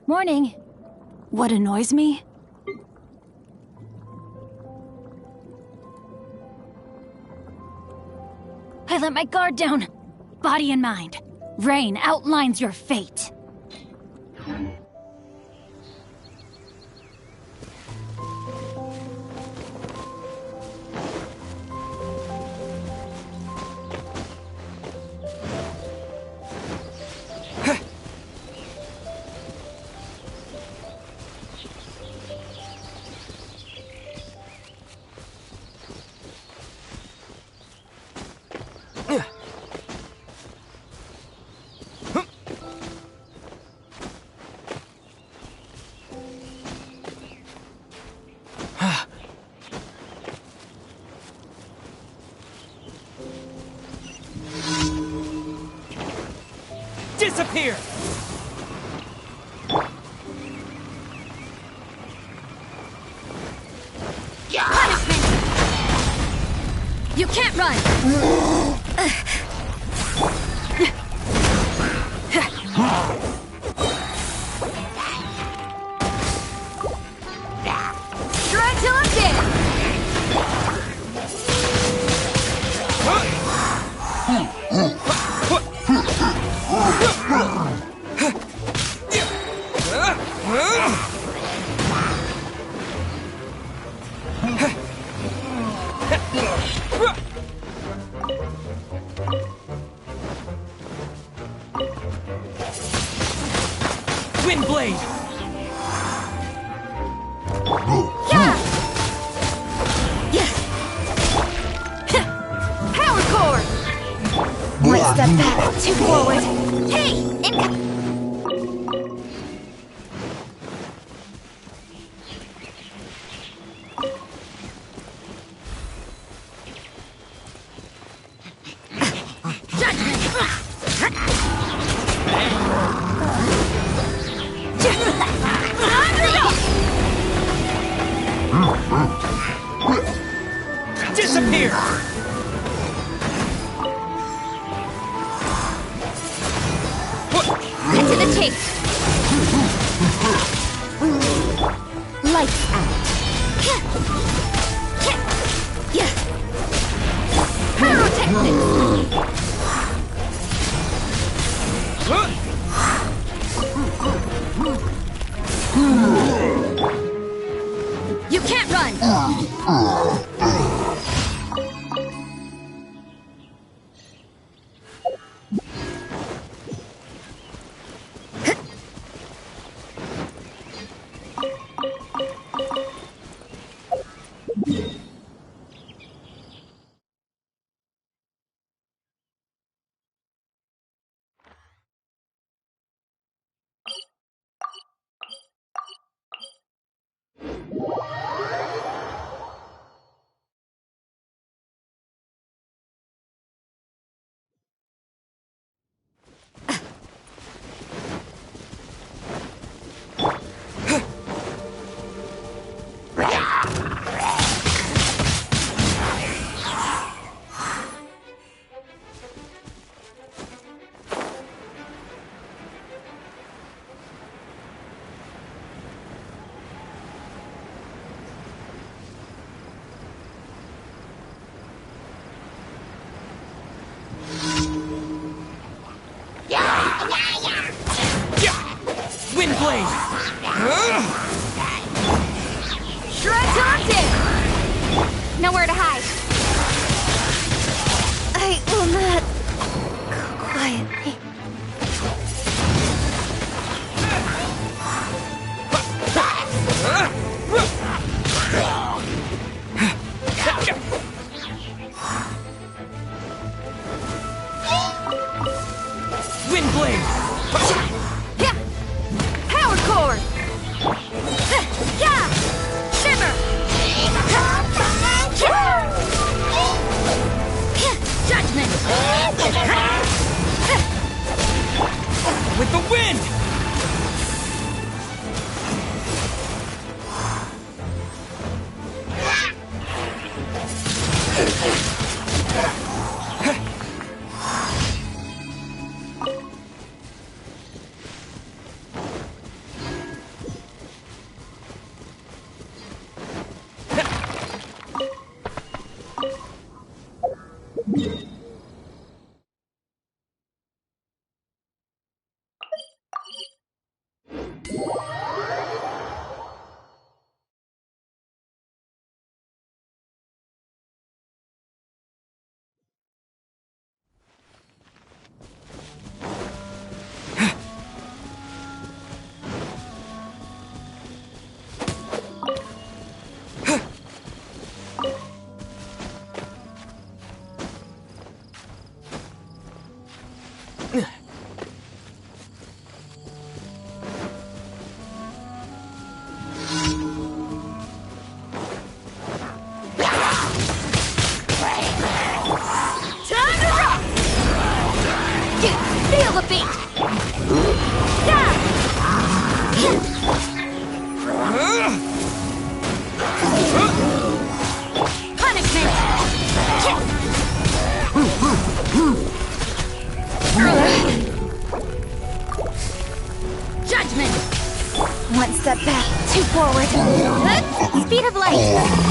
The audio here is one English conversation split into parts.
Morning. What annoys me? I let my guard down. Body and mind. Rain outlines your fate. Disappear! Punishment! You can't run! Strike till I'm dead! Wind blade! Yeah! Power core! One step back, two forward. Hey! Disappear! Cut to the chase! Lights out! Pyrotechnics! You can't run! Wind blade! Shred taunted! Nowhere to hide. I will not go quietly. Wind blade! Power core! Shiver! Judgment! With the wind! Punishment! Judgment! One step back, two forward. Speed of light!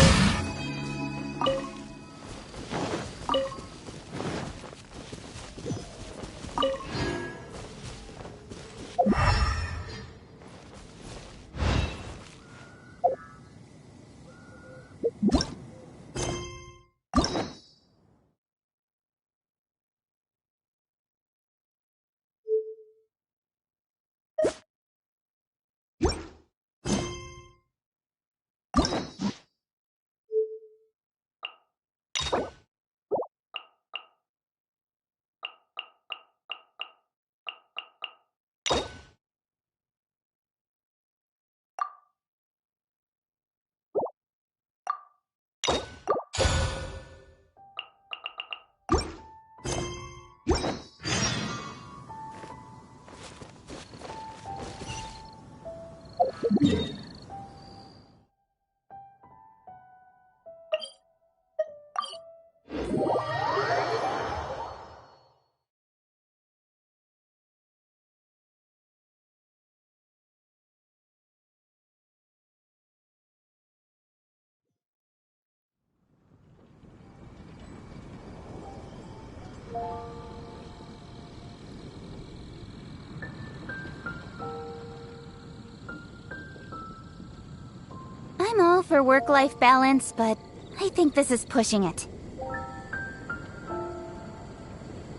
I'm all for work-life balance, but I think this is pushing it.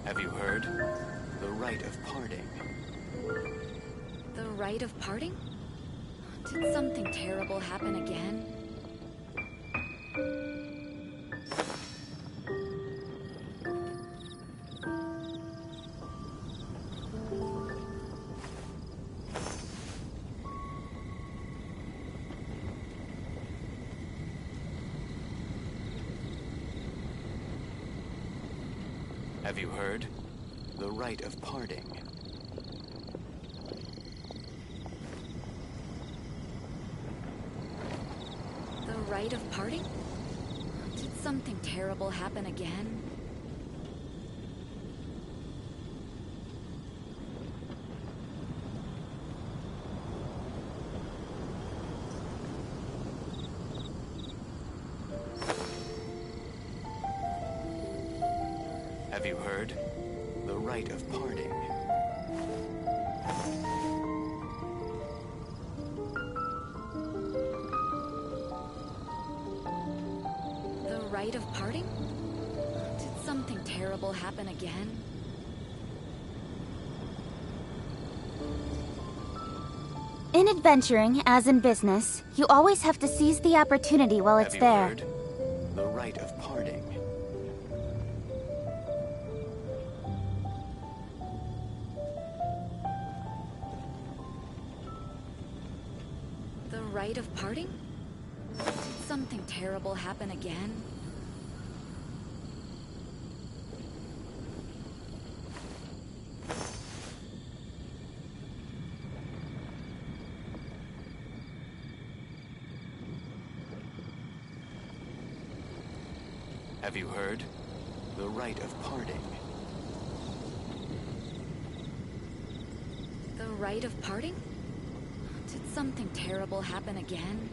Have you heard? The rite of parting. The rite of parting? Did something terrible happen again? Have you heard? The rite of parting. The rite of parting? Did something terrible happen again? Have you heard? The rite of parting. The rite of parting? Did something terrible happen again? In adventuring, as in business, you always have to seize the opportunity while it's Have you there. heard? The rite of parting. The rite of parting? Did something terrible happen again? Have you heard? The rite of parting. The rite of parting? Did something terrible happen again?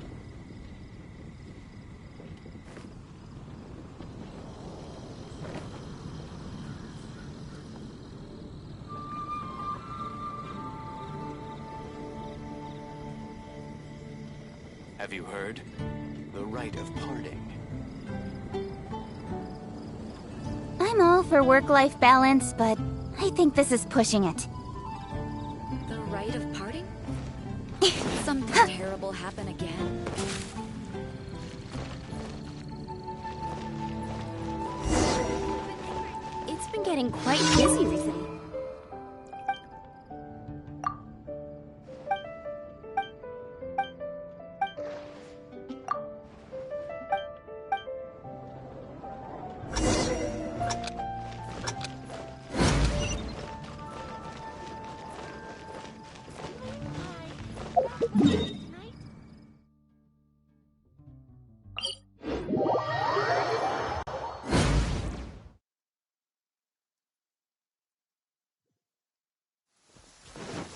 Have you heard? The rite of parting. I'm all for work-life balance, but I think this is pushing it. The rite of parting? Did something terrible happen again? It's been getting quite busy recently.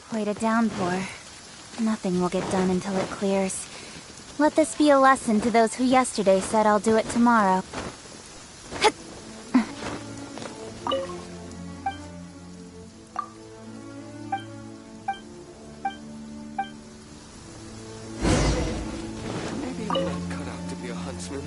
Quite a downpour. Nothing will get done until it clears. Let this be a lesson to those who yesterday said I'll do it tomorrow. Maybe I'm not cut out to be a huntsman.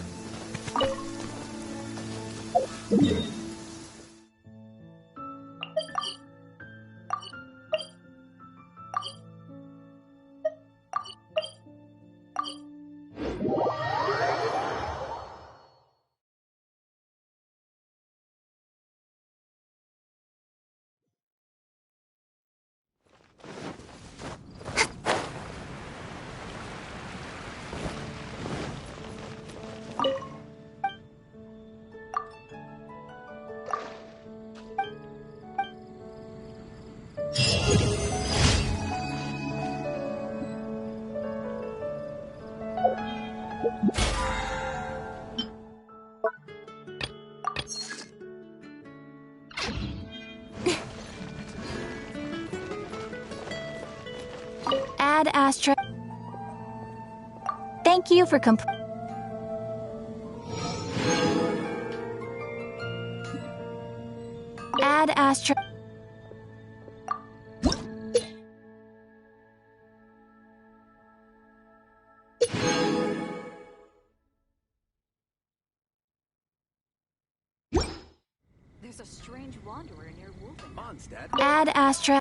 Add Astra. Thank you for Add Astra. There's a strange wanderer near Wolfen. Mondstadt? Add Astra.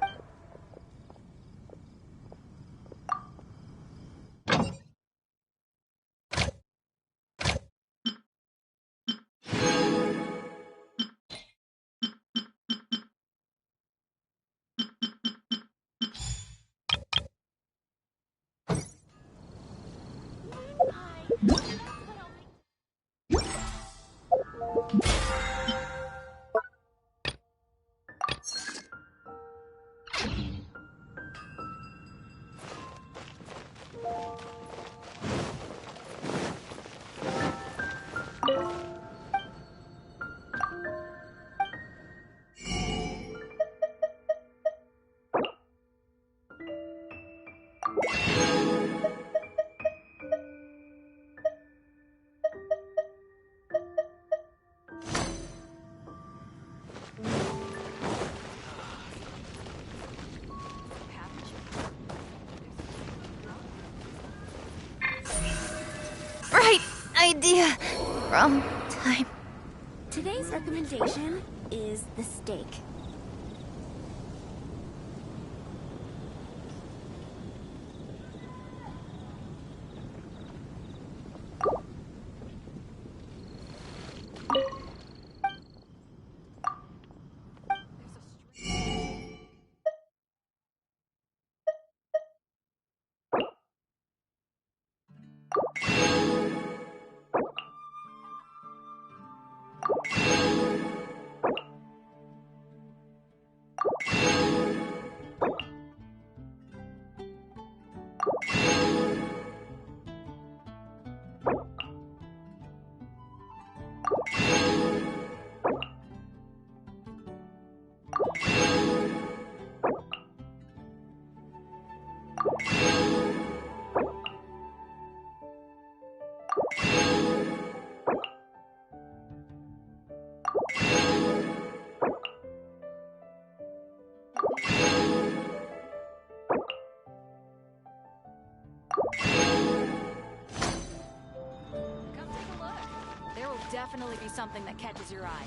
Right idea. Wrong time. Today's recommendation is the steak. Come take a look. There will definitely be something that catches your eye.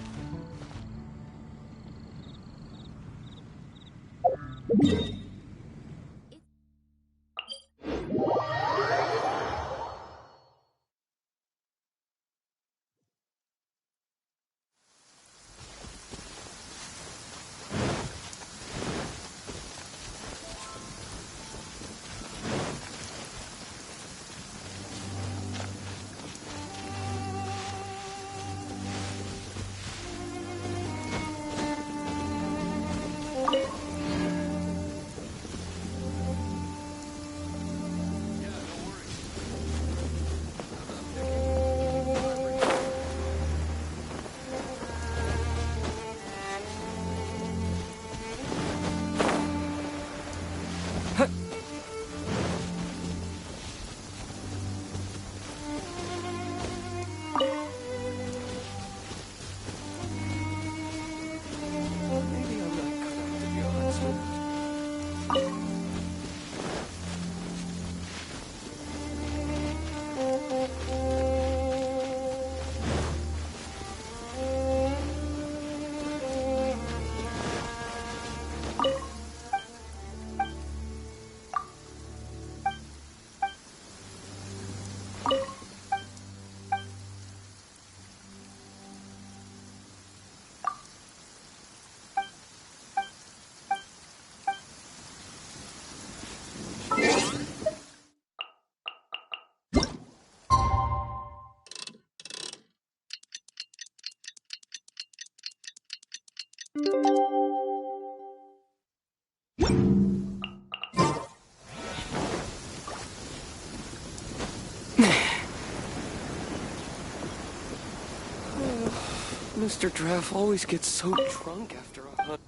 Mr. Draff always gets so drunk after a hunt.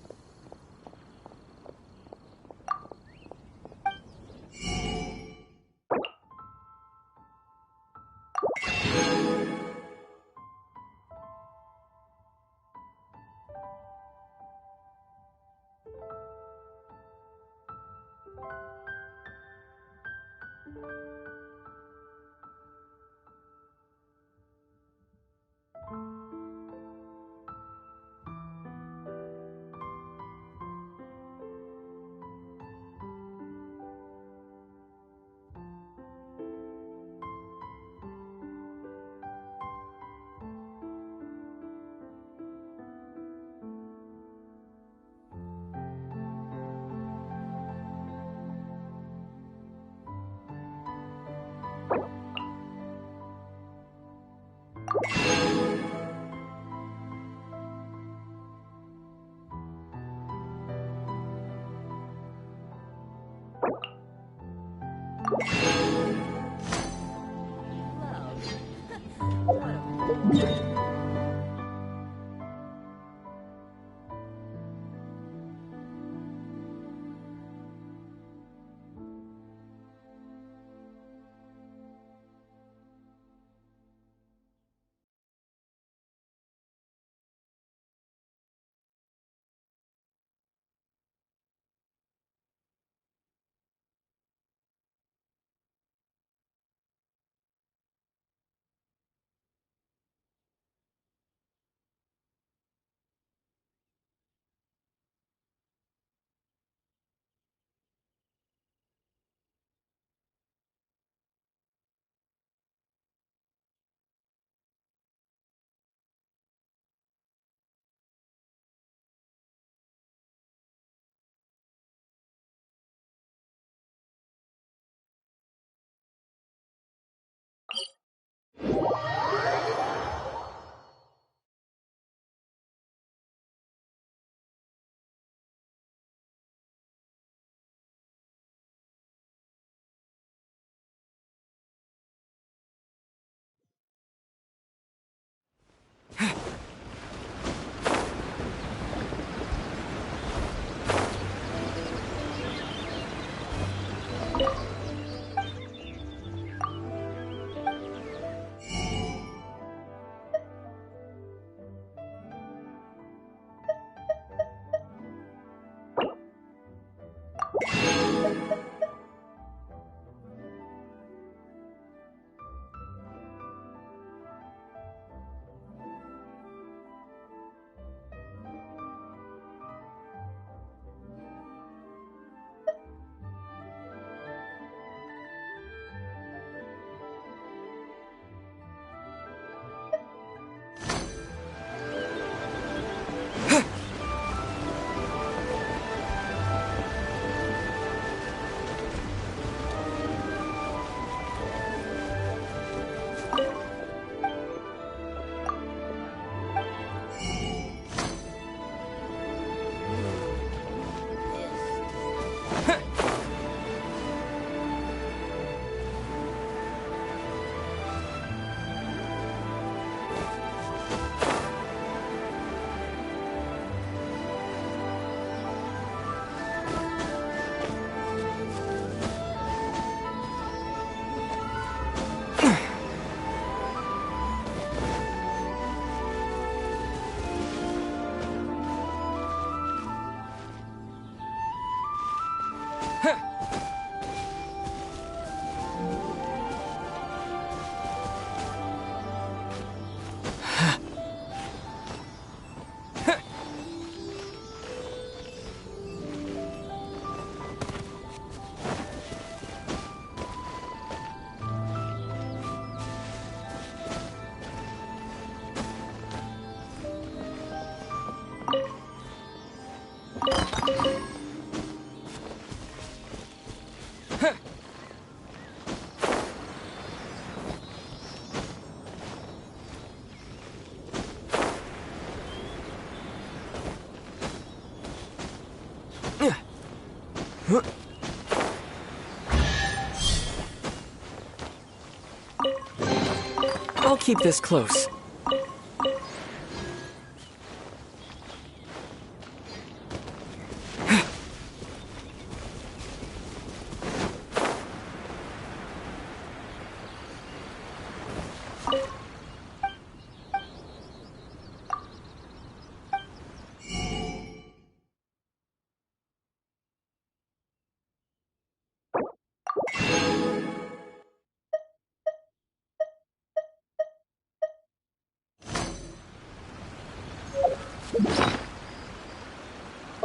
I'll keep this close.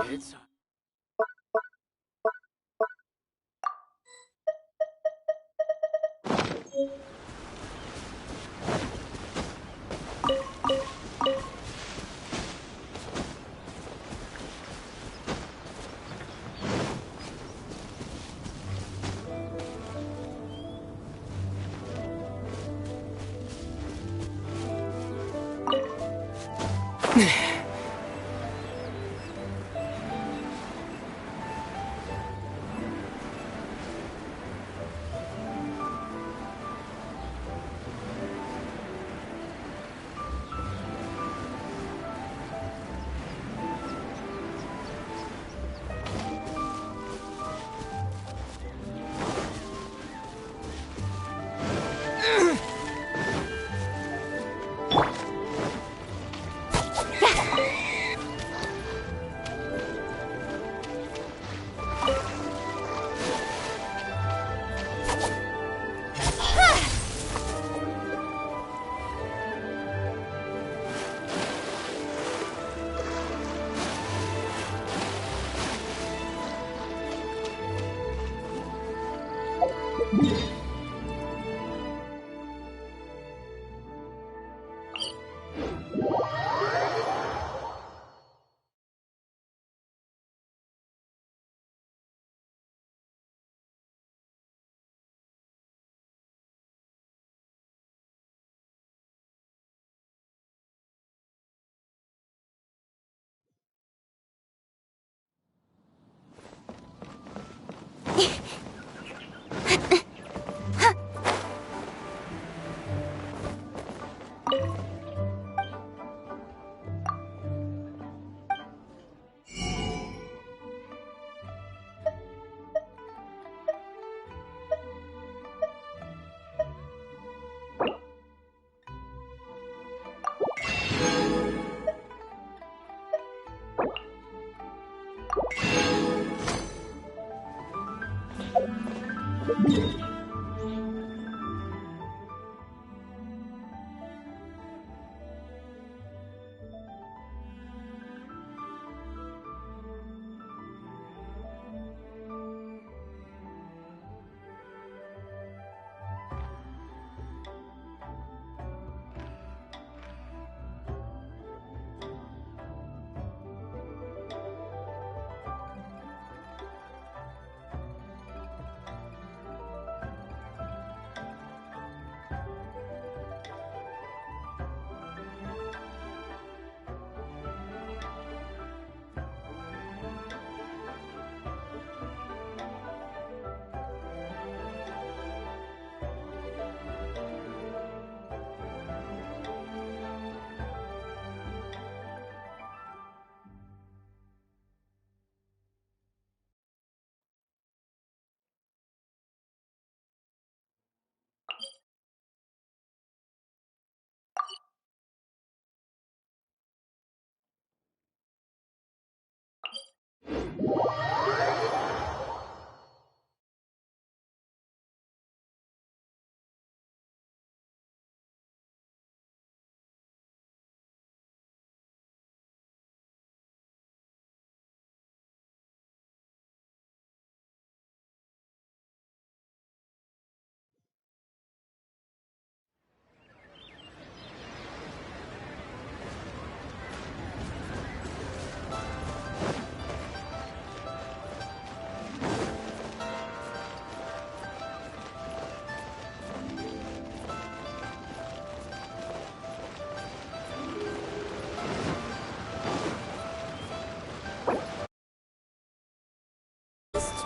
It's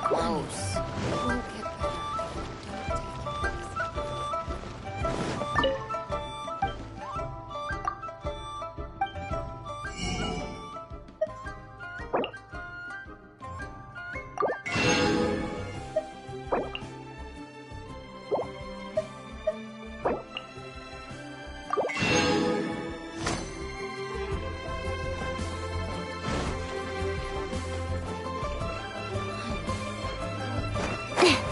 close. It won't get better. Don't take it easy.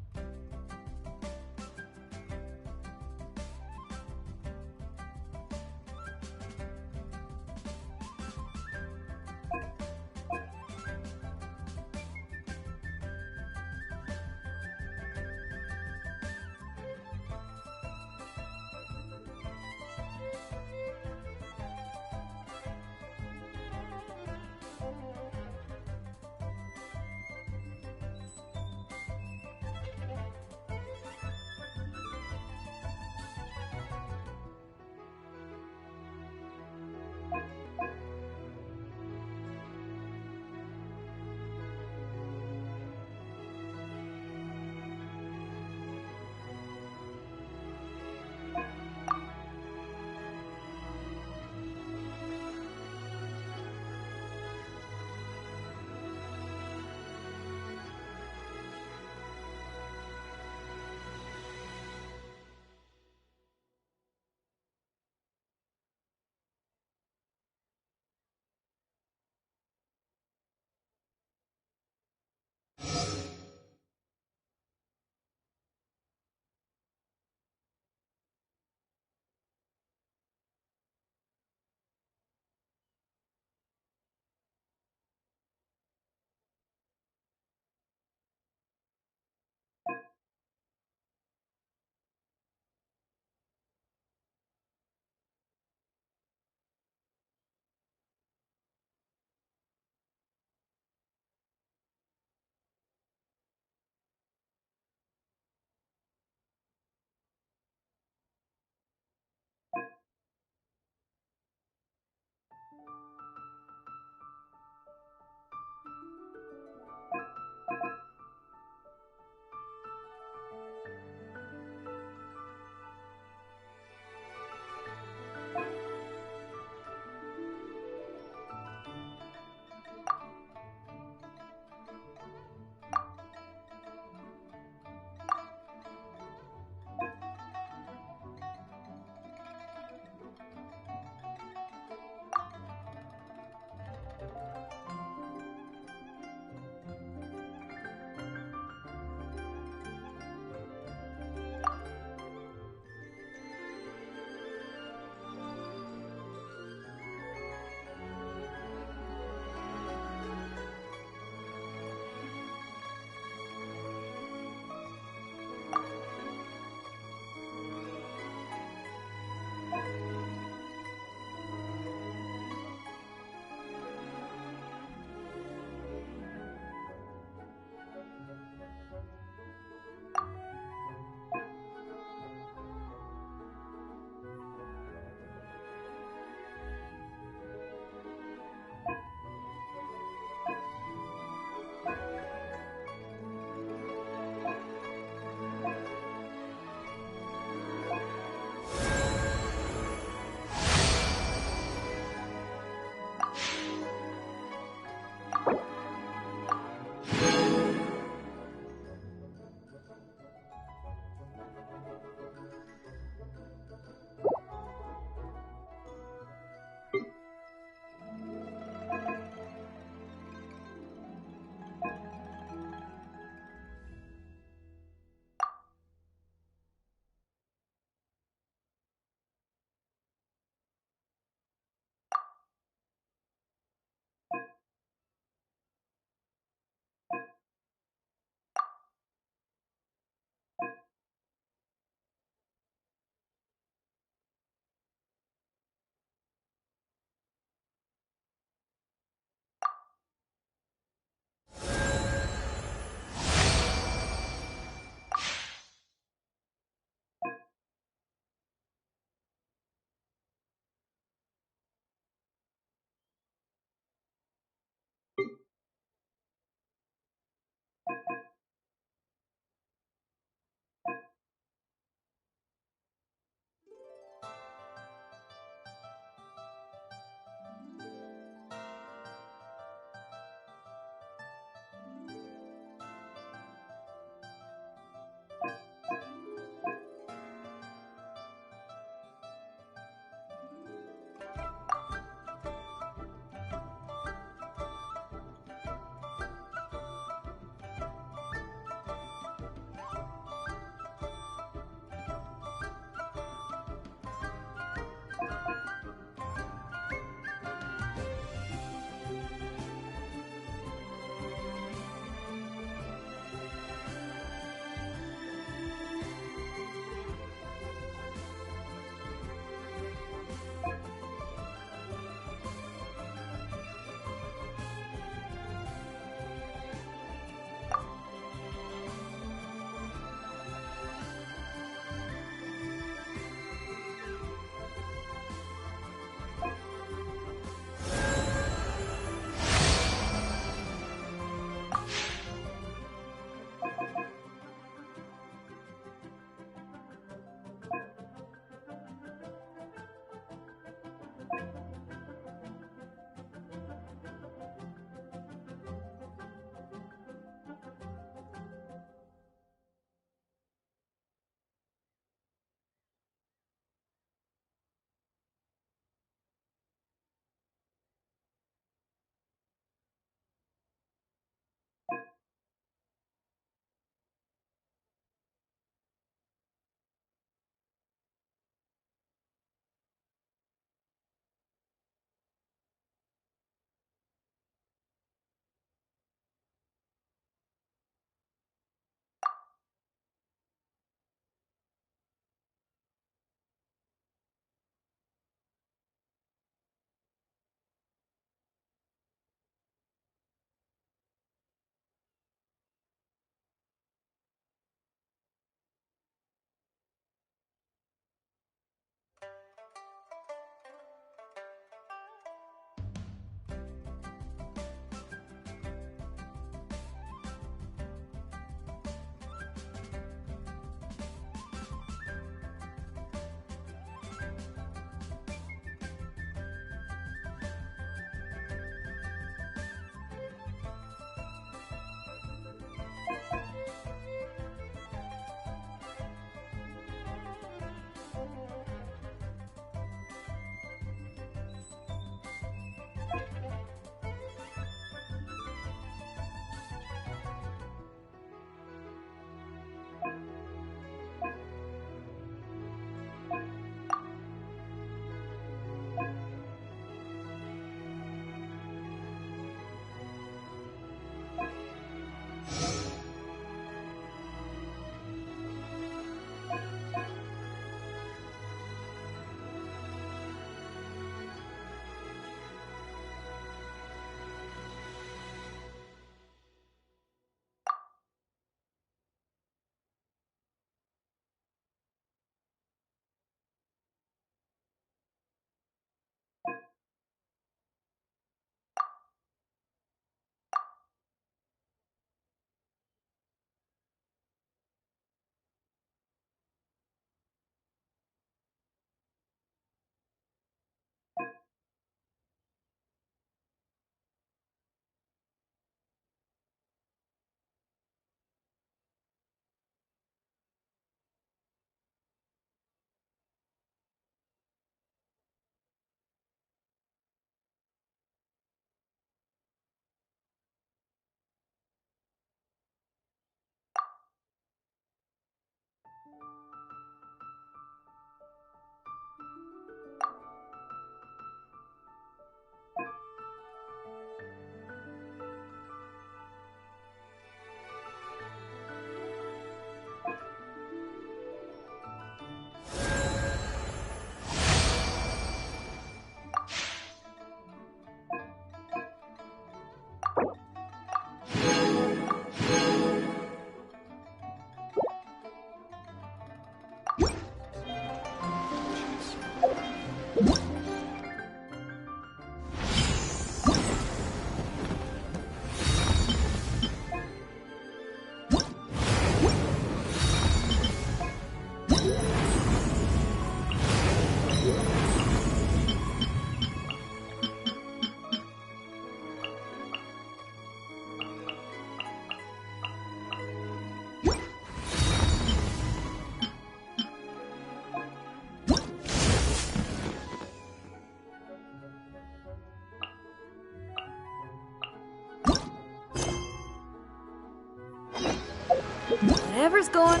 Whatever's going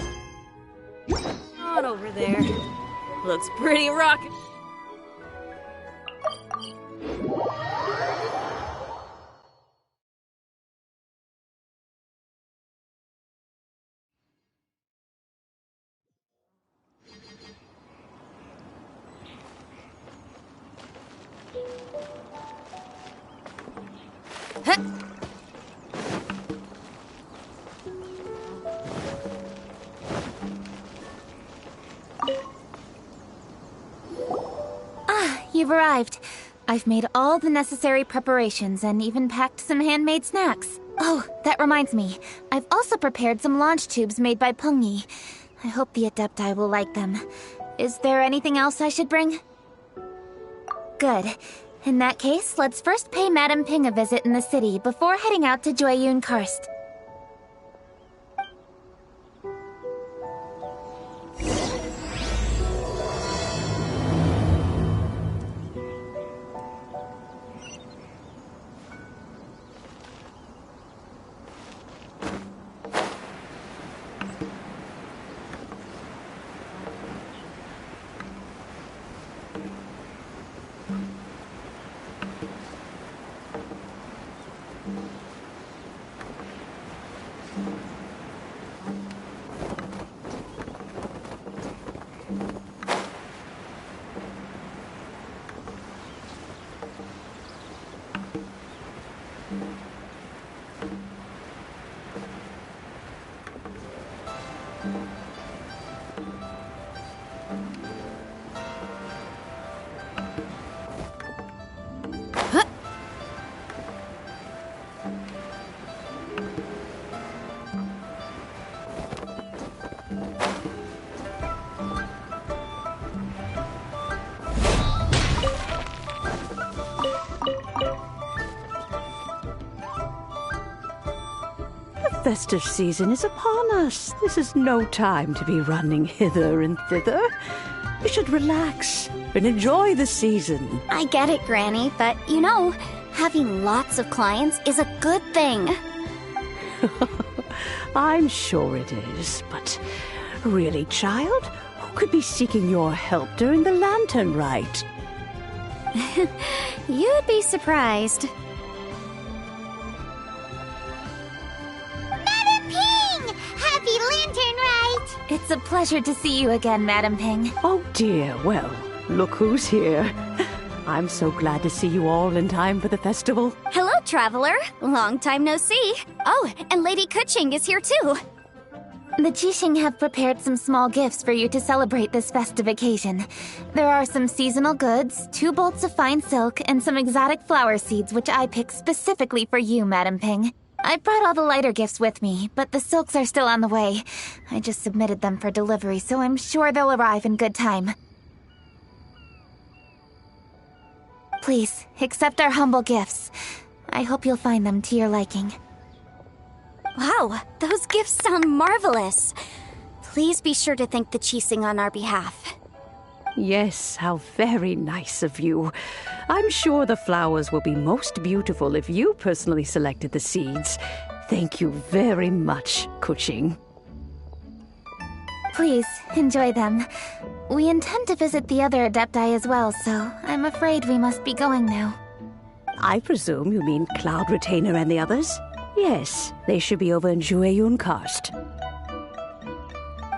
on over there looks pretty rockin'. You've arrived. I've made all the necessary preparations and even packed some handmade snacks. Oh, that reminds me. I've also prepared some launch tubes made by Pungi. I hope the Adepti will like them. Is there anything else I should bring? Good. In that case, let's first pay Madame Ping a visit in the city before heading out to Jueyun Karst. Festive season is upon us. This is no time to be running hither and thither. You should relax and enjoy the season. I get it, Granny, but you know, having lots of clients is a good thing. I'm sure it is, but really, child, who could be seeking your help during the lantern rite? You'd be surprised. It's a pleasure to see you again, Madame Ping. Oh dear, well, look who's here. I'm so glad to see you all in time for the festival. Hello, traveler. Long time no see. Oh, and Lady Kuching is here too. The Jixing have prepared some small gifts for you to celebrate this festive occasion. There are some seasonal goods, 2 bolts of fine silk, and some exotic flower seeds which I picked specifically for you, Madame Ping. I brought all the lighter gifts with me, but the silks are still on the way. I just submitted them for delivery, so I'm sure they'll arrive in good time. Please, accept our humble gifts. I hope you'll find them to your liking. Wow, those gifts sound marvelous. Please be sure to thank the Jixing on our behalf. Yes, how very nice of you. I'm sure the flowers will be most beautiful if you personally selected the seeds. Thank you very much, Kuching. Please, enjoy them. We intend to visit the other Adepti as well, so I'm afraid we must be going now. I presume you mean Cloud Retainer and the others? Yes, they should be over in Jueyun Karst.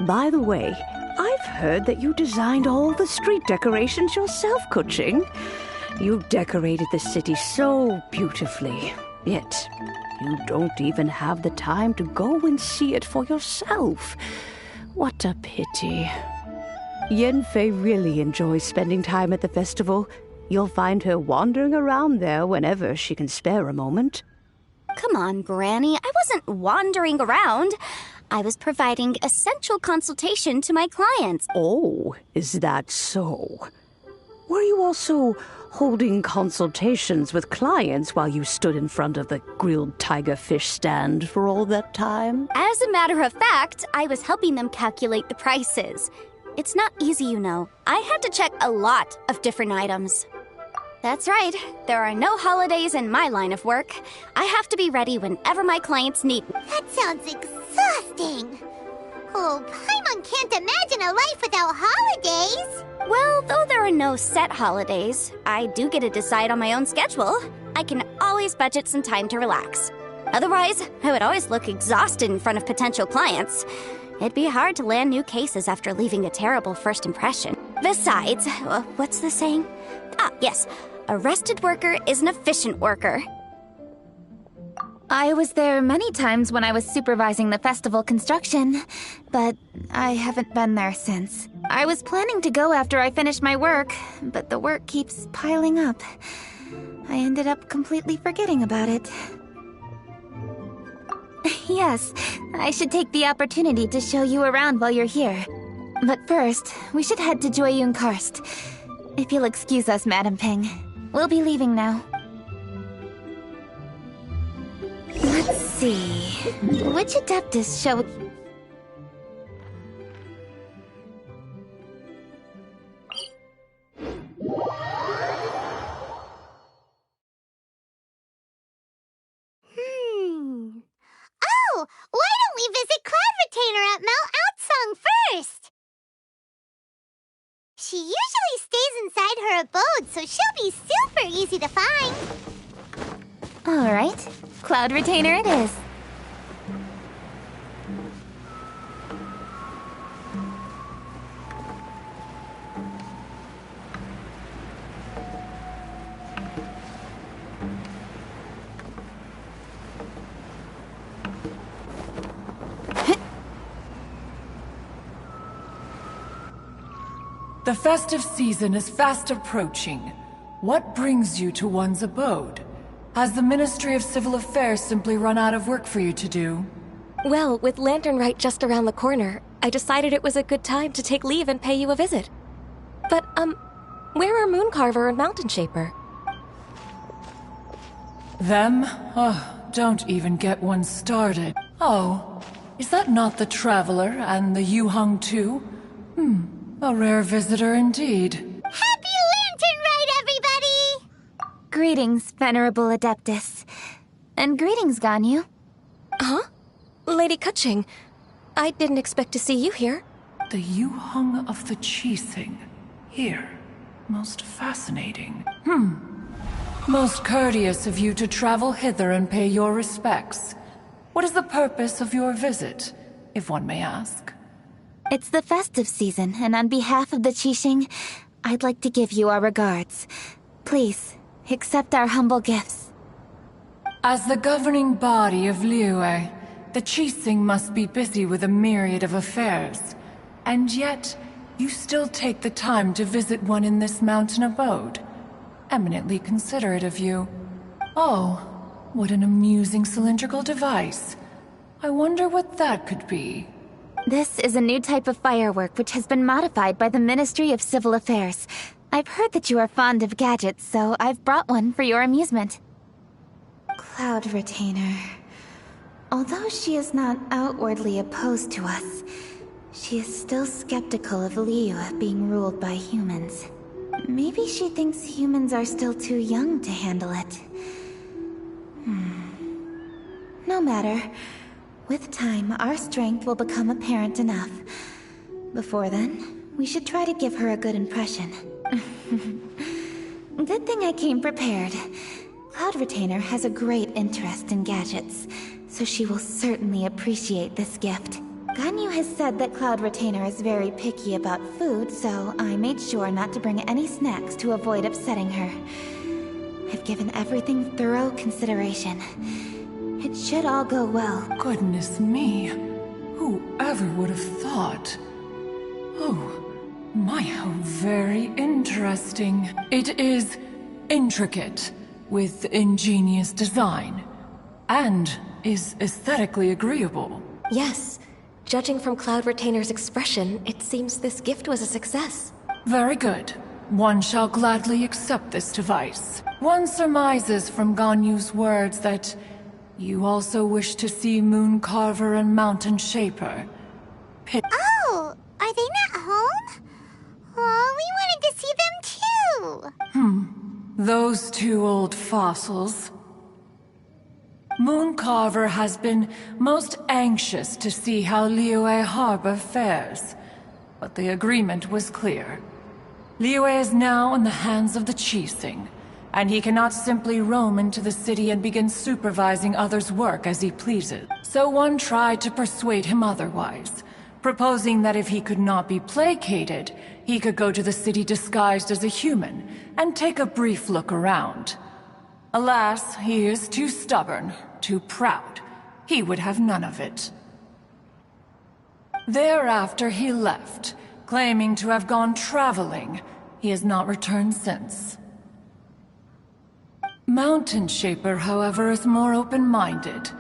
By the way, I've heard that you designed all the street decorations yourself, Kuching. You decorated the city so beautifully, yet you don't even have the time to go and see it for yourself. What a pity. Yanfei really enjoys spending time at the festival. You'll find her wandering around there whenever she can spare a moment. Come on, Granny. I wasn't wandering around. I was providing essential consultation to my clients. Oh, is that so? Were you also holding consultations with clients while you stood in front of the grilled tiger fish stand for all that time? As a matter of fact, I was helping them calculate the prices. It's not easy, you know. I had to check a lot of different items. That's right. There are no holidays in my line of work. I have to be ready whenever my clients need me. That sounds exhausting. Oh, Paimon can't imagine a life without holidays. Well, though there are no set holidays, I do get to decide on my own schedule. I can always budget some time to relax. Otherwise, I would always look exhausted in front of potential clients. It'd be hard to land new cases after leaving a terrible first impression. Besides, what's the saying? Ah, yes. A rested worker is an efficient worker. I was there many times when I was supervising the festival construction, but I haven't been there since. I was planning to go after I finished my work, but the work keeps piling up. I ended up completely forgetting about it. Yes, I should take the opportunity to show you around while you're here. But first, we should head to Joyun Karst. If you'll excuse us, Madam Ping. We'll be leaving now. Let's see. Which Adeptus shall... Oh, why don't we visit Cloud Retainer at Mount Outsong first? She usually stays inside her abode, so she'll be super easy to find. All right. Cloud Retainer it is. The festive season is fast approaching. What brings you to one's abode? Has the Ministry of Civil Affairs simply run out of work for you to do? Well, with Lantern Rite just around the corner, I decided it was a good time to take leave and pay you a visit. But, where are Mooncarver and Mountain Shaper? Them? Oh, don't even get one started. Oh, is that not the Traveler and the Yuhung too? A rare visitor indeed. Happy Lantern Rite, everybody! Greetings, Venerable Adeptus. And greetings, Ganyu. Huh? Lady Kuching, I didn't expect to see you here. The Yuhung of the Qixing. Here. Most fascinating. Most courteous of you to travel hither and pay your respects. What is the purpose of your visit, if one may ask? It's the festive season, and on behalf of the Qixing, I'd like to give you our regards. Please, accept our humble gifts. As the governing body of Liyue, the Qixing must be busy with a myriad of affairs. And yet, you still take the time to visit one in this mountain abode. Eminently considerate of you. Oh, what an amusing cylindrical device. I wonder what that could be. This is a new type of firework which has been modified by the Ministry of Civil Affairs. I've heard that you are fond of gadgets, so I've brought one for your amusement. Cloud Retainer. Although she is not outwardly opposed to us, she is still skeptical of Liyue being ruled by humans. Maybe she thinks humans are still too young to handle it. No matter. With time, our strength will become apparent enough. Before then, we should try to give her a good impression. Good thing I came prepared. Cloud Retainer has a great interest in gadgets, so she will certainly appreciate this gift. Ganyu has said that Cloud Retainer is very picky about food, so I made sure not to bring any snacks to avoid upsetting her. I've given everything thorough consideration. It should all go well. Goodness me. Whoever would have thought? Oh, my, how very interesting. It is intricate, with ingenious design, and is aesthetically agreeable. Yes. Judging from Cloud Retainer's expression, it seems this gift was a success. Very good. One shall gladly accept this device. One surmises from Ganyu's words that you also wish to see Mooncarver and Mountain Shaper. Oh, are they not home? Oh, we wanted to see them too. Those two old fossils. Mooncarver has been most anxious to see how Liyue Harbor fares, but the agreement was clear. Liyue is now in the hands of the Qixing, and he cannot simply roam into the city and begin supervising others' work as he pleases. So one tried to persuade him otherwise, proposing that if he could not be placated, he could go to the city disguised as a human and take a brief look around. Alas, he is too stubborn, too proud. He would have none of it. Thereafter he left, claiming to have gone traveling. He has not returned since. Mountain Shaper, however, is more open-minded.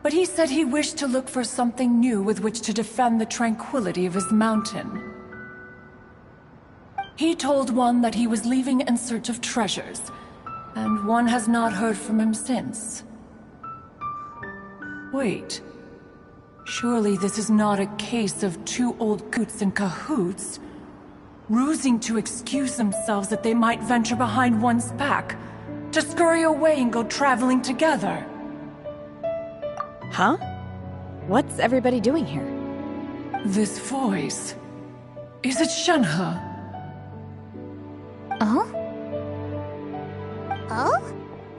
But he said he wished to look for something new with which to defend the tranquility of his mountain. He told one that he was leaving in search of treasures, and one has not heard from him since. Wait. Surely this is not a case of two old coots in cahoots, rusing to excuse themselves that they might venture behind one's back, to scurry away and go traveling together. Huh? What's everybody doing here? This voice... Is it Shenhe? Oh? Oh?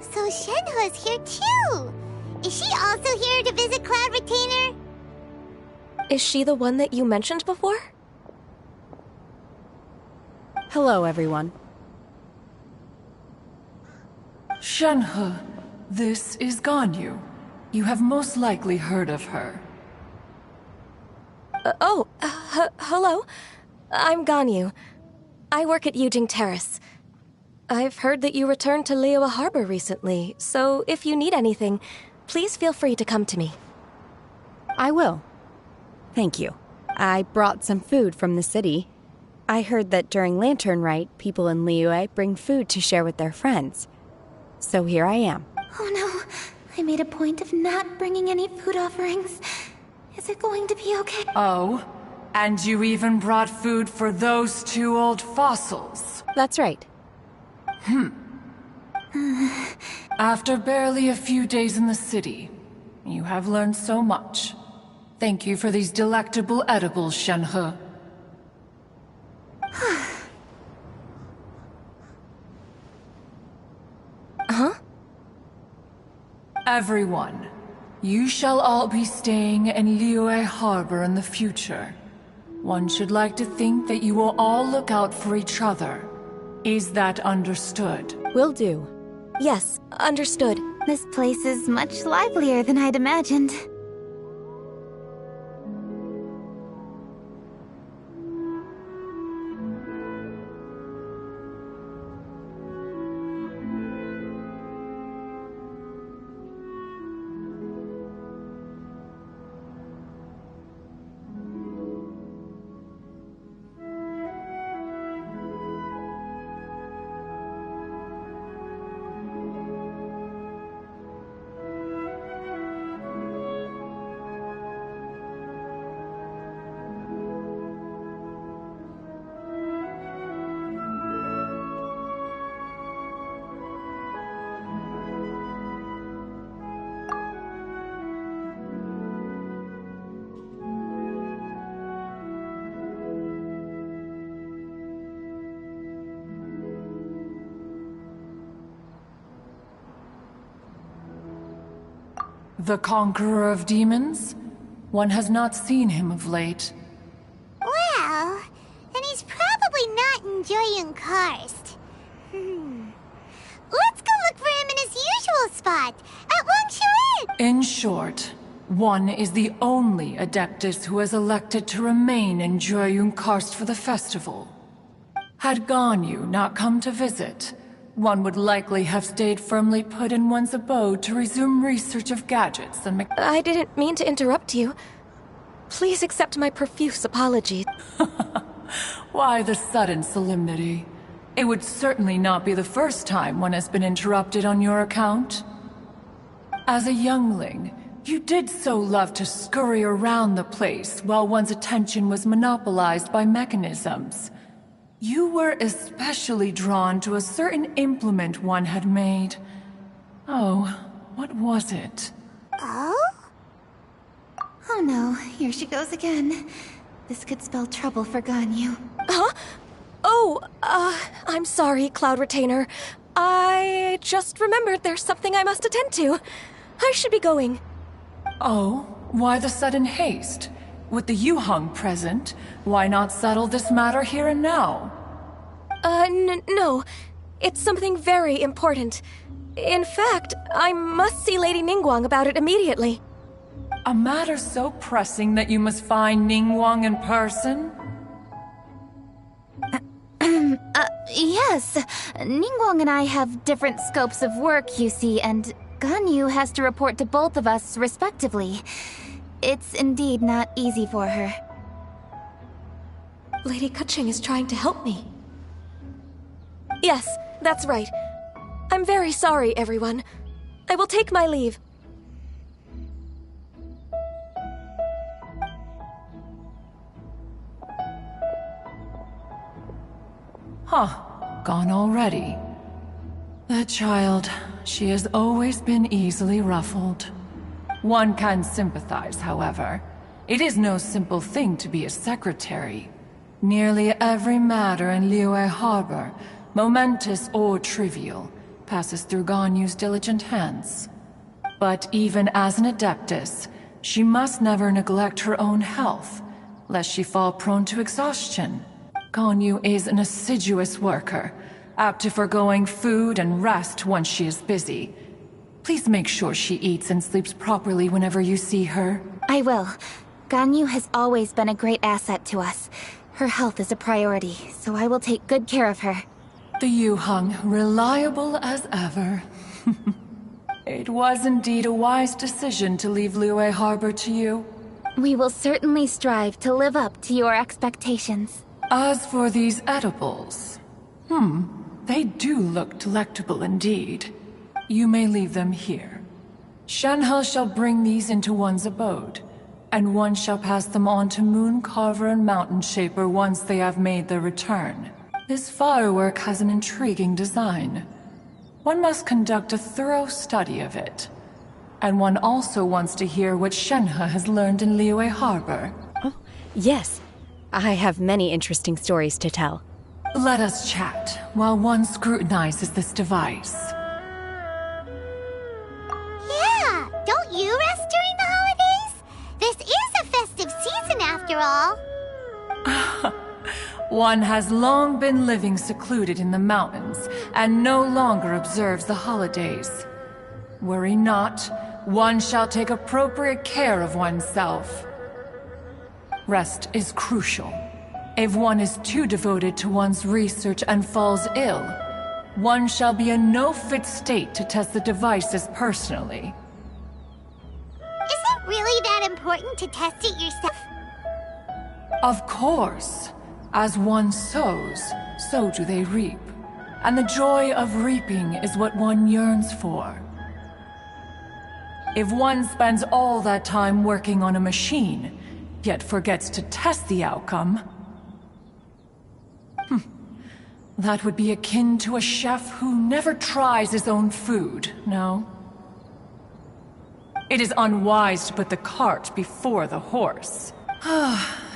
So Shenhe's here too! Is she also here to visit Cloud Retainer? Is she the one that you mentioned before? Hello, everyone. Shenhe, this is Ganyu. You have most likely heard of her. Hello. I'm Ganyu. I work at Yujing Terrace. I've heard that you returned to Liyue Harbor recently, so if you need anything, please feel free to come to me. I will. Thank you. I brought some food from the city. I heard that during Lantern Rite, people in Liyue bring food to share with their friends. So here I am. Oh no, I made a point of not bringing any food offerings. Is it going to be okay? Oh, and you even brought food for those two old fossils. That's right. After barely a few days in the city, you have learned so much. Thank you for these delectable edibles, Shenhe. Huh? Everyone, you shall all be staying in Liyue Harbor in the future. One should like to think that you will all look out for each other. Is that understood? Will do. Yes, understood. This place is much livelier than I'd imagined. The Conqueror of Demons? One has not seen him of late. Well, then he's probably not enjoying Karst. Let's go look for him in his usual spot, at Wangshuin! In short, one is the only Adeptus who has elected to remain in Joyun Karst for the festival. Had Ganyu not come to visit, one would likely have stayed firmly put in one's abode to resume research of gadgets and I didn't mean to interrupt you. Please accept my profuse apology. Why the sudden solemnity? It would certainly not be the first time one has been interrupted on your account. As a youngling, you did so love to scurry around the place while one's attention was monopolized by mechanisms. You were especially drawn to a certain implement one had made. Oh, What was it? Oh? Oh no, here she goes again. This could spell trouble for Ganyu. Huh? Oh, I'm sorry, Cloud Retainer. I just remembered there's something I must attend to. I should be going. Oh, why the sudden haste? With the Yuheng present, why not settle this matter here and now? No. It's something very important. In fact, I must see Lady Ningguang about it immediately. A matter so pressing that you must find Ningguang in person? Yes. Ningguang and I have different scopes of work, you see, and Ganyu has to report to both of us, respectively. It's indeed not easy for her. Lady Keqing is trying to help me. Yes, that's right. I'm very sorry, everyone. I will take my leave. Huh, gone already. That child, she has always been easily ruffled. One can sympathize, however. It is no simple thing to be a secretary. Nearly every matter in Liyue Harbor, momentous or trivial, passes through Ganyu's diligent hands. But even as an adeptus, she must never neglect her own health, lest she fall prone to exhaustion. Ganyu is an assiduous worker, apt to foregoing food and rest once she is busy. Please make sure she eats and sleeps properly whenever you see her. I will. Ganyu has always been a great asset to us. Her health is a priority, so I will take good care of her. The Yuheng, reliable as ever. It was indeed a wise decision to leave Liyue Harbor to you. We will certainly strive to live up to your expectations. As for these edibles, they do look delectable indeed. You may leave them here. Shenhe shall bring these into one's abode, and one shall pass them on to Moon Carver and Mountain Shaper once they have made their return. This firework has an intriguing design. One must conduct a thorough study of it. And one also wants to hear what Shenhe has learned in Liyue Harbor. Oh, yes. I have many interesting stories to tell. Let us chat while one scrutinizes this device. Yeah, don't you rest during the holidays? This is a festive season after all. One has long been living secluded in the mountains and no longer observes the holidays. Worry not, one shall take appropriate care of oneself. Rest is crucial. If one is too devoted to one's research and falls ill, one shall be in no fit state to test the devices personally. Is it really that important to test it yourself? Of course. As one sows, so do they reap. And the joy of reaping is what one yearns for. If one spends all that time working on a machine, yet forgets to test the outcome, that would be akin to a chef who never tries his own food, no? It is unwise to put the cart before the horse.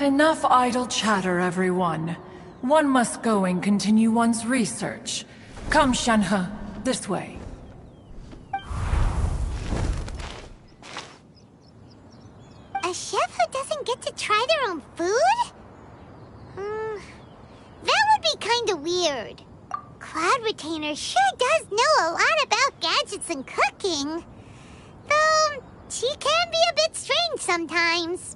Enough idle chatter, everyone. One must go and continue one's research. Come, Shenhe, this way. A chef who doesn't get to try their own food? That would be kinda weird. Cloud Retainer sure does know a lot about gadgets and cooking. Though, she can be a bit strange sometimes.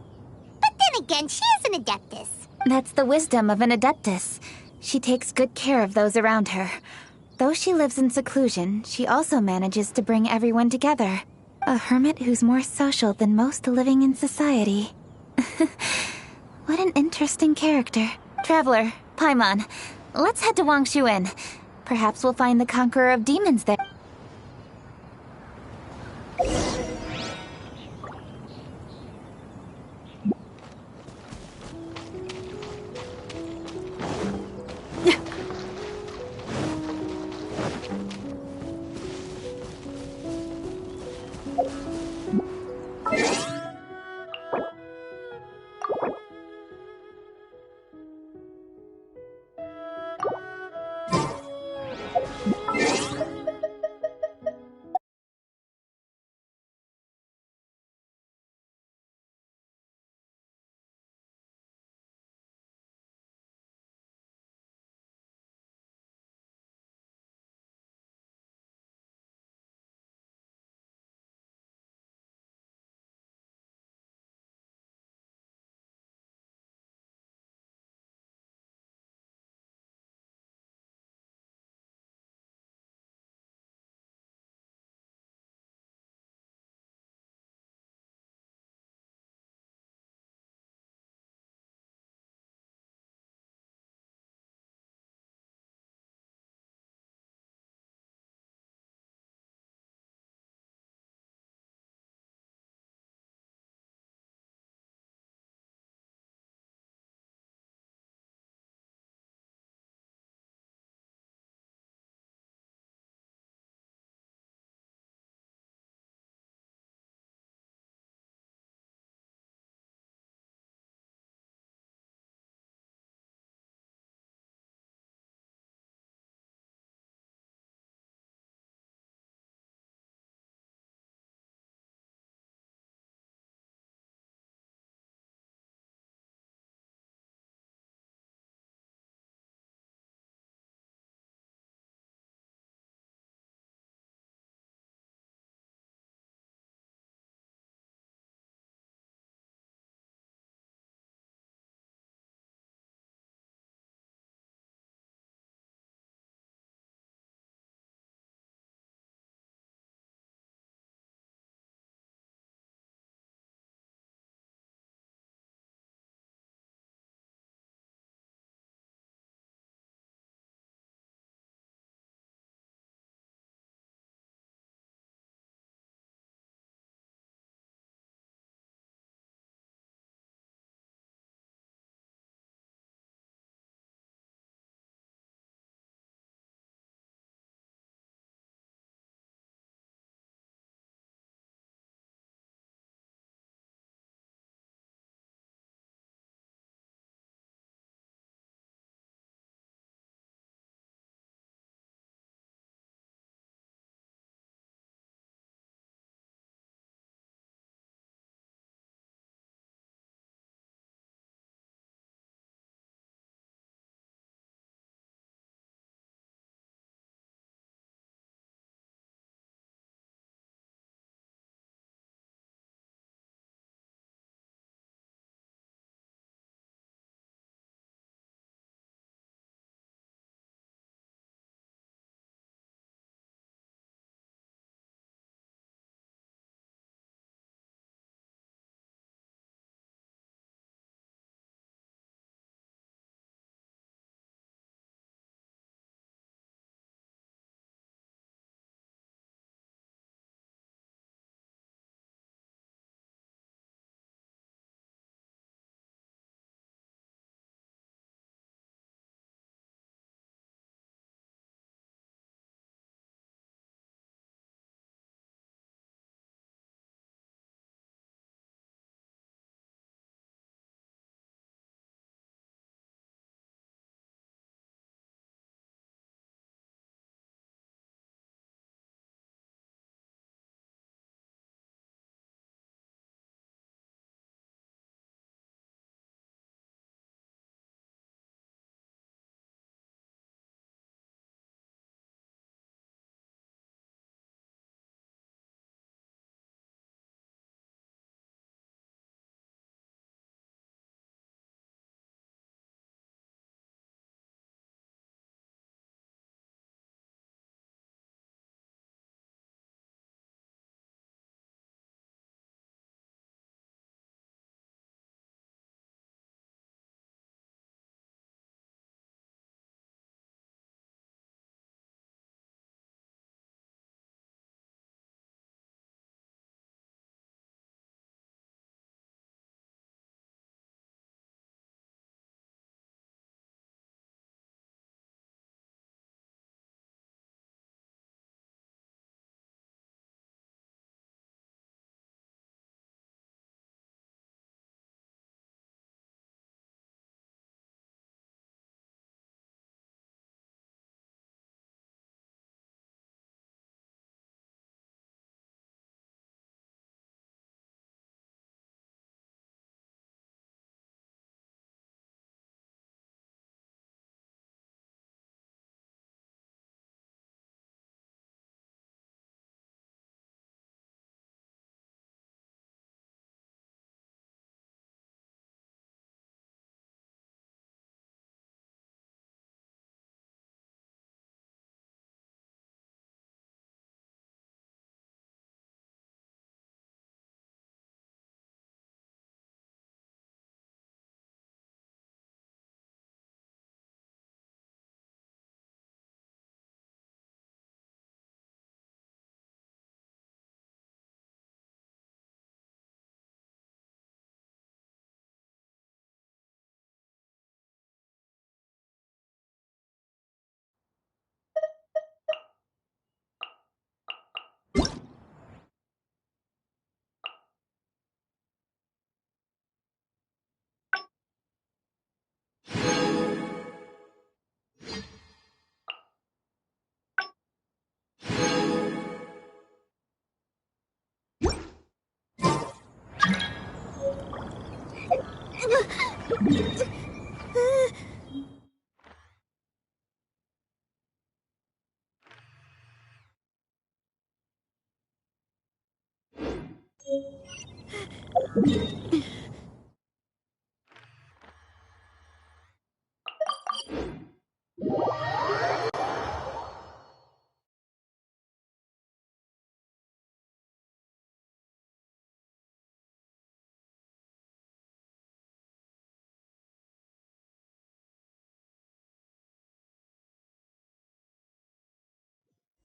But then again, she is an adeptus. That's the wisdom of an adeptus. She takes good care of those around her. Though she lives in seclusion, she also manages to bring everyone together. A hermit who's more social than most living in society. What an interesting character. Traveler, Paimon, let's head to Wangshuin. Perhaps we'll find the Conqueror of Demons there.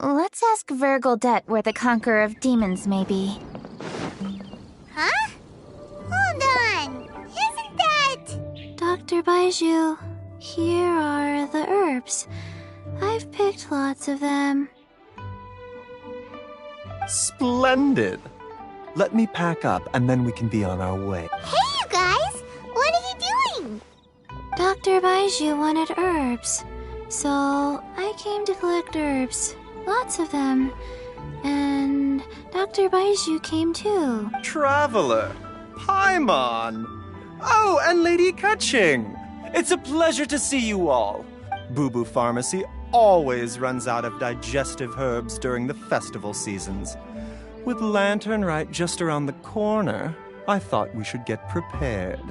Let's ask Vergildet where the Conqueror of Demons may be. Huh? Hold on. Isn't that... Dr. Baiju, here are the herbs. I've picked lots of them. Splendid! Let me pack up and then we can be on our way. Hey, you guys! What are you doing? Dr. Baiju wanted herbs, so I came to collect herbs. Lots of them. And Dr. Baiju came too. Traveler! Paimon! Oh, and Lady Kaching! It's a pleasure to see you all. Boo Boo Pharmacy always runs out of digestive herbs during the festival seasons. With Lantern right just around the corner, I thought we should get prepared.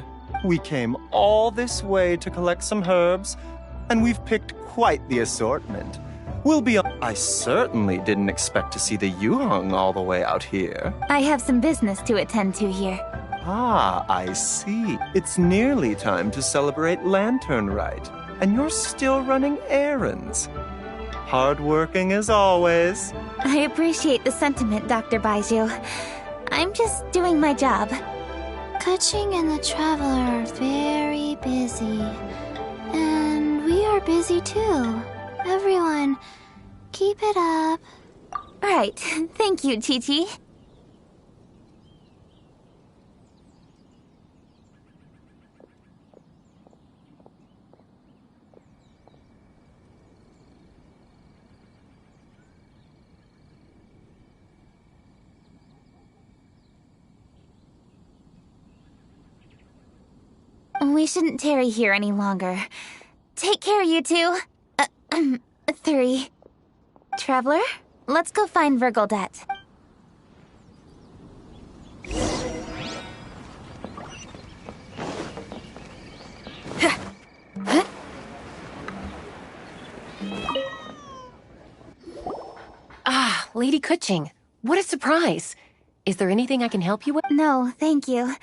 We came all this way to collect some herbs, and we've picked quite the assortment. We'll be... I certainly didn't expect to see the Yuhong all the way out here. I have some business to attend to here. Ah, I see. It's nearly time to celebrate Lantern Rite, and you're still running errands. Hardworking as always. I appreciate the sentiment, Dr. Baiju. I'm just doing my job. Kaching and the Traveler are very busy. And we are busy too. Everyone, keep it up. Right. Thank you, Chi-Chi. We shouldn't tarry here any longer. Take care, you two. 3. Traveler, let's go find Vergildet. Ah, Lady Kuching. What a surprise. Is there anything I can help you with? No, thank you.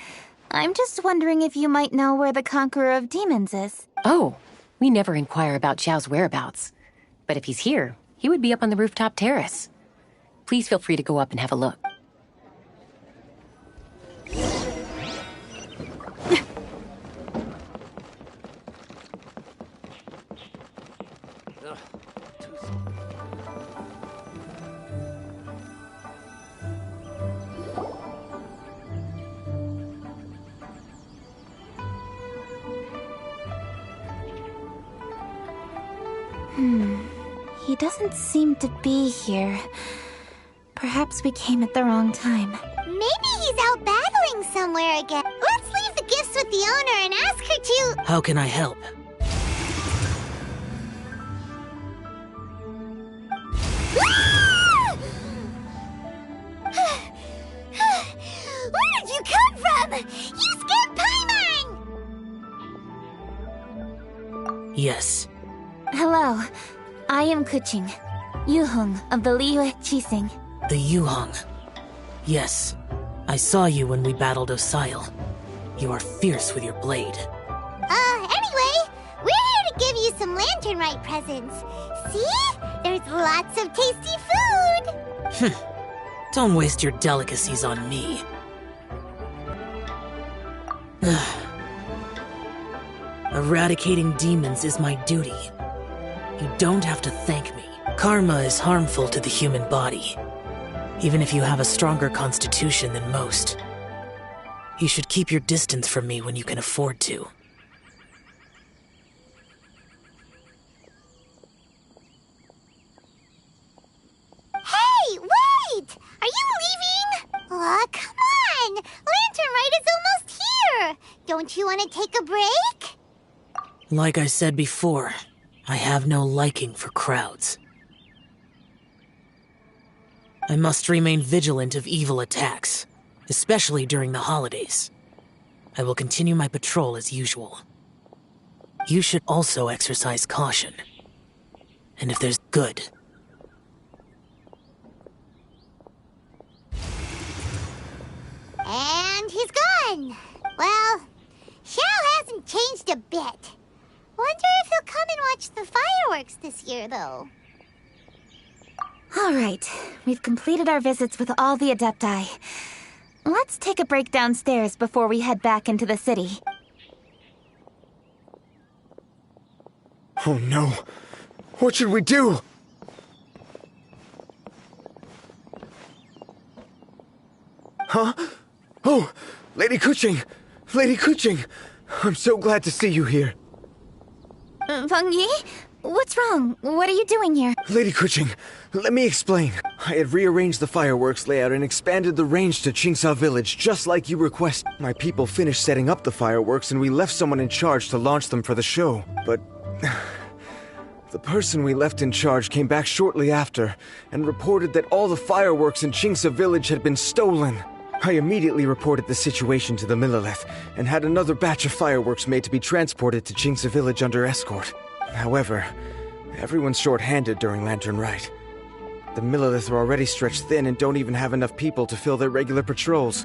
I'm just wondering if you might know where the Conqueror of Demons is. Oh, we never inquire about Xiao's whereabouts. But if he's here, he would be up on the rooftop terrace. Please feel free to go up and have a look. He doesn't seem to be here. Perhaps we came at the wrong time. Maybe he's out battling somewhere again. Let's leave the gifts with the owner and ask her to... How can I help? Where did you come from? You scared Paimon! Yes. Hello. I am Kuching, Yuhong of the Liyue Qixing. The Yuhong. Yes. I saw you when we battled Osile. You are fierce with your blade. Anyway, we're here to give you some Lantern Rite presents. See? There's lots of tasty food! Don't waste your delicacies on me. Eradicating demons is my duty. You don't have to thank me. Karma is harmful to the human body, even if you have a stronger constitution than most. You should keep your distance from me when you can afford to. Hey, wait! Are you leaving? Aw, come on! Lantern Rite is almost here! Don't Don't you want to take a break? Like I said before, I have no liking for crowds. I must remain vigilant of evil attacks, especially during the holidays. I will continue my patrol as usual. You should also exercise caution. And if there's good. And he's gone. Well, Xiao hasn't changed a bit. Wonder if he'll come and watch the fireworks this year, though. All right, we've completed our visits with all the Adepti. Let's take a break downstairs before we head back into the city. Oh no! What should we do? Huh? Oh! Lady Kuching! Lady Kuching! I'm so glad to see you here. Feng Yi? What's wrong? What are you doing here? Lady Kuching, let me explain. I had rearranged the fireworks layout and expanded the range to Qingsa Village, just like you requested. My people finished setting up the fireworks and we left someone in charge to launch them for the show. But the person we left in charge came back shortly after and reported that all the fireworks in Qingsa Village had been stolen. I immediately reported the situation to the Millelith and had another batch of fireworks made to be transported to Qingsa Village under escort. However, everyone's short-handed during Lantern Rite. The Millelith are already stretched thin and don't even have enough people to fill their regular patrols.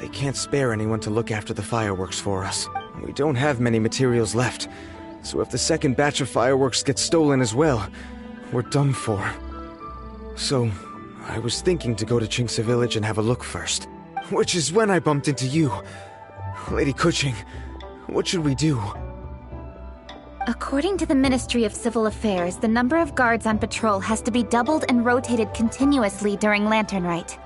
They can't spare anyone to look after the fireworks for us. We don't have many materials left, so if the second batch of fireworks gets stolen as well, we're done for. So, I was thinking to go to Qingsa Village and have a look first. Which is when I bumped into you. Lady Kuching, what should we do? According to the Ministry of Civil Affairs, the number of guards on patrol has to be doubled and rotated continuously during Lantern Rite.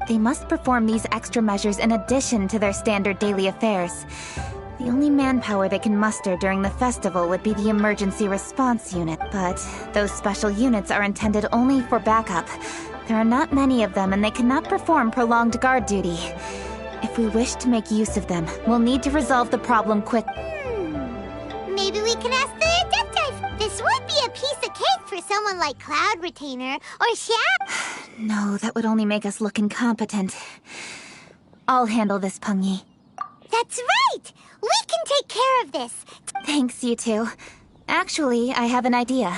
They must perform these extra measures in addition to their standard daily affairs. The only manpower they can muster during the festival would be the Emergency Response Unit, but those special units are intended only for backup. There are not many of them, and they cannot perform prolonged guard duty. If we wish to make use of them, we'll need to resolve the problem quick. Maybe we can ask the Adepti. This would be a piece of cake for someone like Cloud Retainer or Xiao. No, that would only make us look incompetent. I'll handle this, Peng Yi. That's right! We can take care of this. Thanks, you two. Actually, I have an idea.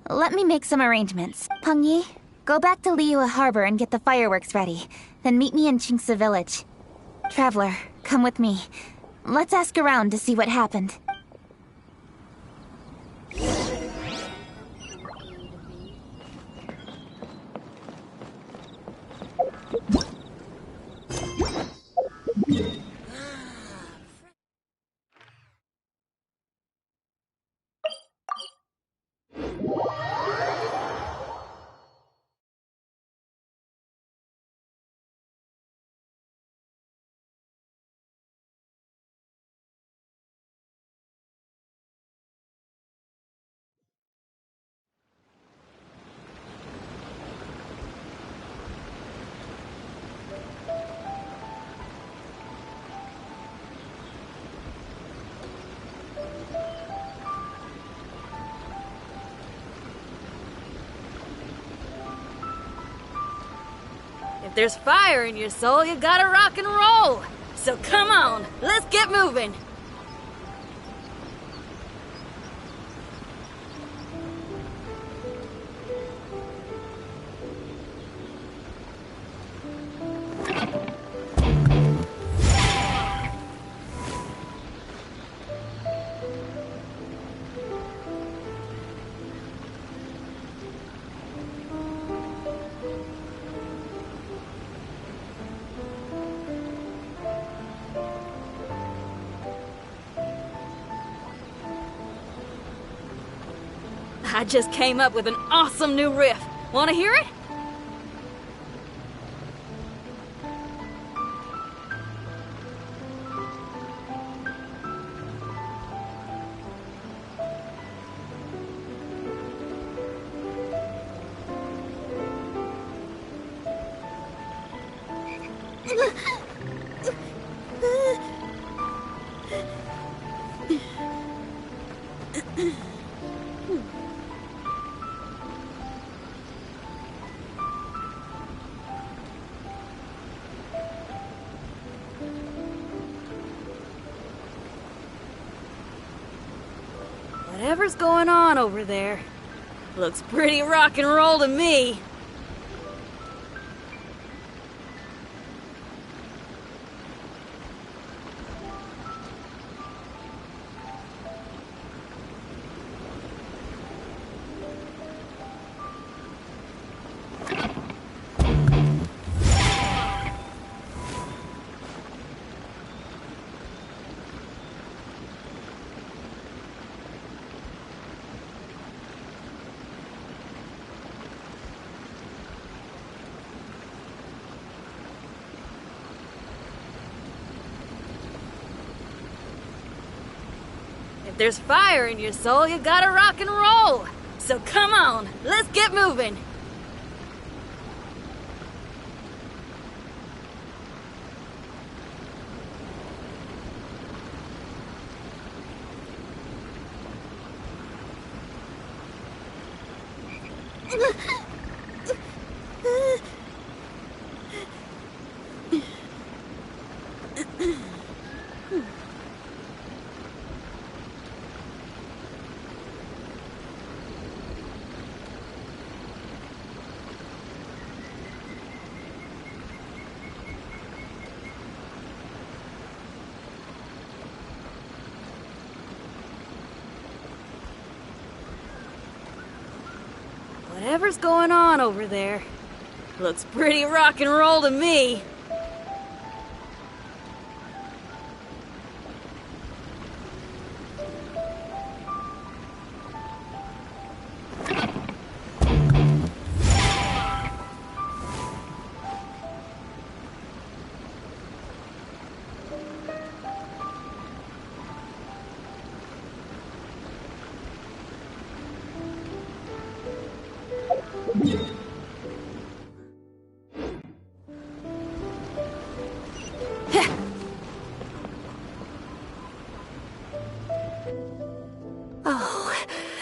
Let me make some arrangements. Peng Yi, go back to Liyue Harbor and get the fireworks ready. Then meet me in Qingsa Village. Traveler, come with me. Let's ask around to see what happened. If there's fire in your soul, you gotta rock and roll. So come on, let's get moving. I just came up with an awesome new riff. Wanna hear it? Whatever's going on over there, looks pretty rock and roll to me. If there's fire in your soul, you gotta rock and roll. So come on, let's get moving. Whatever's going on over there, looks pretty rock and roll to me.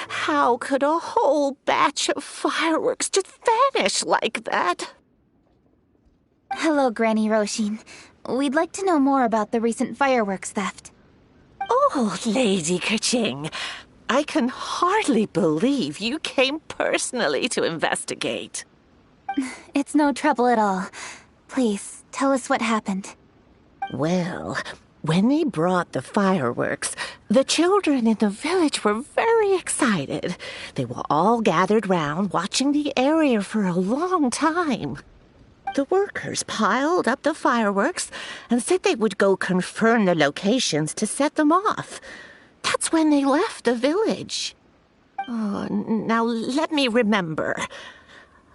How could a whole batch of fireworks just vanish like that? Hello, Granny Roshin. We'd like to know more about the recent fireworks theft. Oh, Lady Kerching, I can hardly believe you came personally to investigate. It's no trouble at all. Please, tell us what happened. Well, when they brought the fireworks, the children in the village were very excited. They were all gathered round, watching the area for a long time. The workers piled up the fireworks and said they would go confirm the locations to set them off. That's when they left the village. Oh, now let me remember.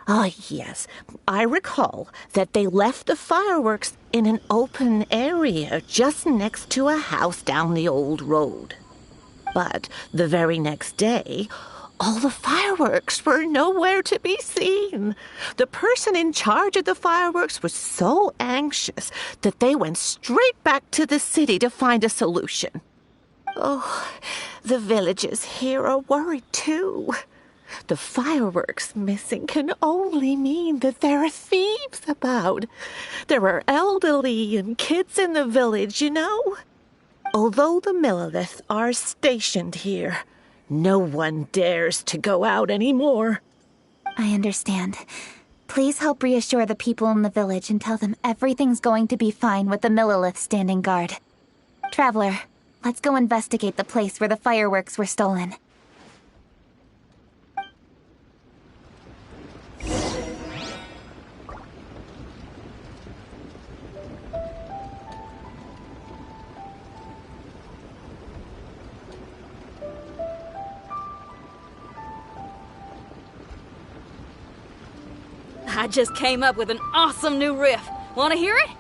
Ah, yes, I recall that they left the fireworks in an open area just next to a house down the old road. But the very next day, all the fireworks were nowhere to be seen. The person in charge of the fireworks was so anxious that they went straight back to the city to find a solution. Oh, the villagers here are worried too. The fireworks missing can only mean that there are thieves about. There are elderly and kids in the village, you know. Although the Millilith are stationed here, no one dares to go out anymore. I understand. Please help reassure the people in the village and tell them everything's going to be fine with the Millilith standing guard. Traveler, let's go investigate the place where the fireworks were stolen. I just came up with an awesome new riff. Want to hear it?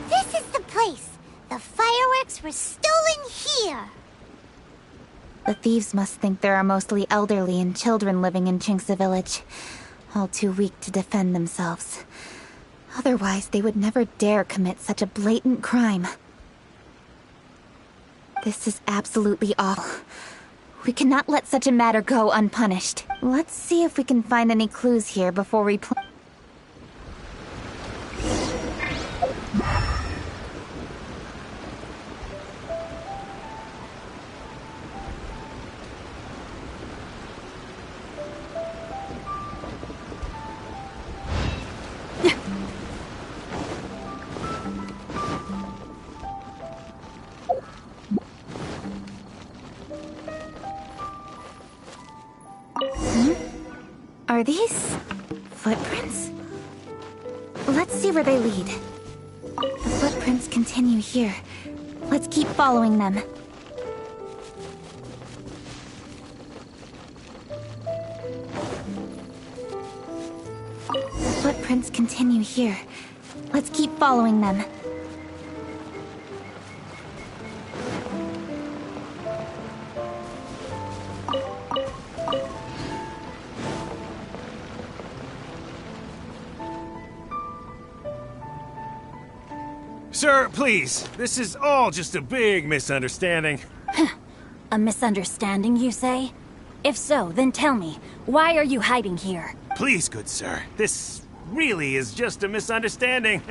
This is the place. The fireworks were stolen here. The thieves must think there are mostly elderly and children living in Chingsa village, all too weak to defend themselves. Otherwise, they would never dare commit such a blatant crime. This is absolutely awful. We cannot let such a matter go unpunished. Let's see if we can find any clues here before we Are these footprints? Let's see where they lead. The footprints continue here. Let's keep following them. The footprints continue here. Let's keep following them. Sir, please. This is all just a big misunderstanding. A misunderstanding, you say? If so, then tell me, why are you hiding here? Please, good sir. This really is just a misunderstanding.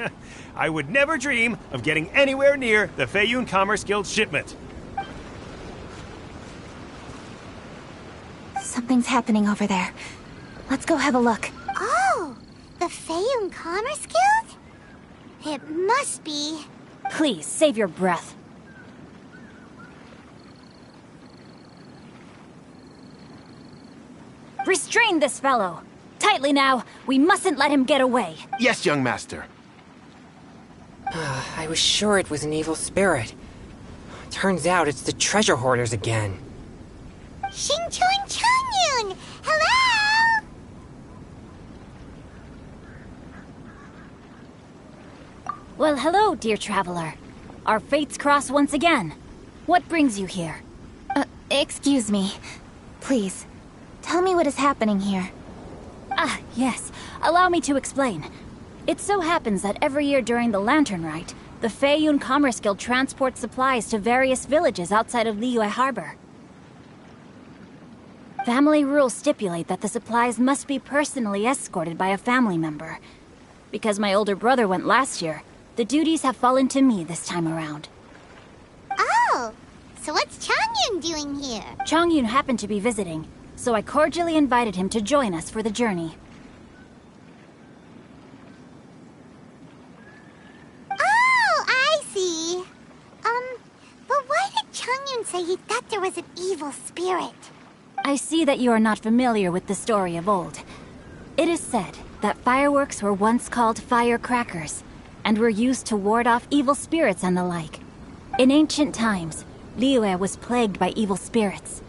I would never dream of getting anywhere near the Feiyun Commerce Guild shipment. Something's happening over there. Let's go have a look. Oh, the Feiyun Commerce Guild? It must be. Please, save your breath. Restrain this fellow! Tightly now, we mustn't let him get away. Yes, young master. I was sure it was an evil spirit. Turns out it's the treasure hoarders again. Xingchun Changyun! Hello! Well, hello, dear traveler. Our fates cross once again. What brings you here? Excuse me. Please, tell me what is happening here. Ah, yes. Allow me to explain. It so happens that every year during the Lantern Rite, the Feiyun Commerce Guild transports supplies to various villages outside of Liyue Harbor. Family rules stipulate that the supplies must be personally escorted by a family member. Because my older brother went last year, the duties have fallen to me this time around. Oh, so what's Changyun doing here? Changyun happened to be visiting, so I cordially invited him to join us for the journey. Oh, I see. But why did Changyun say he thought there was an evil spirit? I see that you are not familiar with the story of old. It is said that fireworks were once called firecrackers, and were used to ward off evil spirits and the like. In ancient times, Liyue was plagued by evil spirits.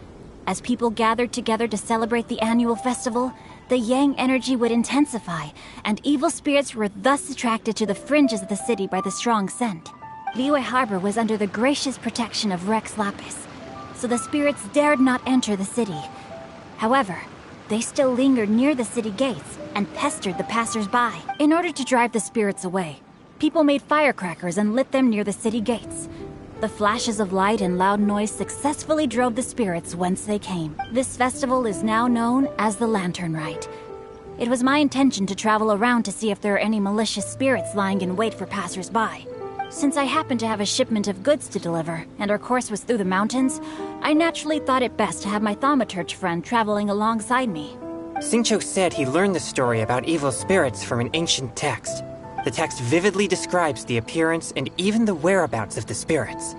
As people gathered together to celebrate the annual festival, the yang energy would intensify, and evil spirits were thus attracted to the fringes of the city by the strong scent. Liyue Harbor was under the gracious protection of Rex Lapis, so the spirits dared not enter the city. However, they still lingered near the city gates and pestered the passers-by. In order to drive the spirits away, people made firecrackers and lit them near the city gates. The flashes of light and loud noise successfully drove the spirits whence they came. This festival is now known as the Lantern Rite. It was my intention to travel around to see if there are any malicious spirits lying in wait for passers-by. Since I happened to have a shipment of goods to deliver, and our course was through the mountains, I naturally thought it best to have my thaumaturge friend traveling alongside me. Xingqiu said he learned the story about evil spirits from an ancient text. The text vividly describes the appearance and even the whereabouts of the spirits.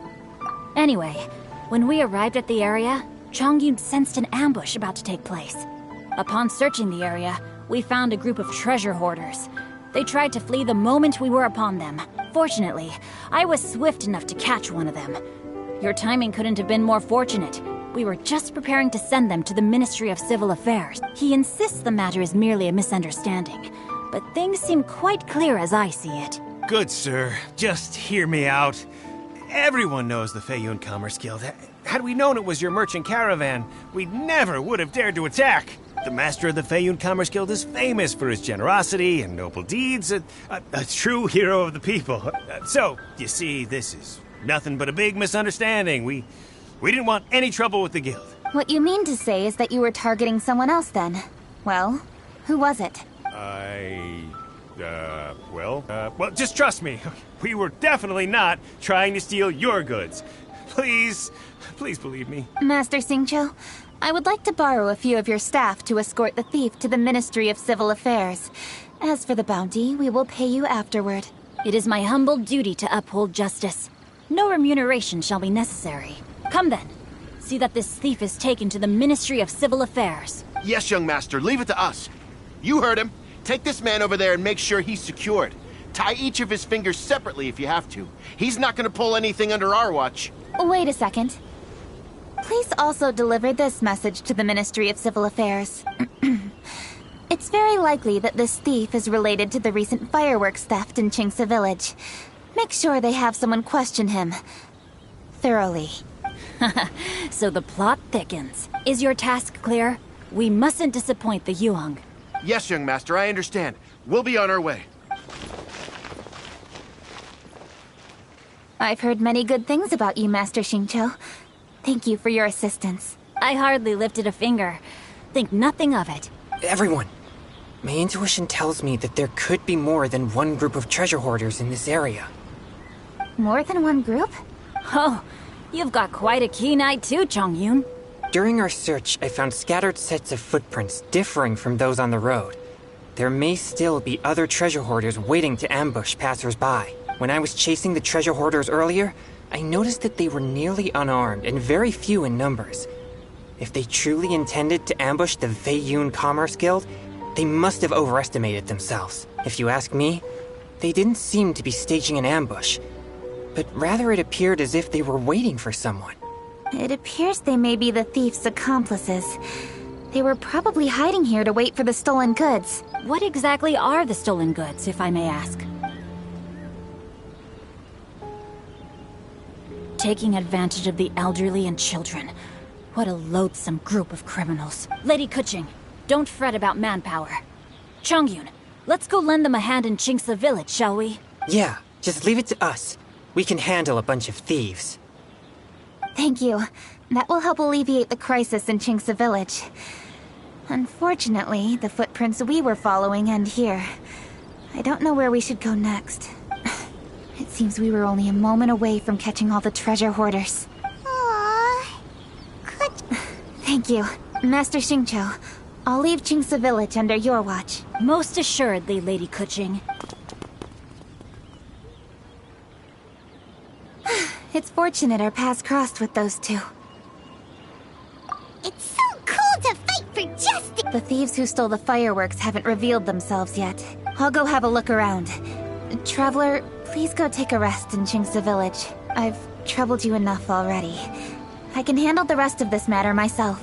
Anyway, When we arrived at the area, Chongyun sensed an ambush about to take place. Upon searching the area, we found a group of treasure hoarders. They tried to flee the moment we were upon them. Fortunately, I was swift enough to catch one of them. Your timing couldn't have been more fortunate. We were just preparing to send them to the Ministry of Civil Affairs. He insists the matter is merely a misunderstanding, but things seem quite clear as I see it. Good sir, just hear me out. Everyone knows the Feiyun Commerce Guild. Had we known it was your merchant caravan, we never would have dared to attack. The master of the Feiyun Commerce Guild is famous for his generosity and noble deeds, a true hero of the people. So, you see, this is nothing but a big misunderstanding. We didn't want any trouble with the guild. What you mean to say is that you were targeting someone else then? Well, who was it? Well, just trust me. We were definitely not trying to steal your goods. Please believe me. Master Xingqiu, I would like to borrow a few of your staff to escort the thief to the Ministry of Civil Affairs. As for the bounty, we will pay you afterward. It is my humble duty to uphold justice. No remuneration shall be necessary. Come then. See that this thief is taken to the Ministry of Civil Affairs. Yes, young master, leave it to us. You heard him. Take this man over there and make sure he's secured. Tie each of his fingers separately if you have to. He's not going to pull anything under our watch. Wait a second. Please also deliver this message to the Ministry of Civil Affairs. It's very likely that this thief is related to the recent fireworks theft in Qingce Village. Make sure they have someone question him thoroughly. So the plot thickens. Is your task clear? We mustn't disappoint the Yuang. Yes, young master, I understand. We'll be on our way. I've heard many good things about you, Master Xingqiu. Thank you for your assistance. I hardly lifted a finger. Think nothing of it. Everyone, my intuition tells me that there could be more than one group of treasure hoarders in this area. More than one group? Oh, you've got quite a keen eye too, Chongyun. During our search, I found scattered sets of footprints differing from those on the road. There may still be other treasure hoarders waiting to ambush passers-by. When I was chasing the treasure hoarders earlier, I noticed that they were nearly unarmed and very few in numbers. If they truly intended to ambush the Feiyun Commerce Guild, they must have overestimated themselves. If you ask me, they didn't seem to be staging an ambush, but rather it appeared as if they were waiting for someone. It appears they may be the thief's accomplices. They were probably hiding here to wait for the stolen goods. What exactly are the stolen goods, if I may ask? Taking advantage of the elderly and children. What a loathsome group of criminals. Lady Keqing, don't fret about manpower. Chongyun, let's go lend them a hand in Qingce Village, shall we? Yeah, just leave it to us. We can handle a bunch of thieves. Thank you. That will help alleviate the crisis in Qingce Village. Unfortunately, the footprints we were following end here. I don't know where we should go next. It seems we were only a moment away from catching all the treasure hoarders. Aww. Thank you, Master Xingqiu. I'll leave Qingce Village under your watch. Most assuredly, Lady Keqing. It's fortunate our paths crossed with those two. It's so cool to fight for justice! The thieves who stole the fireworks haven't revealed themselves yet. I'll go have a look around. Traveler, please go take a rest in Qingce Village. I've troubled you enough already. I can handle the rest of this matter myself.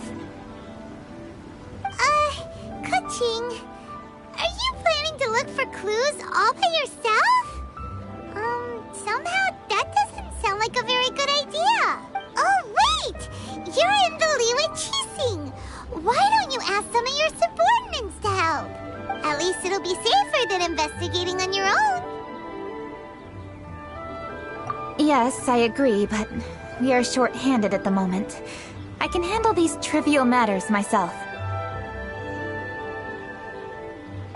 Keqing, are you planning to look for clues all by yourself? Somehow that doesn't sound like a very good idea. Oh, wait! You're in the Liyue Qixing. Why don't you ask some of your subordinates to help? At least it'll be safer than investigating on your own. Yes, I agree, but we are short-handed at the moment. I can handle these trivial matters myself.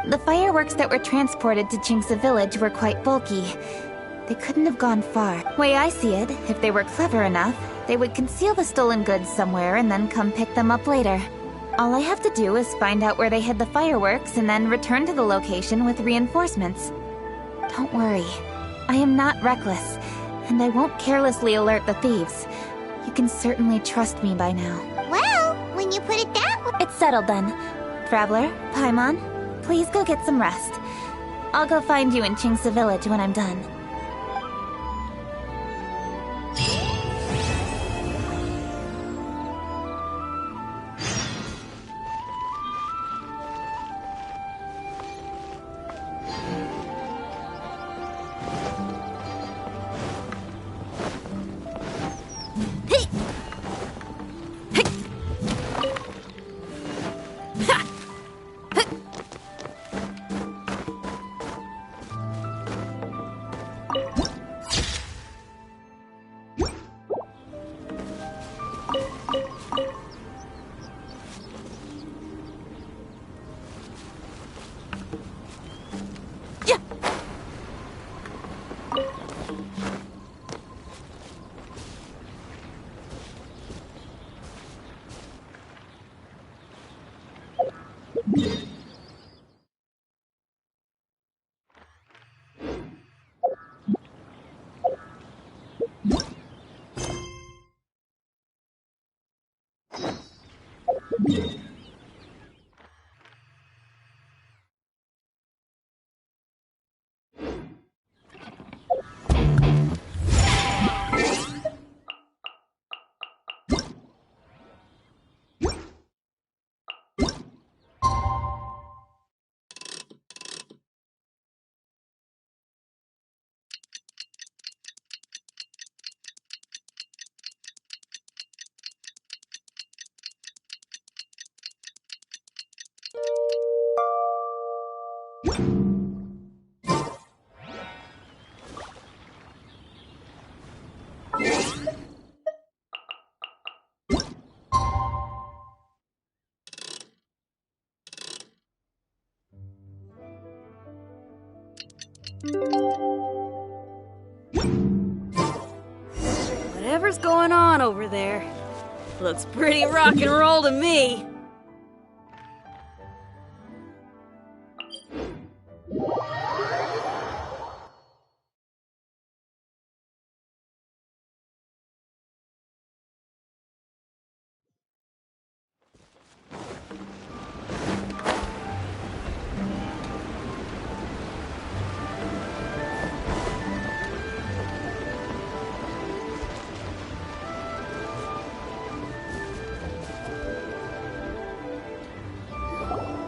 The fireworks that were transported to Qingce Village were quite bulky. They couldn't have gone far. Way I see it, if they were clever enough, they would conceal the stolen goods somewhere and then come pick them up later. All I have to do is find out where they hid the fireworks and then return to the location with reinforcements. Don't worry. I am not reckless, and I won't carelessly alert the thieves. You can certainly trust me by now. Well, when you put it that way... It's settled then. Traveler, Paimon, please go get some rest. I'll go find you in Chingsa Village when I'm done. Whatever's going on over there, looks pretty rock and roll to me.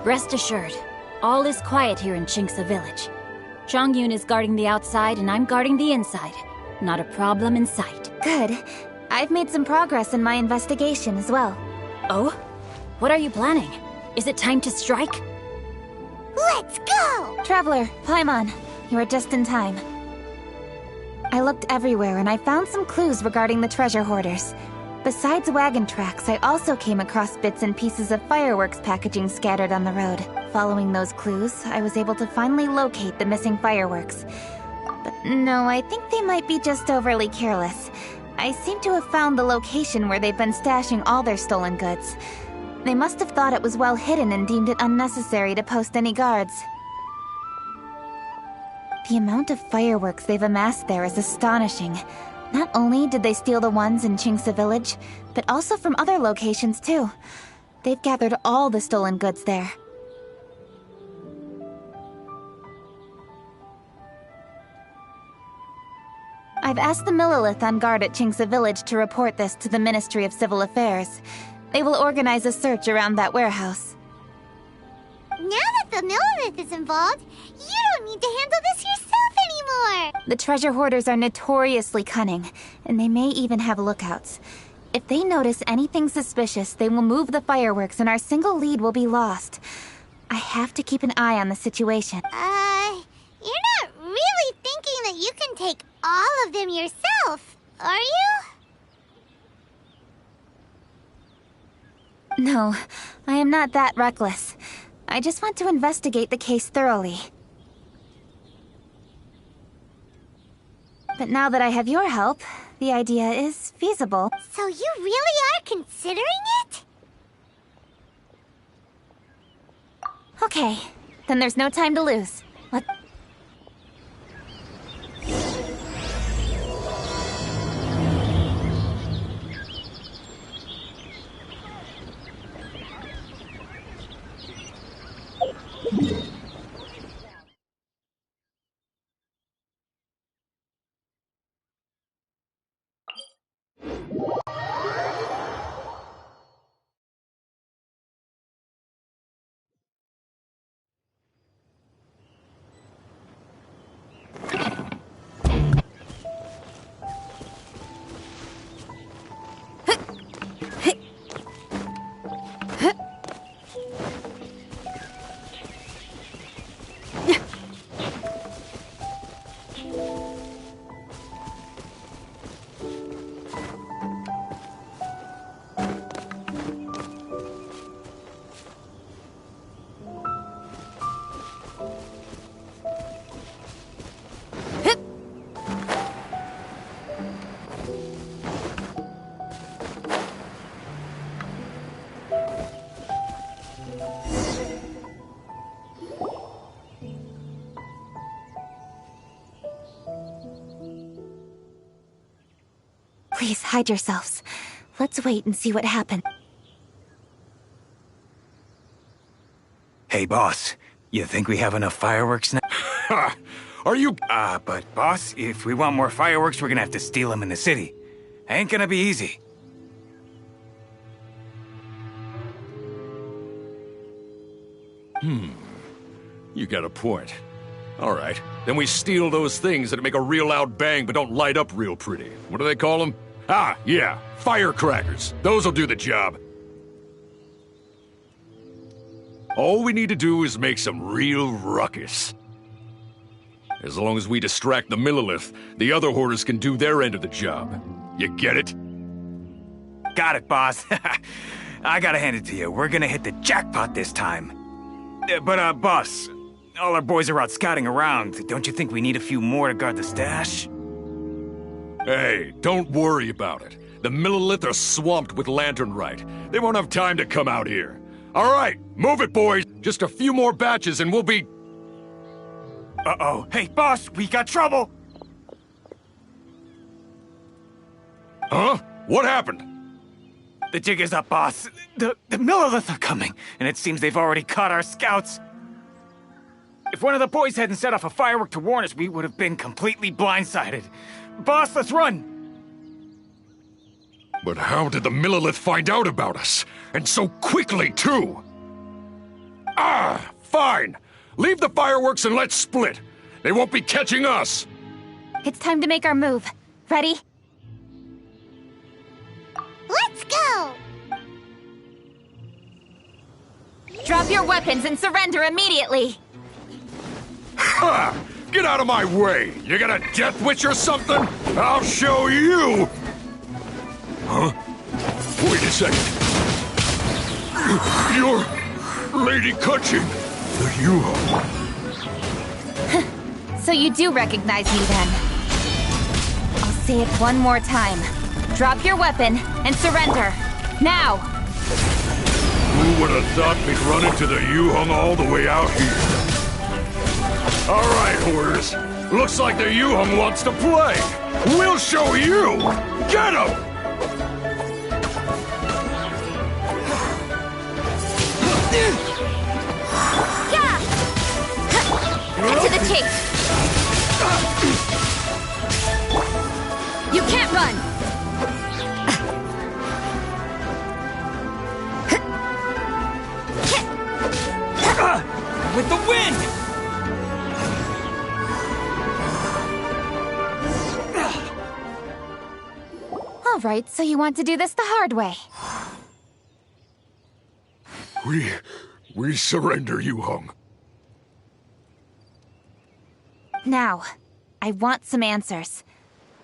Rest assured, all is quiet here in Chingsa Village. Chongyun is guarding the outside and I'm guarding the inside. Not a problem in sight. Good. I've made some progress in my investigation as well. Oh? What are you planning? Is it time to strike? Let's go! Traveler, Paimon, you are just in time. I looked everywhere and I found some clues regarding the treasure hoarders. Besides wagon tracks, I also came across bits and pieces of fireworks packaging scattered on the road. Following those clues, I was able to finally locate the missing fireworks. But no, I think they might be just overly careless. I seem to have found the location where they've been stashing all their stolen goods. They must have thought it was well hidden and deemed it unnecessary to post any guards. The amount of fireworks they've amassed there is astonishing. Not only did they steal the ones in Chingsa Village, but also from other locations too. They've gathered all the stolen goods there. I've asked the Millilith on guard at Chingsa Village to report this to the Ministry of Civil Affairs. They will organize a search around that warehouse. Now that the Millilith is involved, you don't need to handle this yourself anymore! The treasure hoarders are notoriously cunning, and they may even have lookouts. If they notice anything suspicious, they will move the fireworks and our single lead will be lost. I have to keep an eye on the situation. You're not really thinking that you can take all of them yourself, are you? No, I am not that reckless. I just want to investigate the case thoroughly. But now that I have your help, the idea is feasible. So you really are considering it? Okay, then there's no time to lose. Please, hide yourselves. Let's wait and see what happens. Hey, boss. You think we have enough fireworks now? Ha! Are you... But boss, if we want more fireworks, we're gonna have to steal them in the city. Ain't gonna be easy. You got a point. All right. Then we steal those things that make a real loud bang but don't light up real pretty. What do they call them? Ah, yeah. Firecrackers. Those'll do the job. All we need to do is make some real ruckus. As long as we distract the Millilith, the other hoarders can do their end of the job. You get it? Got it, boss. I gotta hand it to you. We're gonna hit the jackpot this time. But, boss, all our boys are out scouting around. Don't you think we need a few more to guard the stash? Hey, don't worry about it. The Millilith are swamped with lanternite. They won't have time to come out here. All right, move it, boys. Just a few more batches and we'll be... Uh-oh. Hey, boss, we got trouble! Huh? What happened? The jig is up, boss. The Millilith are coming, and it seems they've already caught our scouts. If one of the boys hadn't set off a firework to warn us, we would have been completely blindsided. Boss, let's run! But how did the Millilith find out about us? And so quickly, too? Ah, fine. Leave the fireworks and let's split. They won't be catching us. It's time to make our move. Ready? Let's go! Drop your weapons and surrender immediately! Ha! Get out of my way! You got a death wish or something? I'll show you! Huh? Wait a second. You're Lady Kutching, the Yuho. So you do recognize me then. I'll say it one more time. Drop your weapon and surrender. Now! Who would have thought we'd run into the Yuhong all the way out here? All right, hoarders. Looks like the Yuhong wants to play. We'll show you! Get him! Yeah! Cut to the chase! You can't run! With the wind! All right, so you want to do this the hard way. We surrender, Yuhong. Now, I want some answers.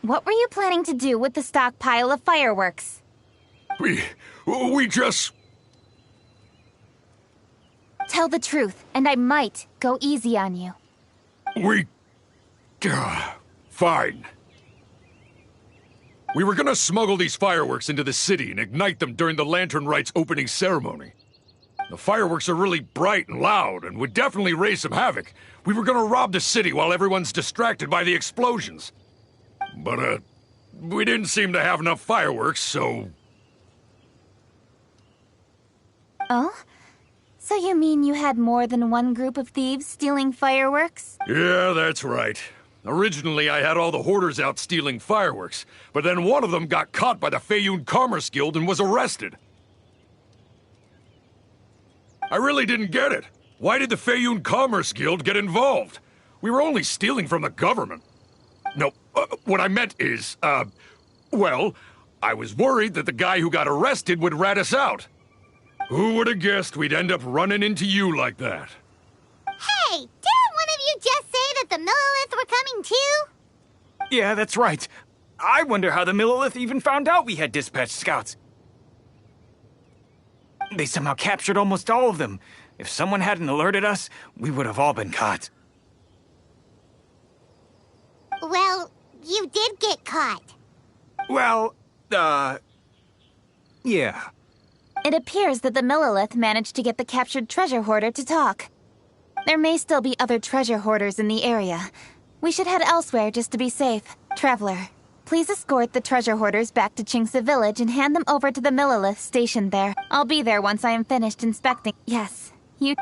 What were you planning to do with the stockpile of fireworks? We just... Tell the truth, and I might go easy on you. Fine. We were gonna smuggle these fireworks into the city and ignite them during the Lantern Rite's opening ceremony. The fireworks are really bright and loud and would definitely raise some havoc. We were gonna rob the city while everyone's distracted by the explosions. But, we didn't seem to have enough fireworks, so... Oh? So you mean you had more than one group of thieves stealing fireworks? Yeah, that's right. Originally, I had all the hoarders out stealing fireworks, but then one of them got caught by the Feiyun Commerce Guild and was arrested. I really didn't get it. Why did the Feiyun Commerce Guild get involved? We were only stealing from the government. No, what I meant is, well, I was worried that the guy who got arrested would rat us out. Who would have guessed we'd end up running into you like that? Hey, didn't one of you just say that the Millilith were coming too? Yeah, that's right. I wonder how the Millilith even found out we had dispatched scouts. They somehow captured almost all of them. If someone hadn't alerted us, we would have all been caught. Well, you did get caught. Well, yeah. It appears that the Millilith managed to get the captured treasure hoarder to talk. There may still be other treasure hoarders in the area. We should head elsewhere just to be safe. Traveler, please escort the treasure hoarders back to Chingsa Village and hand them over to the Millilith stationed there. I'll be there once I am finished inspecting. Yes, you...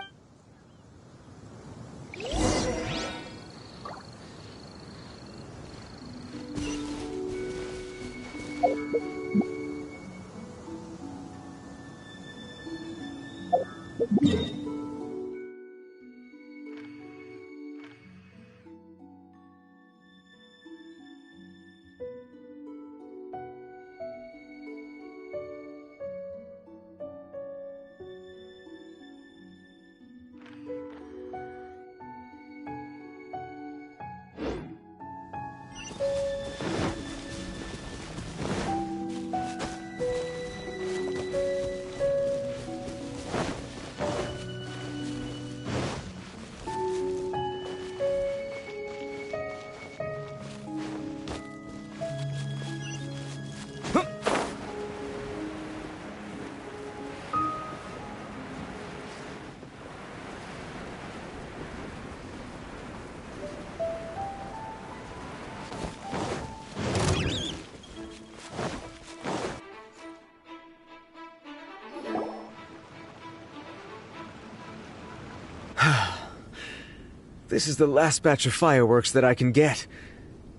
This is the last batch of fireworks that I can get.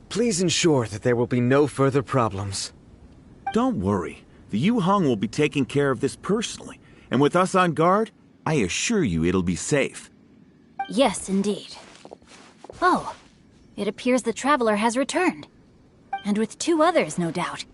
Please ensure that there will be no further problems. Don't worry. The Yu Hong will be taking care of this personally. And with us on guard, I assure you it'll be safe. Yes, indeed. Oh, it appears the Traveler has returned. And with 2 others, no doubt.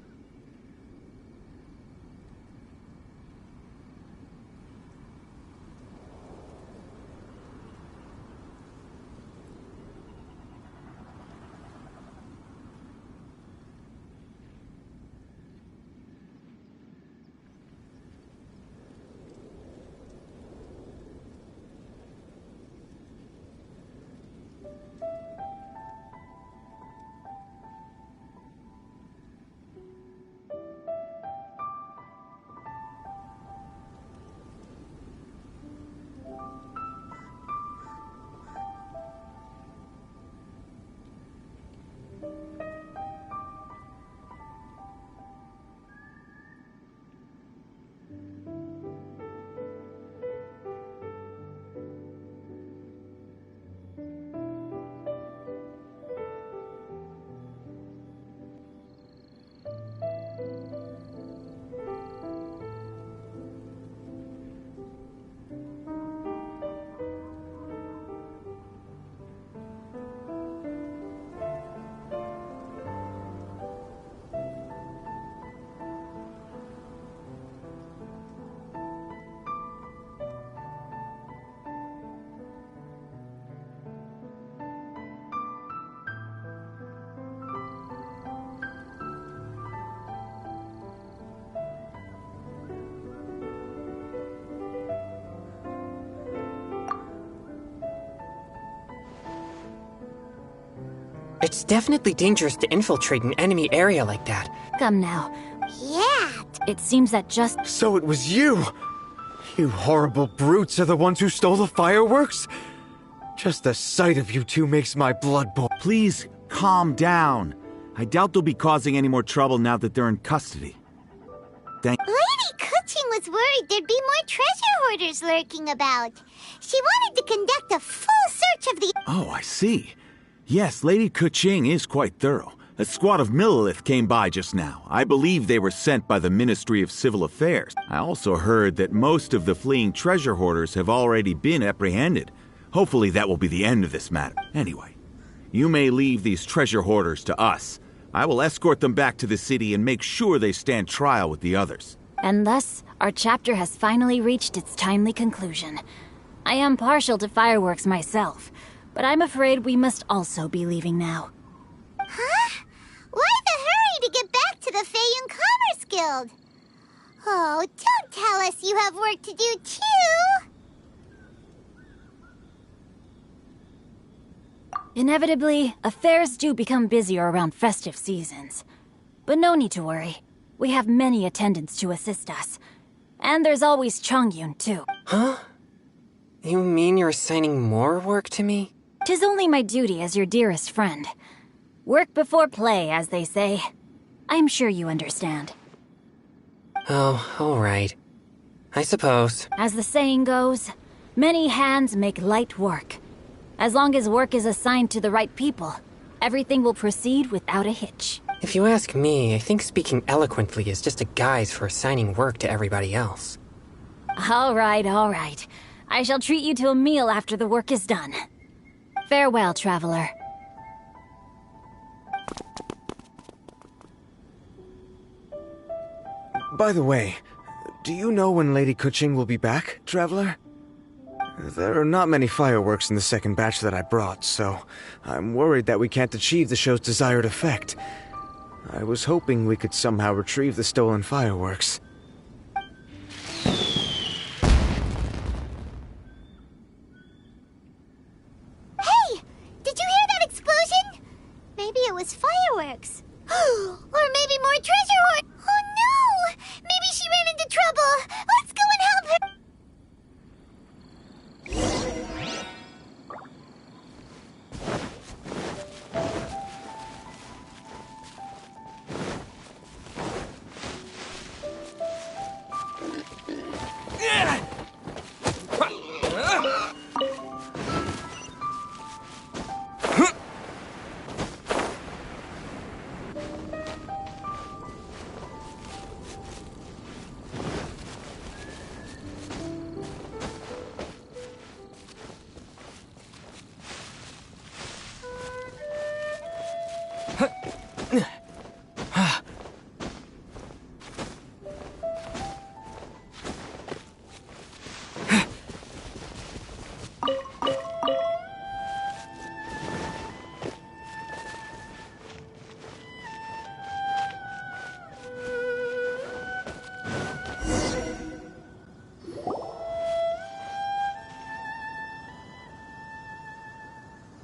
It's definitely dangerous to infiltrate an enemy area like that. Come now. Yeah. It seems that just... So it was you! You horrible brutes are the ones who stole the fireworks? Just the sight of you two makes my blood boil. Please, calm down. I doubt they'll be causing any more trouble now that they're in custody. Lady Kuching was worried there'd be more treasure hoarders lurking about. She wanted to conduct a full search of the... Oh, I see. Yes, Lady Kuching is quite thorough. A squad of Millilith came by just now. I believe they were sent by the Ministry of Civil Affairs. I also heard that most of the fleeing treasure hoarders have already been apprehended. Hopefully that will be the end of this matter. Anyway, you may leave these treasure hoarders to us. I will escort them back to the city and make sure they stand trial with the others. And thus, our chapter has finally reached its timely conclusion. I am partial to fireworks myself, but I'm afraid we must also be leaving now. Huh? Why the hurry to get back to the Feiyun Commerce Guild? Oh, don't tell us you have work to do too! Inevitably, affairs do become busier around festive seasons. But no need to worry. We have many attendants to assist us. And there's always Chongyun, too. Huh? You mean you're assigning more work to me? 'Tis only my duty as your dearest friend. Work before play, as they say. I'm sure you understand. Oh, all right. I suppose. As the saying goes, many hands make light work. As long as work is assigned to the right people, everything will proceed without a hitch. If you ask me, I think speaking eloquently is just a guise for assigning work to everybody else. All right, all right. I shall treat you to a meal after the work is done. Farewell, traveler. By the way, do you know when Lady Kuching will be back, traveler? There are not many fireworks in the second batch that I brought, so I'm worried that we can't achieve the show's desired effect. I was hoping we could somehow retrieve the stolen fireworks. Hey! Did you hear that explosion? Maybe it was fireworks. Or maybe more treasure hoard. Oh no! Maybe she ran into trouble. Let's go and help her.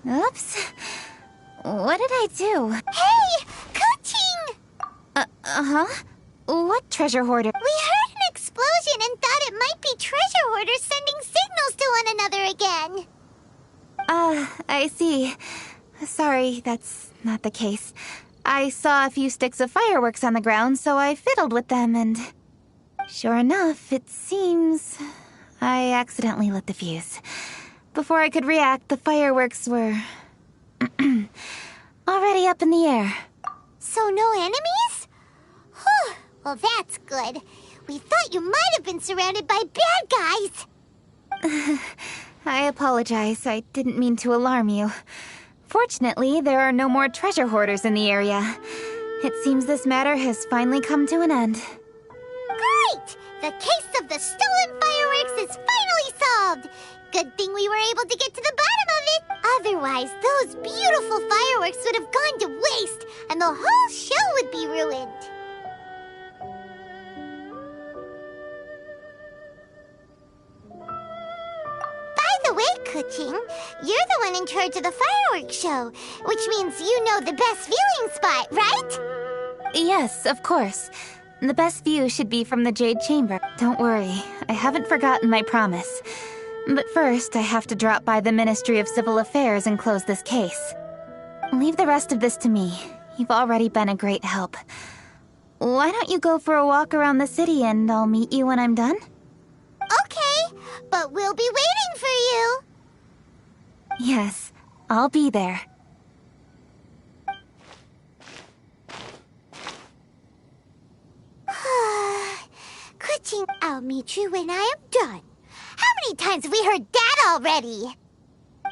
Oops. What did I do? Hey! Kuching! Uh-huh? What treasure hoarder? We heard an explosion and thought it might be treasure hoarders sending signals to one another again. I see. Sorry, that's not the case. I saw a few sticks of fireworks on the ground, so I fiddled with them and... Sure enough, it seems... I accidentally lit the fuse. Before I could react, the fireworks were... already up in the air. So no enemies? Whew. Well, that's good. We thought you might have been surrounded by bad guys. I apologize. I didn't mean to alarm you. Fortunately, there are no more treasure hoarders in the area. It seems this matter has finally come to an end. Great! The case of the stolen fireworks is finally solved. Good thing we were able to get to the bottom of it. Otherwise, those beautiful fireworks would have gone to waste, and the whole show would be ruined. By the way, Kuching, you're the one in charge of the fireworks show, which means you know the best viewing spot, right? Yes, of course. The best view should be from the Jade Chamber. Don't worry, I haven't forgotten my promise. But first, I have to drop by the Ministry of Civil Affairs and close this case. Leave the rest of this to me. You've already been a great help. Why don't you go for a walk around the city and I'll meet you when I'm done? Okay, but we'll be waiting for you. Yes, I'll be there. saying, "I'll meet you when I am done." How many times have we heard that already?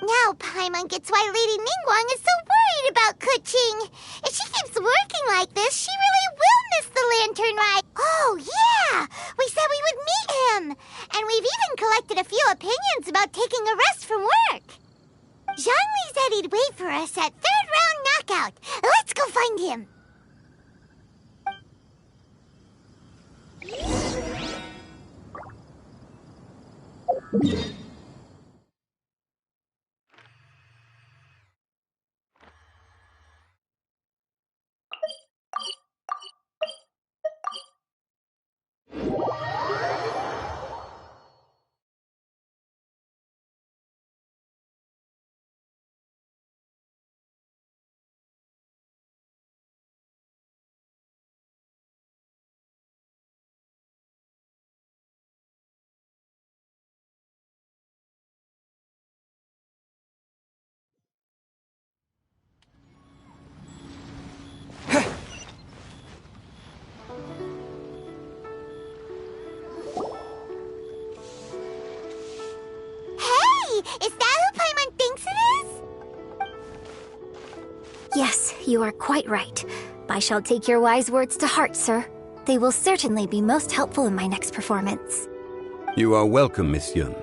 Now Paimon gets why Lady Ningguang is so worried about Kuching. If she keeps working like this, she really will miss the lantern ride. Oh, yeah! We said we would meet him. And we've even collected a few opinions about taking a rest from work. Zhongli said he'd wait for us at third round knockout. Let's go find him. Is that who Paimon thinks it is? Yes, you are quite right. I shall take your wise words to heart, sir. They will certainly be most helpful in my next performance. You are welcome, Miss Yun.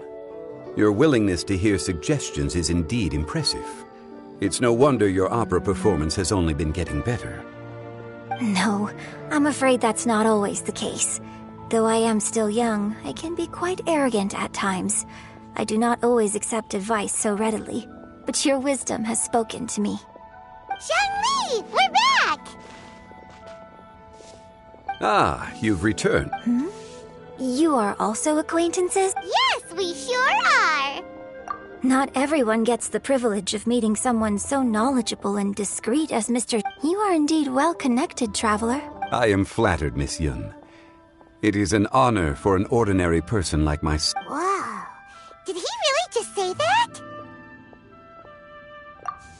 Your willingness to hear suggestions is indeed impressive. It's no wonder your opera performance has only been getting better. No, I'm afraid that's not always the case. Though I am still young, I can be quite arrogant at times. I do not always accept advice so readily, but your wisdom has spoken to me. Zhongli, we're back! Ah, you've returned. You are also acquaintances? Yes, we sure are! Not everyone gets the privilege of meeting someone so knowledgeable and discreet as Mr. You are indeed well-connected, traveler. I am flattered, Miss Yun. It is an honor for an ordinary person like myself. Wow. Did he really just say that?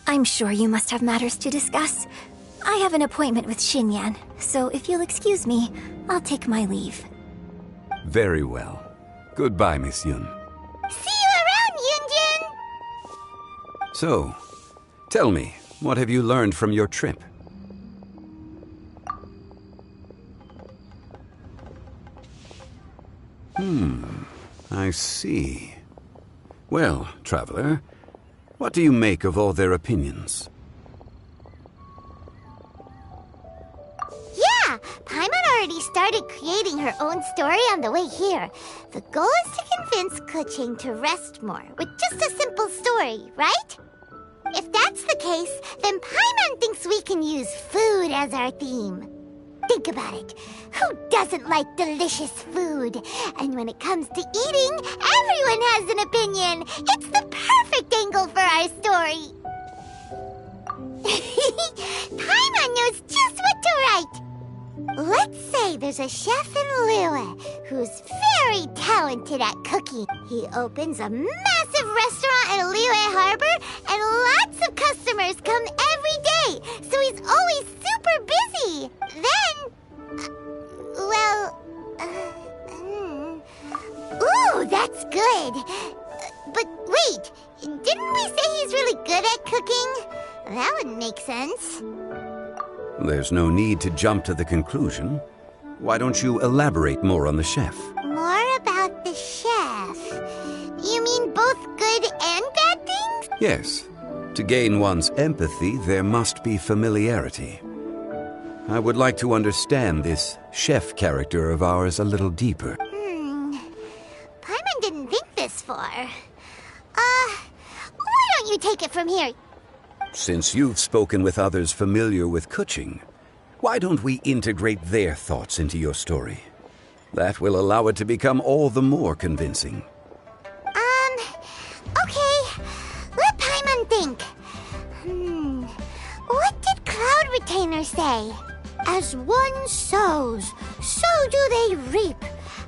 I'm sure you must have matters to discuss. I have an appointment with Xinyan, so if you'll excuse me, I'll take my leave. Very well. Goodbye, Miss Yun. See you around, Yunjin! So, tell me, what have you learned from your trip? I see. Well, traveler, what do you make of all their opinions? Yeah, Paimon already started creating her own story on the way here. The goal is to convince Kuching to rest more with just a simple story, right? If that's the case, then Paimon thinks we can use food as our theme. Think about it. Who doesn't like delicious food? And when it comes to eating, everyone has an opinion. It's the perfect angle for our story. Paimon knows just what to write. Let's say there's a chef in Liyue who's very talented at cooking. He opens a massive restaurant in Liyue Harbor, and lots of customers come every day, so he's always super busy. Then, ooh, that's good. But wait, didn't we say he's really good at cooking? That wouldn't make sense. There's no need to jump to the conclusion. Why don't you elaborate more on the chef? More about the chef? You mean both good and bad things? Yes. To gain one's empathy, there must be familiarity. I would like to understand this chef character of ours a little deeper. Paimon didn't think this far. Why don't you take it from here? Since you've spoken with others familiar with Kuching, why don't we integrate their thoughts into your story? That will allow it to become all the more convincing. Okay. Let Paimon think. What did Cloud Retainer say? As one sows, so do they reap.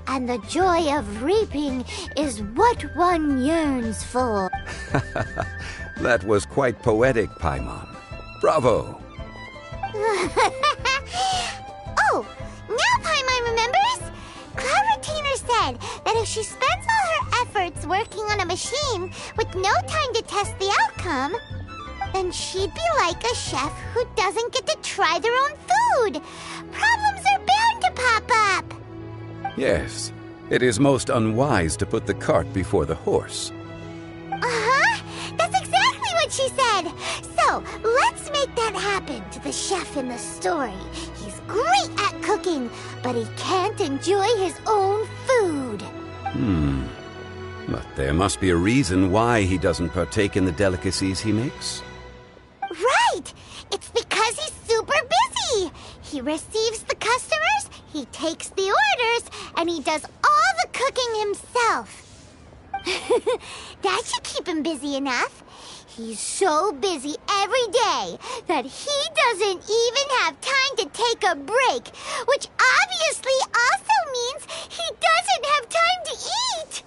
And the joy of reaping is what one yearns for. That was quite poetic, Paimon. Bravo! Oh, now Paimon remembers. Cloud Retainer she spends all her efforts working on a machine with no time to test the outcome, then she'd be like a chef who doesn't get to try their own food. Problems are bound to pop up. Yes, it is most unwise to put the cart before the horse. Uh-huh. That's exactly what she said. So, let's make that happen to the chef in the story. He's great at cooking, but he can't enjoy his own food. But there must be a reason why he doesn't partake in the delicacies he makes. Right! It's because he's super busy. He receives the customers, he takes the orders, and he does all the cooking himself. That should keep him busy enough. He's so busy every day that he doesn't even have time to take a break, which obviously also means he doesn't have time to eat.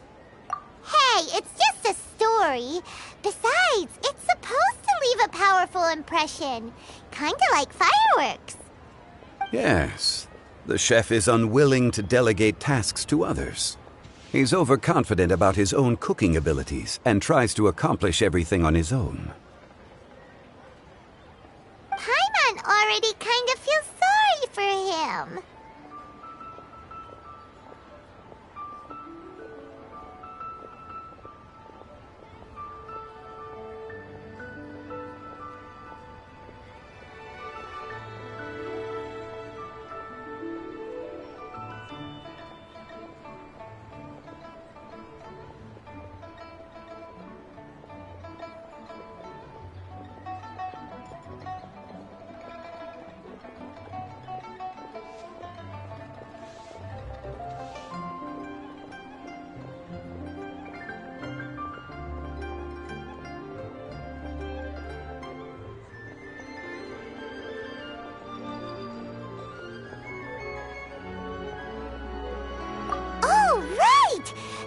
Hey, it's just a story. Besides, it's supposed to leave a powerful impression, kinda like fireworks. Yes, the chef is unwilling to delegate tasks to others. He's overconfident about his own cooking abilities and tries to accomplish everything on his own. Paimon already kind of feels sorry for him.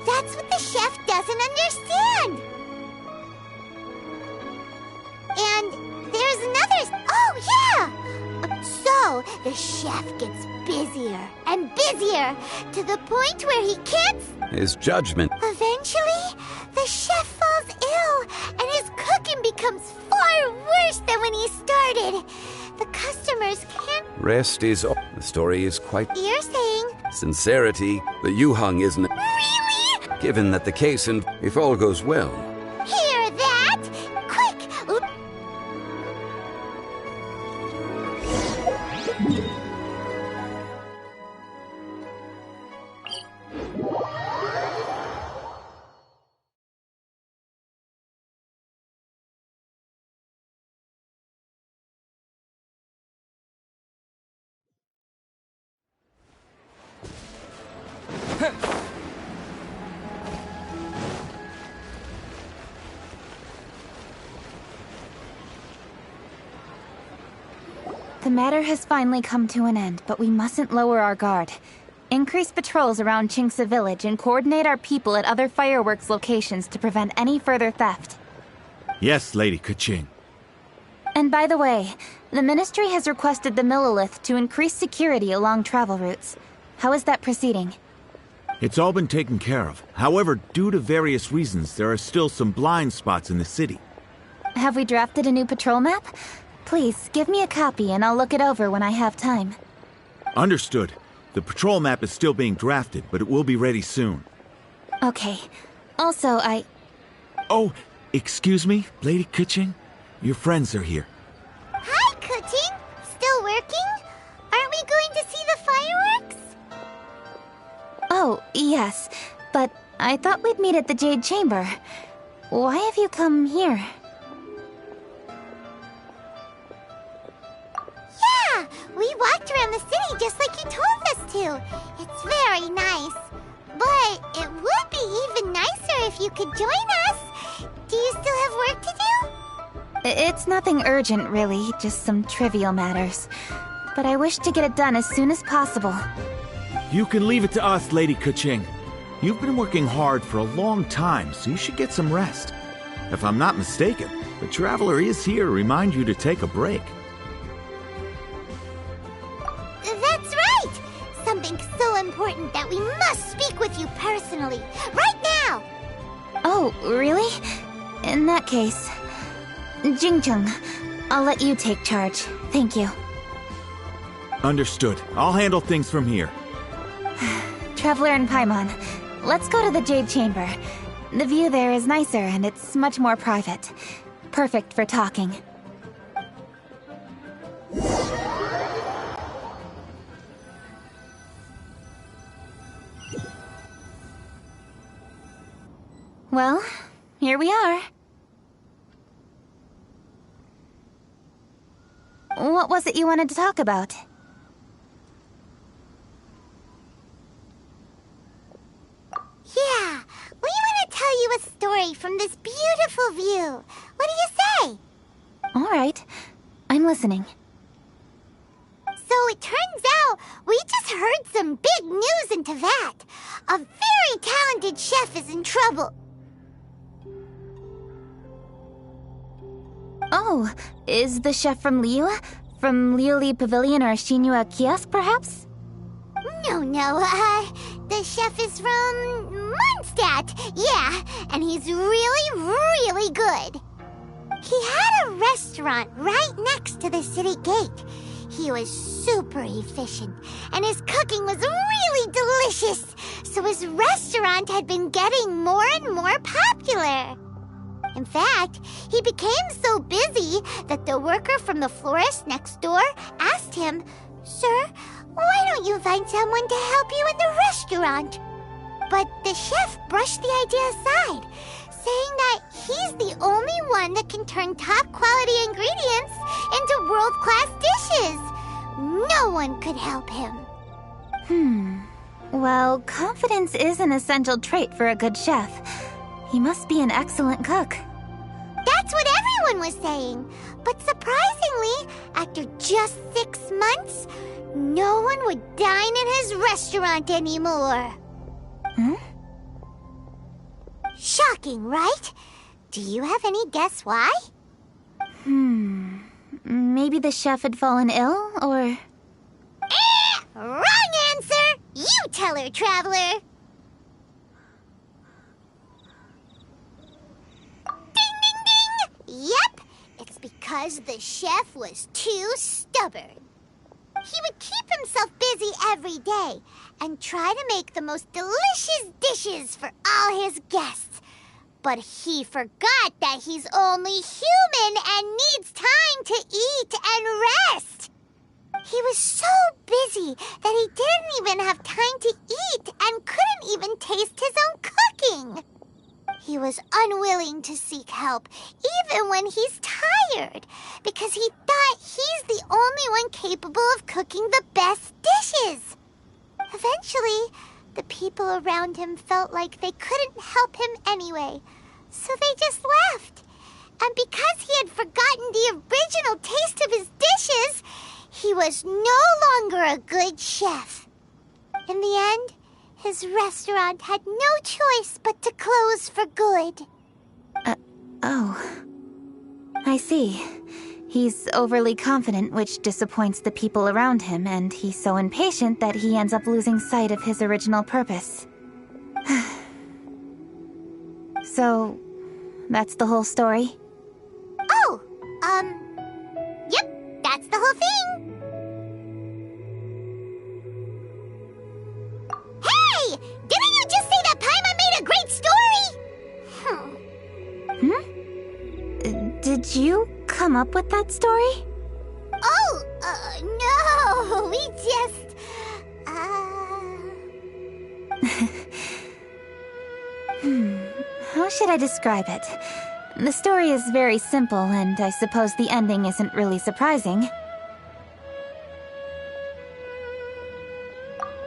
That's what the chef doesn't understand. And there's another... Oh, yeah! So, the chef gets busier and busier to the point where he can't... His judgment. Eventually, the chef falls ill, and his cooking becomes far worse than when he started. The customers can't... Rest is all. The story is quite... You're saying... Sincerity. The Yuhang isn't... Really? Given that the case and if all goes well... Hear that? Quick! The matter has finally come to an end, but we mustn't lower our guard. Increase patrols around Qingce Village and coordinate our people at other fireworks locations to prevent any further theft. Yes, Lady Keqing. And by the way, the Ministry has requested the Millelith to increase security along travel routes. How is that proceeding? It's all been taken care of. However, due to various reasons, there are still some blind spots in the city. Have we drafted a new patrol map? Please, give me a copy and I'll look it over when I have time. Understood. The patrol map is still being drafted, but it will be ready soon. Okay. Also, Oh, excuse me, Lady Keqing? Your friends are here. Hi, Keqing! Still working? Aren't we going to see the fireworks? Oh, yes. But I thought we'd meet at the Jade Chamber. Why have you come here? Yeah! We walked around the city just like you told us to. It's very nice. But it would be even nicer if you could join us. Do you still have work to do? It's nothing urgent, really. Just some trivial matters. But I wish to get it done as soon as possible. You can leave it to us, Lady Keqing. You've been working hard for a long time, so you should get some rest. If I'm not mistaken, the Traveler is here to remind you to take a break. That's right! Something something so important that we must speak with you personally, right now! Oh, really? In that case... Jingcheng, I'll let you take charge. Thank you. Understood. I'll handle things from here. Traveler and Paimon, let's go to the Jade Chamber. The view there is nicer and it's much more private. Perfect for talking. Well, here we are. What was it you wanted to talk about? Yeah, we want to tell you a story from this beautiful view. What do you say? All right, I'm listening. So it turns out we just heard some big news in Teyvat. A very talented chef is in trouble. Oh, is the chef from Liyue? From Liuli Pavilion or Shinua Kiosk, perhaps? No, the chef is from Mondstadt. Yeah, and he's really, really good. He had a restaurant right next to the city gate. He was super efficient, and his cooking was really delicious, so his restaurant had been getting more and more popular. In fact, he became so busy that the worker from the florist next door asked him, "Sir, why don't you find someone to help you in the restaurant?" But the chef brushed the idea aside, saying that he's the only one that can turn top-quality ingredients into world-class dishes. No one could help him. Well, confidence is an essential trait for a good chef. He must be an excellent cook. That's what everyone was saying. But surprisingly, after just 6 months, no one would dine in his restaurant anymore. Shocking, right? Do you have any guess why? Maybe the chef had fallen ill, or... Wrong answer! You tell her, Traveler! Ding, ding, ding! Yep, it's because the chef was too stubborn. He would keep himself busy every day and try to make the most delicious dishes for all his guests. But he forgot that he's only human and needs time to eat and rest. He was so busy that he didn't even have time to eat and couldn't even taste his own cooking. He was unwilling to seek help, even when he's tired, because he thought he's the only one capable of cooking the best dishes. Eventually, the people around him felt like they couldn't help him anyway, so they just left. And because he had forgotten the original taste of his dishes, he was no longer a good chef. In the end, his restaurant had no choice but to close for good. Oh. I see. He's overly confident, which disappoints the people around him, and he's so impatient that he ends up losing sight of his original purpose. So, that's the whole story? Oh, yep, that's the whole thing. Hey! Didn't you just say that Paimon made a great story? Did you come up with that story? Oh, no, we just, How should I describe it? The story is very simple, and I suppose the ending isn't really surprising.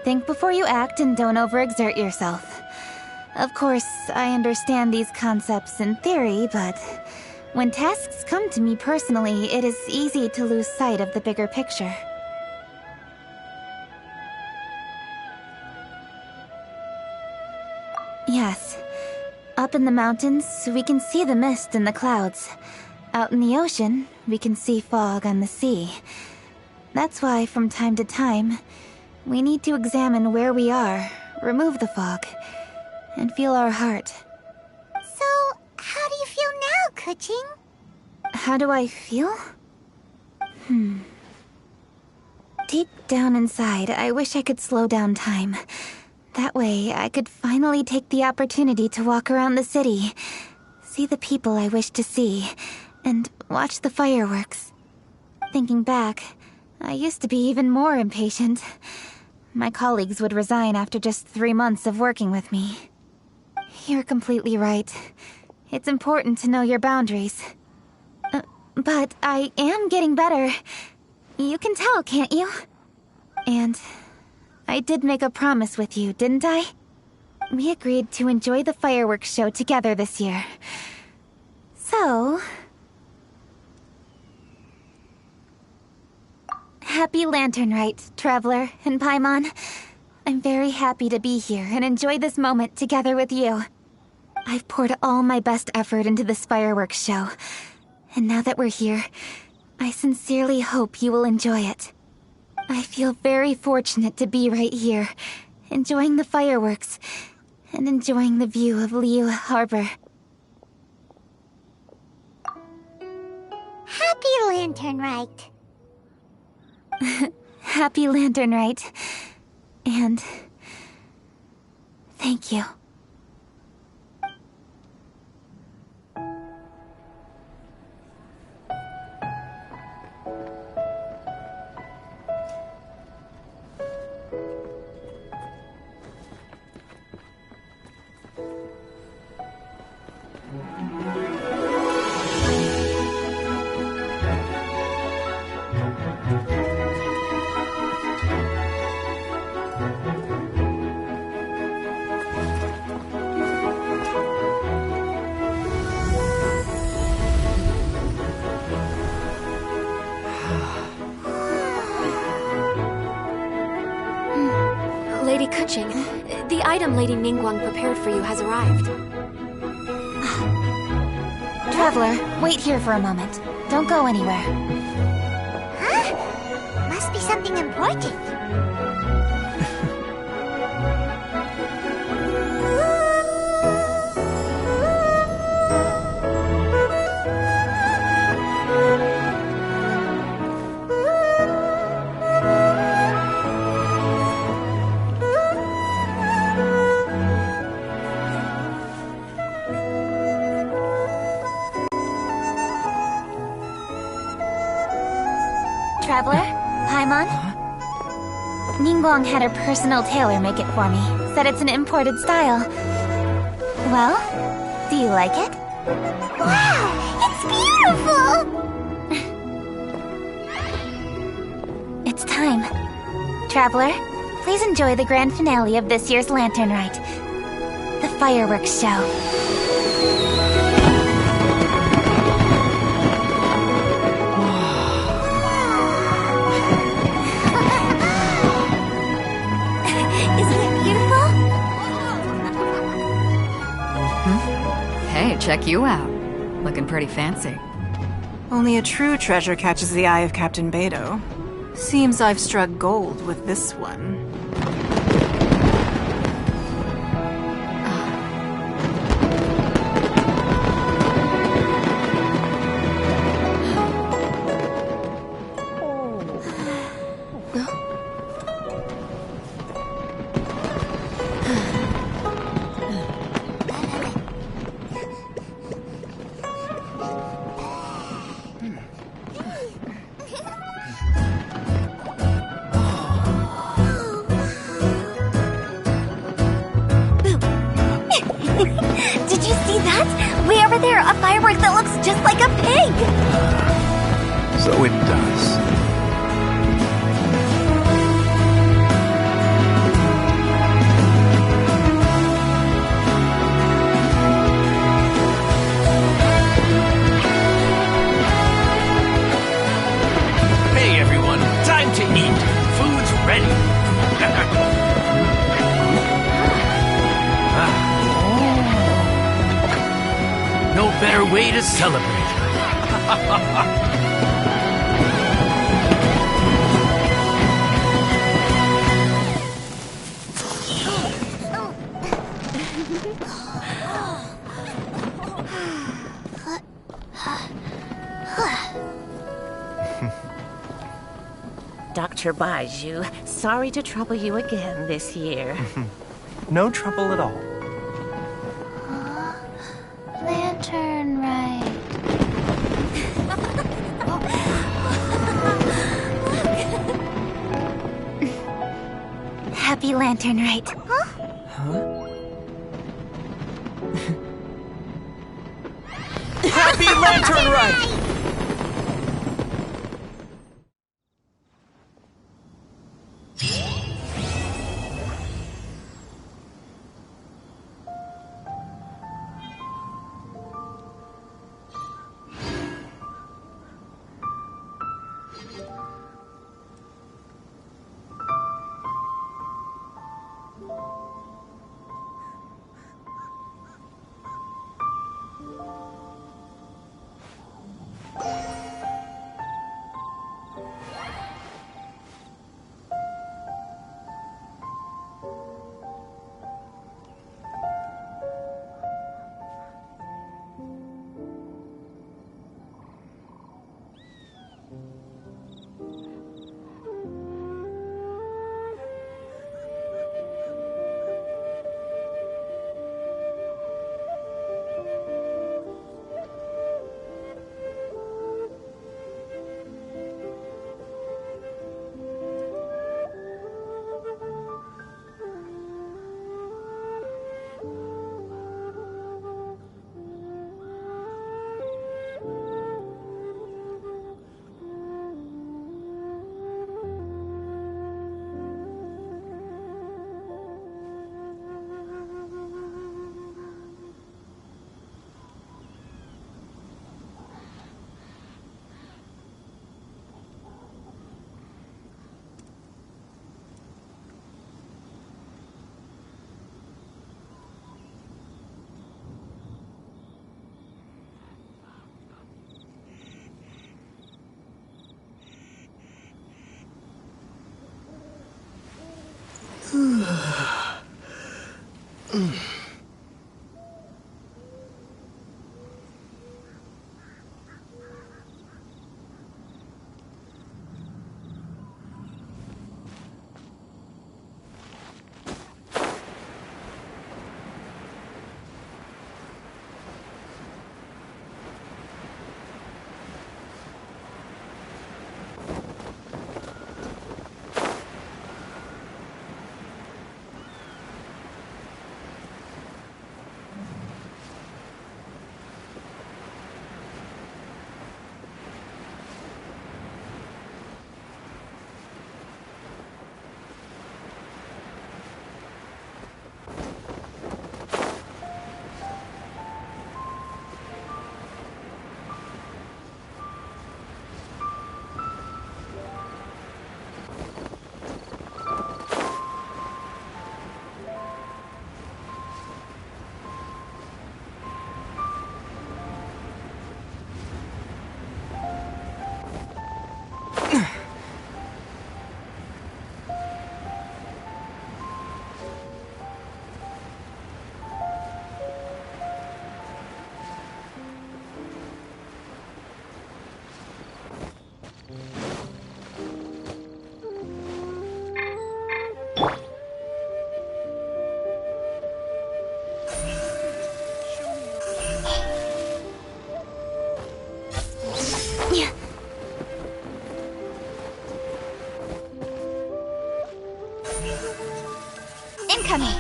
Think before you act and don't overexert yourself. Of course, I understand these concepts in theory, but when tasks come to me personally, it is easy to lose sight of the bigger picture. Yes. Up in the mountains, we can see the mist in the clouds. Out in the ocean, we can see fog on the sea. That's why, from time to time, We need to examine where we are, remove the fog, and feel our heart. So, how do you feel now, Kuching? How do I feel? Deep down inside, I wish I could slow down time. That way, I could finally take the opportunity to walk around the city, see the people I wish to see, and watch the fireworks. Thinking back, I used to be even more impatient. My colleagues would resign after just 3 months of working with me. You're completely right. It's important to know your boundaries. But I am getting better. You can tell, can't you? And I did make a promise with you, didn't I? We agreed to enjoy the fireworks show together this year. So... Happy Lantern Rite, Traveler and Paimon. I'm very happy to be here and enjoy this moment together with you. I've poured all my best effort into this fireworks show. And now that we're here, I sincerely hope you will enjoy it. I feel very fortunate to be right here, enjoying the fireworks, and enjoying the view of Liyue Harbor. Happy Lantern Rite. Happy Lantern Rite. And... thank you. Lady Kuching, the item Lady Ningguang prepared for you has arrived. Traveler, wait here for a moment. Don't go anywhere. Huh? Must be something important. Traveler? Paimon? Ningguang had her personal tailor make it for me. Said it's an imported style. Well, do you like it? Wow! It's beautiful! It's time. Traveler, please enjoy the grand finale of this year's Lantern Rite. The fireworks show. Hey, check you out. Looking pretty fancy. Only a true treasure catches the eye of Captain Beidou. Seems I've struck gold with this one. Did you see that? Way over there, a firework that looks just like a pig! So it does. Hey everyone, time to eat. Food's ready. No better way to celebrate. future, Baiju. Sorry to trouble you again this year. No trouble at all. Lantern Rite. Happy Lantern Rite. Happy Lantern Rite! Incoming!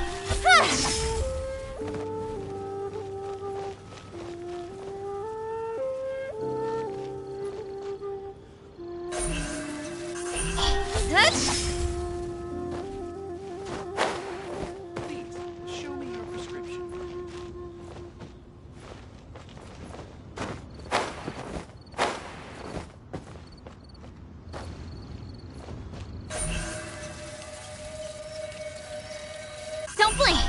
Show me your prescription. Don't blink!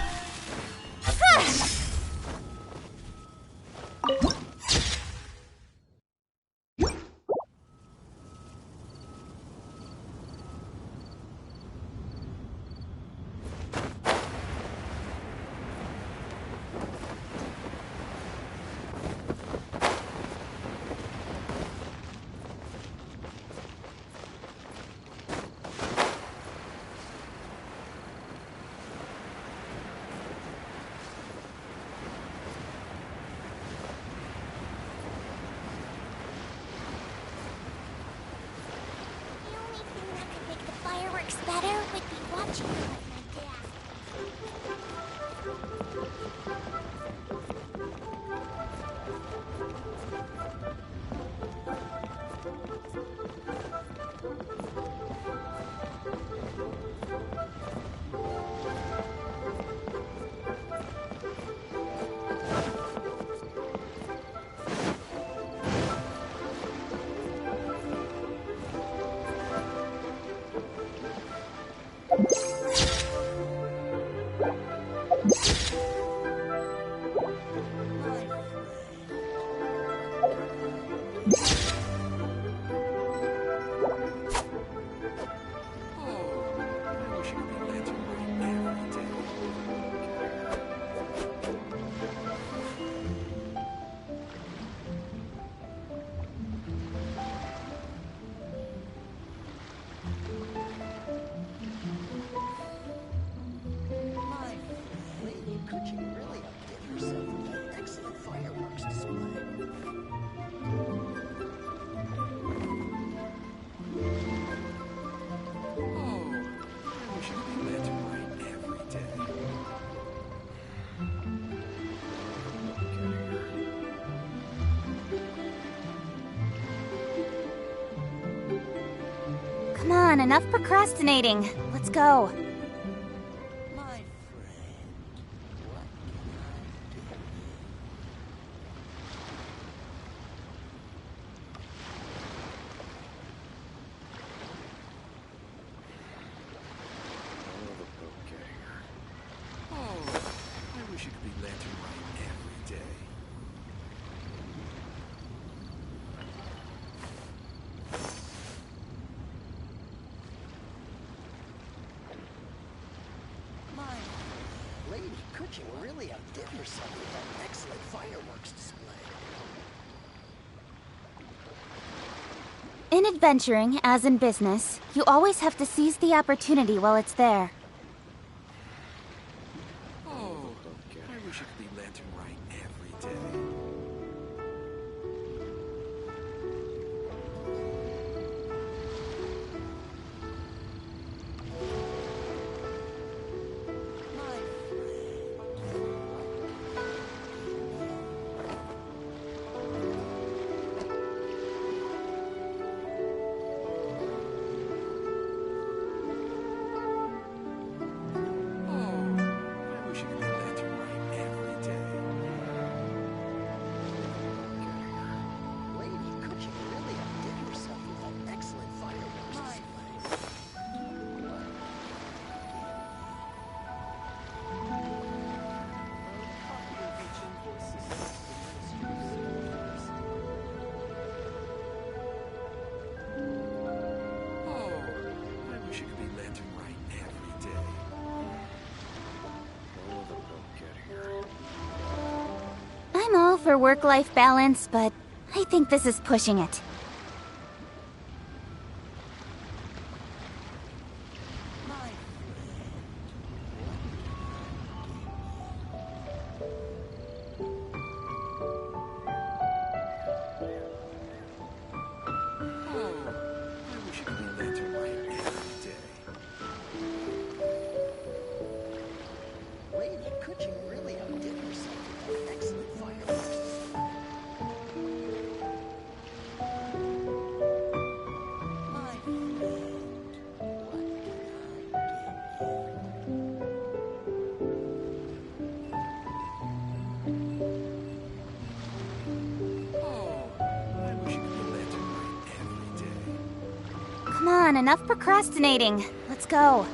Come on, enough procrastinating. Let's go. Really outdid herself with that excellent fireworks display. In adventuring, as in business, you always have to seize the opportunity while it's there. Oh, I wish it could be Lantern Right every day. I'm all for work-life balance, but I think this is pushing it. Come on, enough procrastinating. Let's go.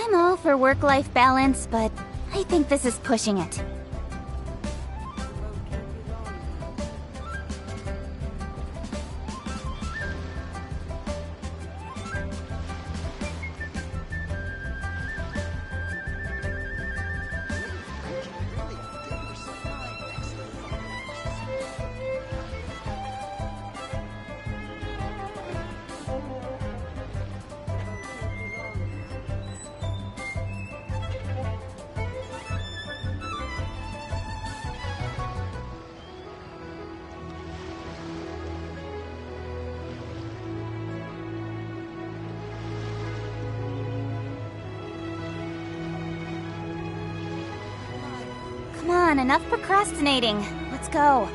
I'm all for work-life balance, but I think this is pushing it. Come on, enough procrastinating. Let's go.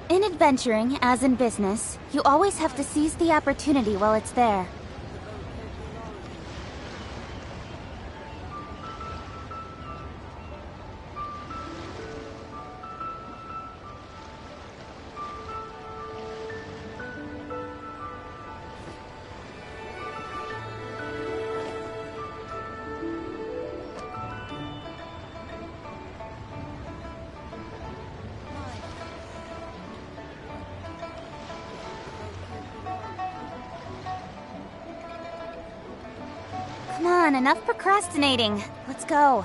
In adventuring, as in business, you always have to seize the opportunity while it's there. Come on, enough procrastinating. Let's go.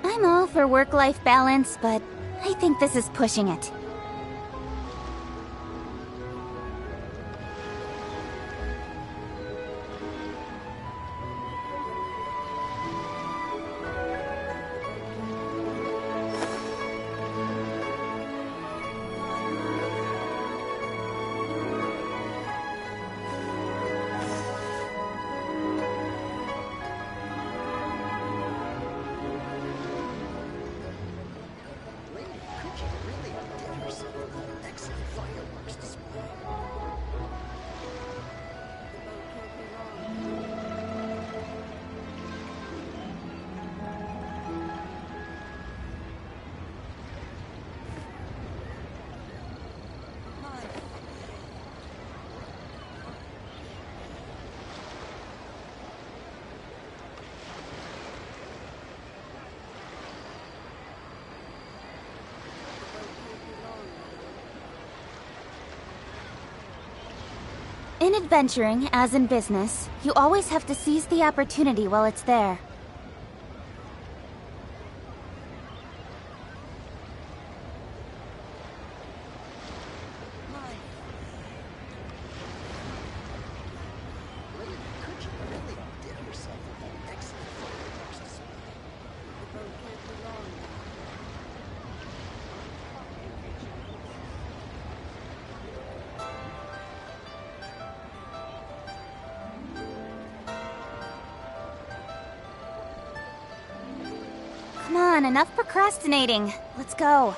I'm all for work-life balance, but I think this is pushing it. In adventuring, as in business, you always have to seize the opportunity while it's there. Come on, enough procrastinating. Let's go.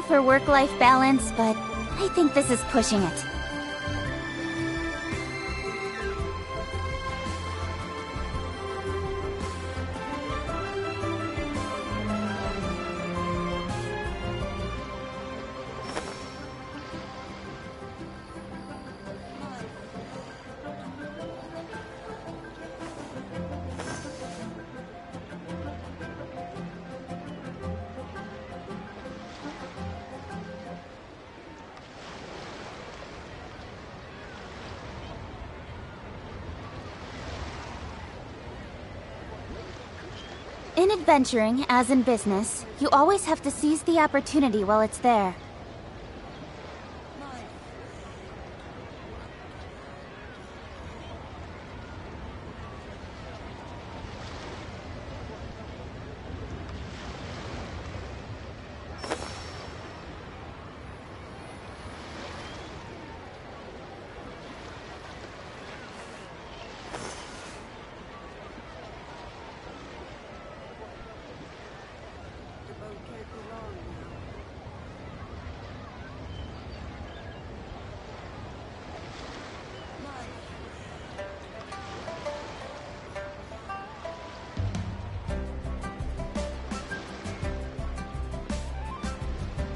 for work-life balance, but I think this is pushing it. In adventuring, as in business, you always have to seize the opportunity while it's there.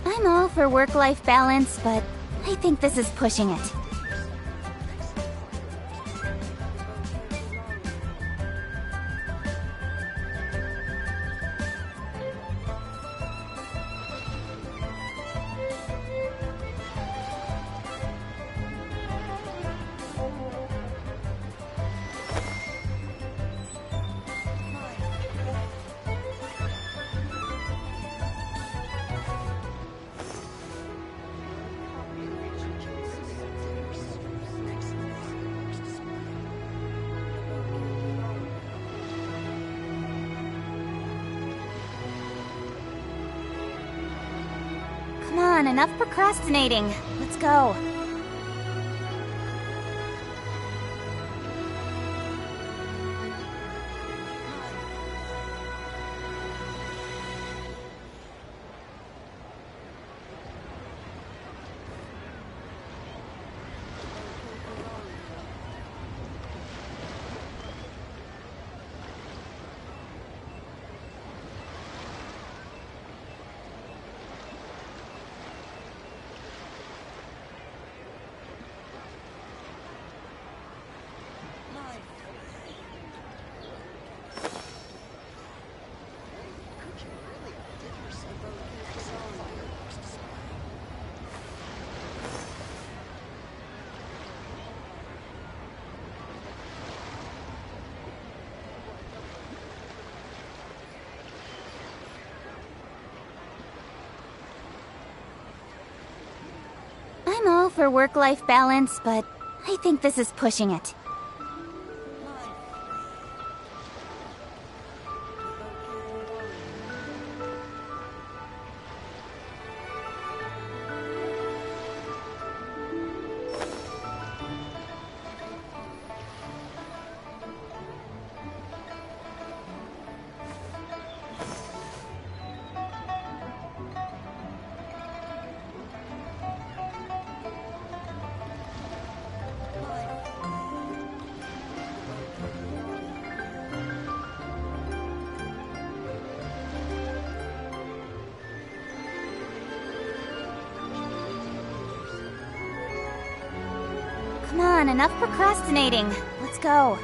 I'm all for work-life balance, but I think this is pushing it. Come on, enough procrastinating. Let's go. I'm all for work-life balance, but I think this is pushing it. Come on, enough procrastinating. Let's go.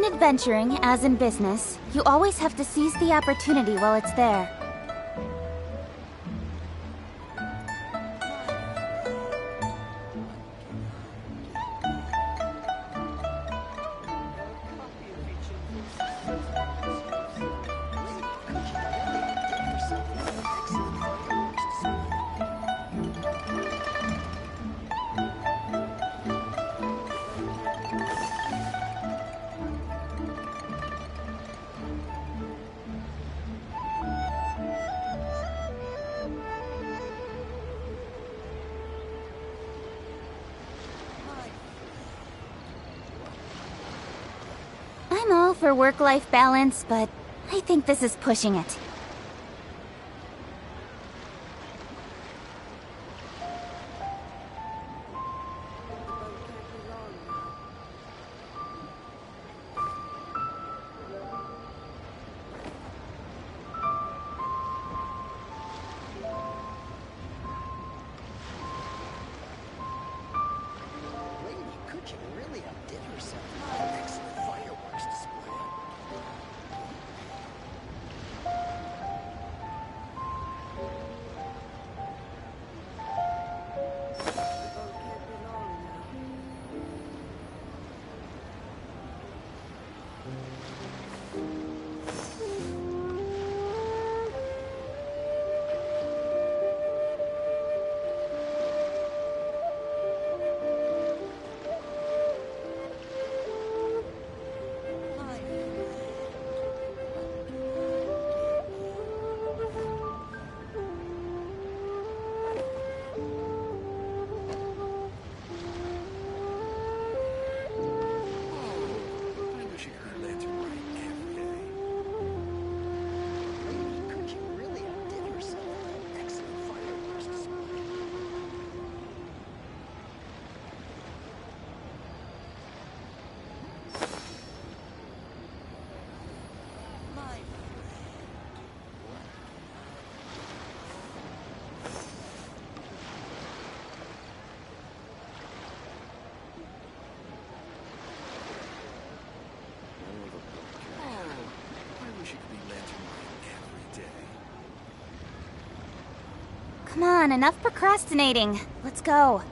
adventuring, as in business, you always have to seize the opportunity while it's there. I'm all for work-life balance, but I think this is pushing it. Lady Cooking really outdid herself with that excellent fireworks display. Come on, enough procrastinating. Let's go.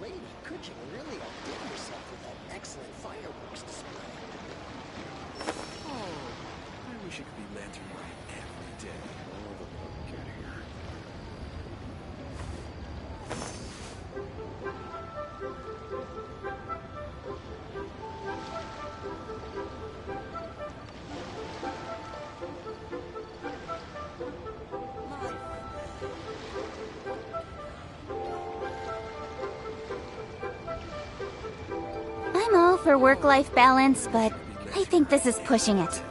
Lady Cooking really outdid herself with that excellent fireworks display. Oh, I wish it could be Lantern Light every day. Oh, the get here. I'm all for work-life balance, but I think this is pushing it.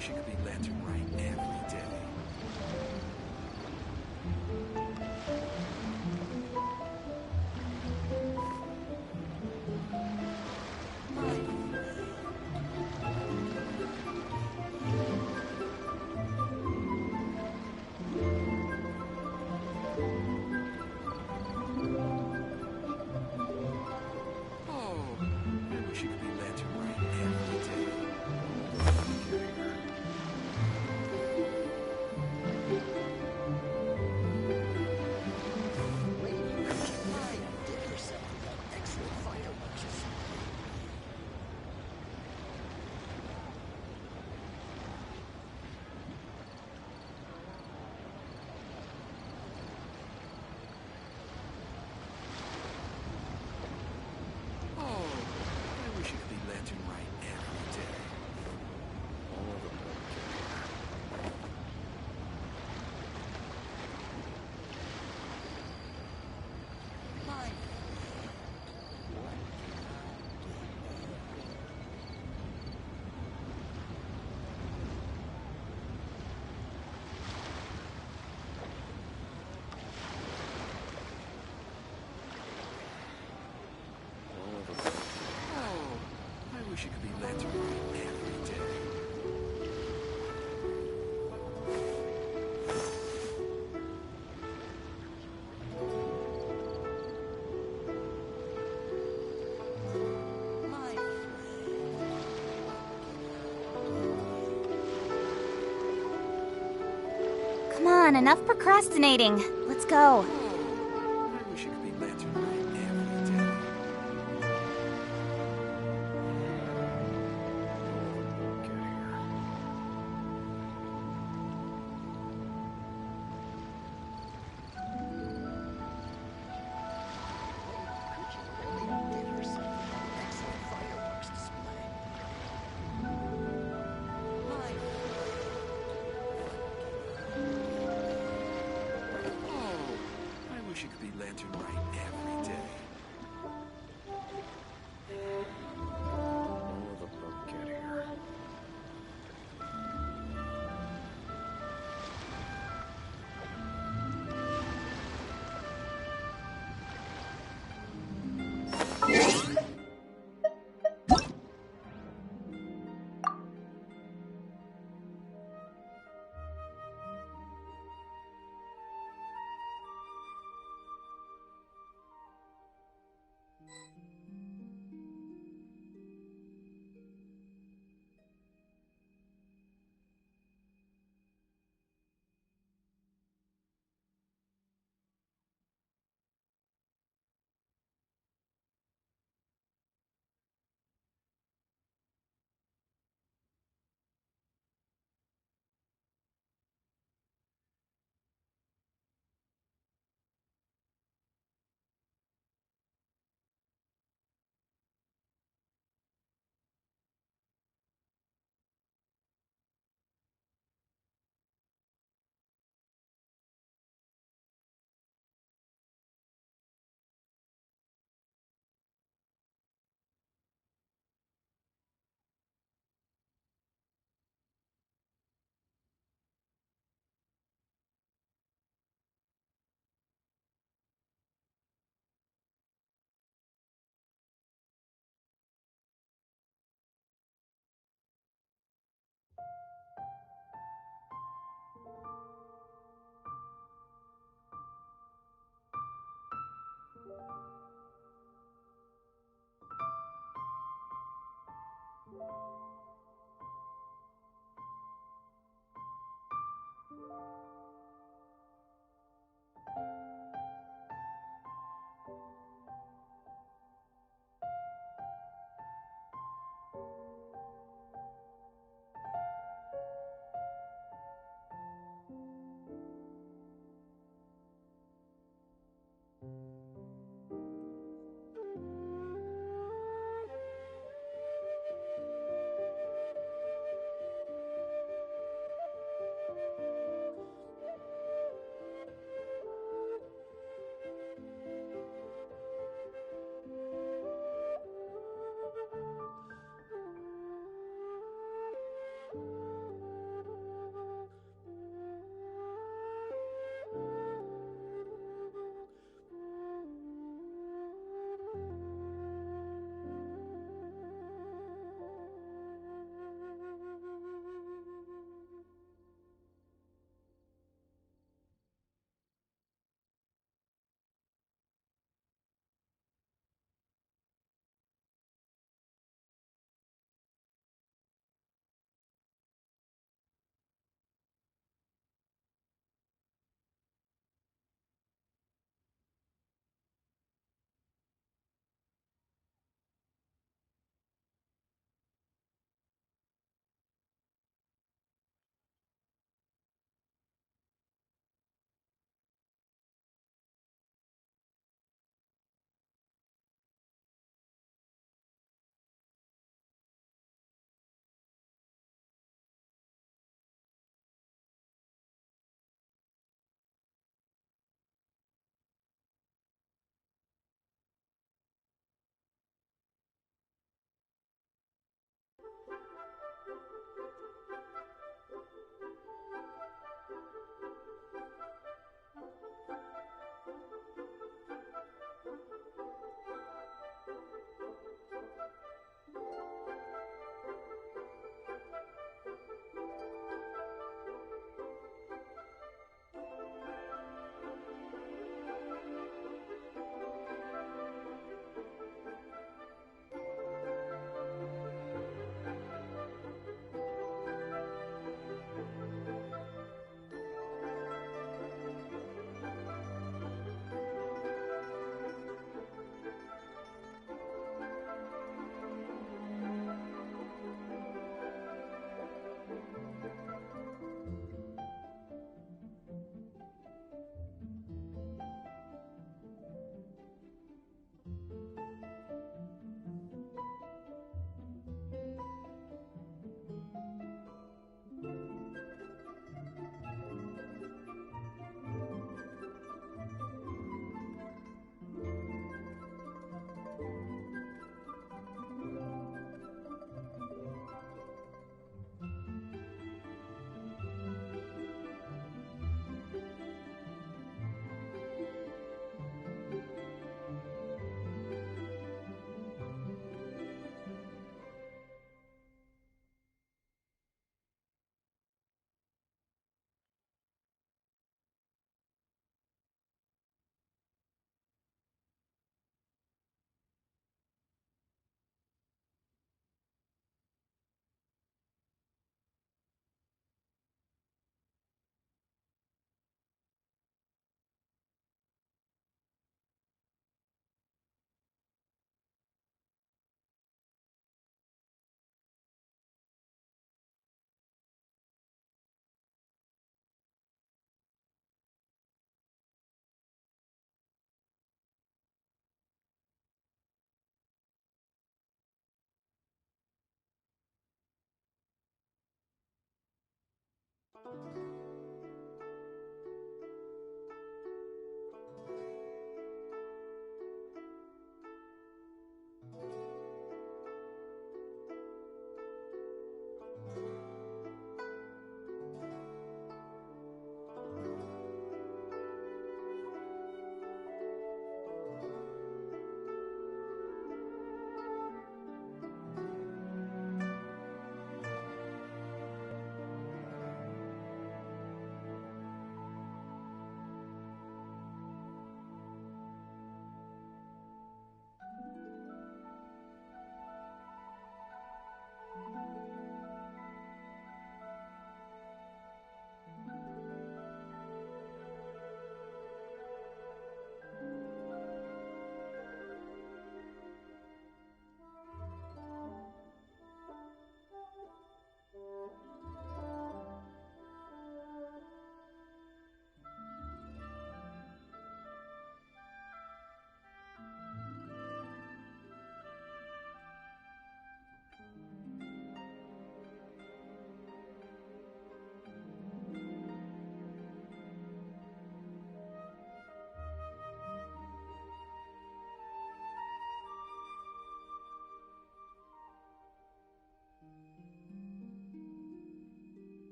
She could be wish it could be lantern light every day. Come on, enough procrastinating. Let's go. I wish it could be lantern light every day. I wish it could be lantern light every day. Oh, the book get here.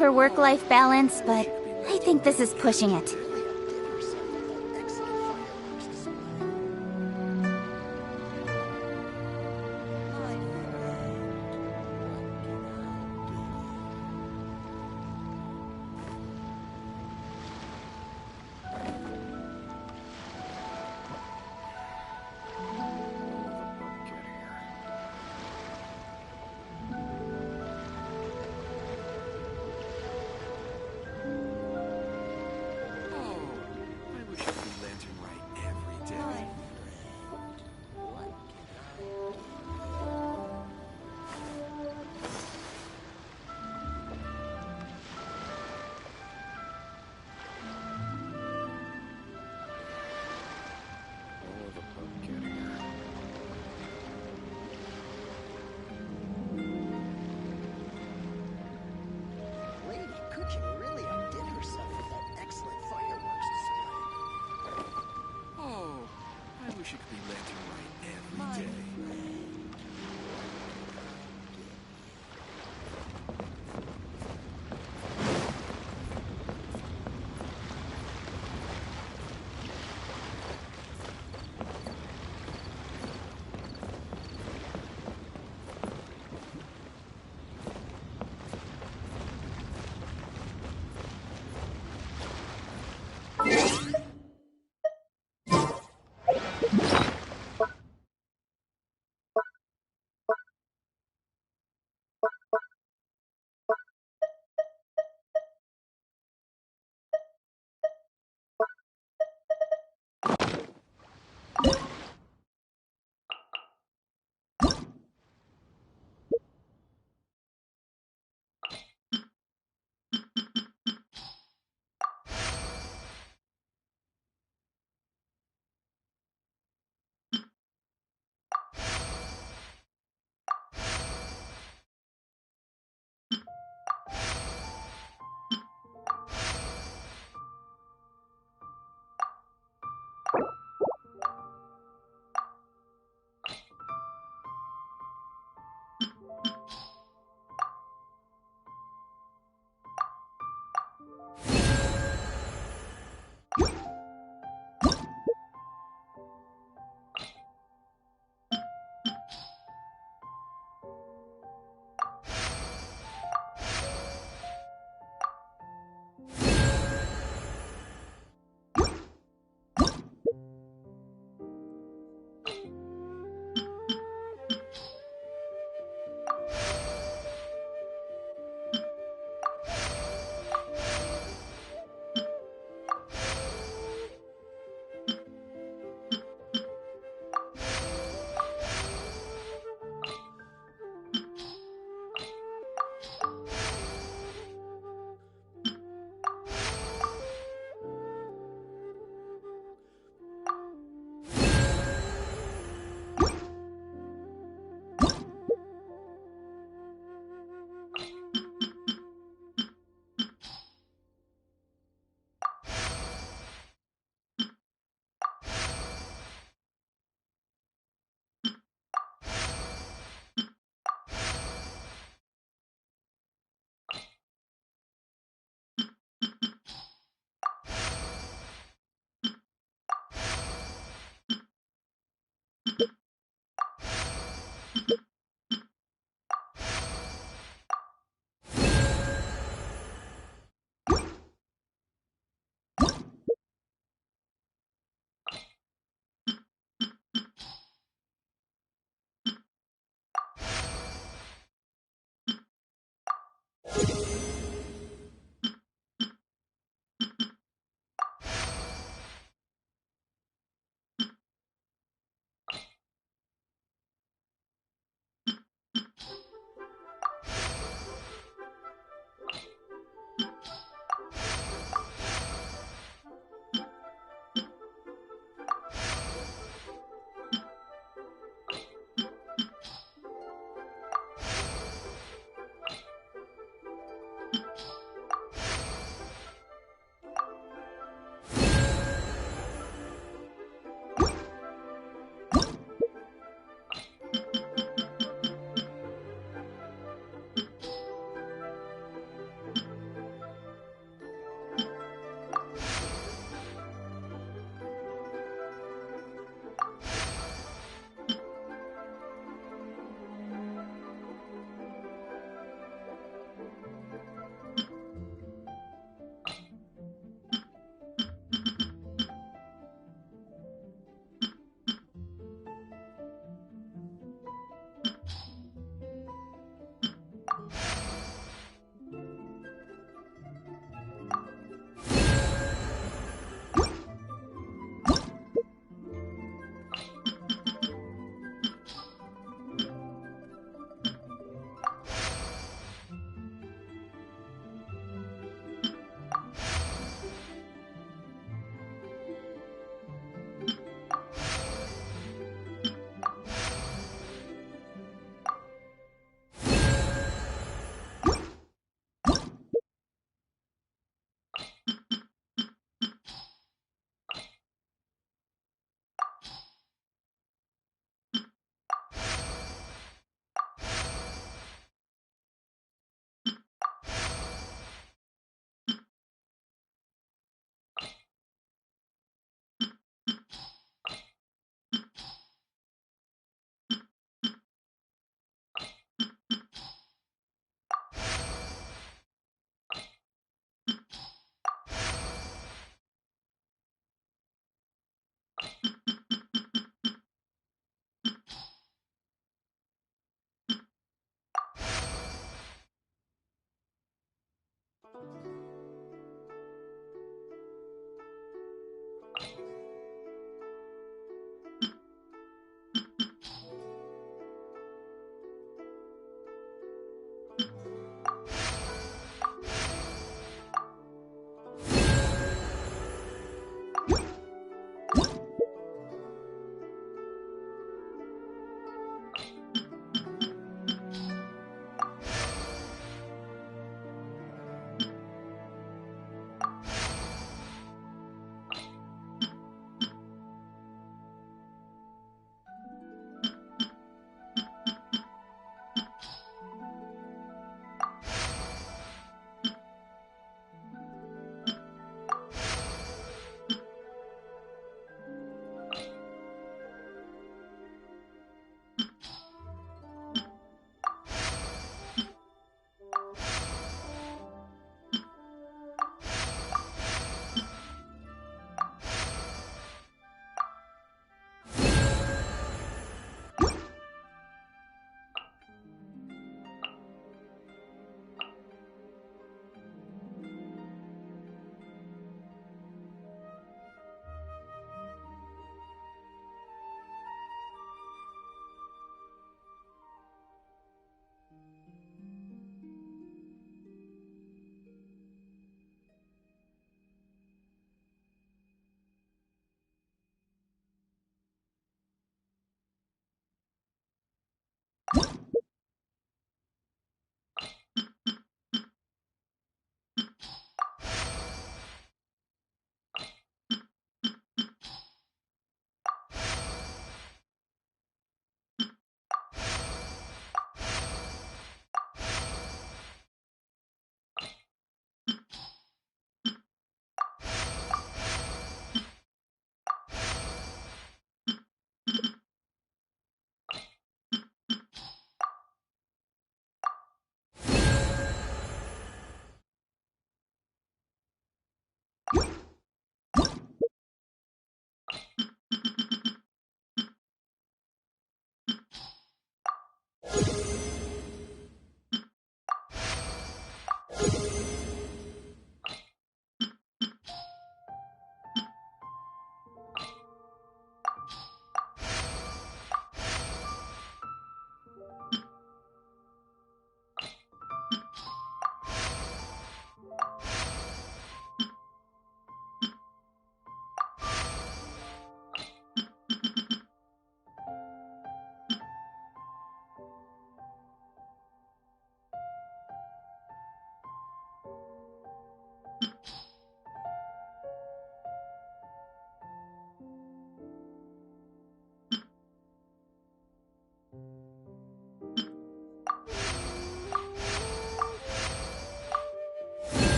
for work-life balance, but I think this is pushing it.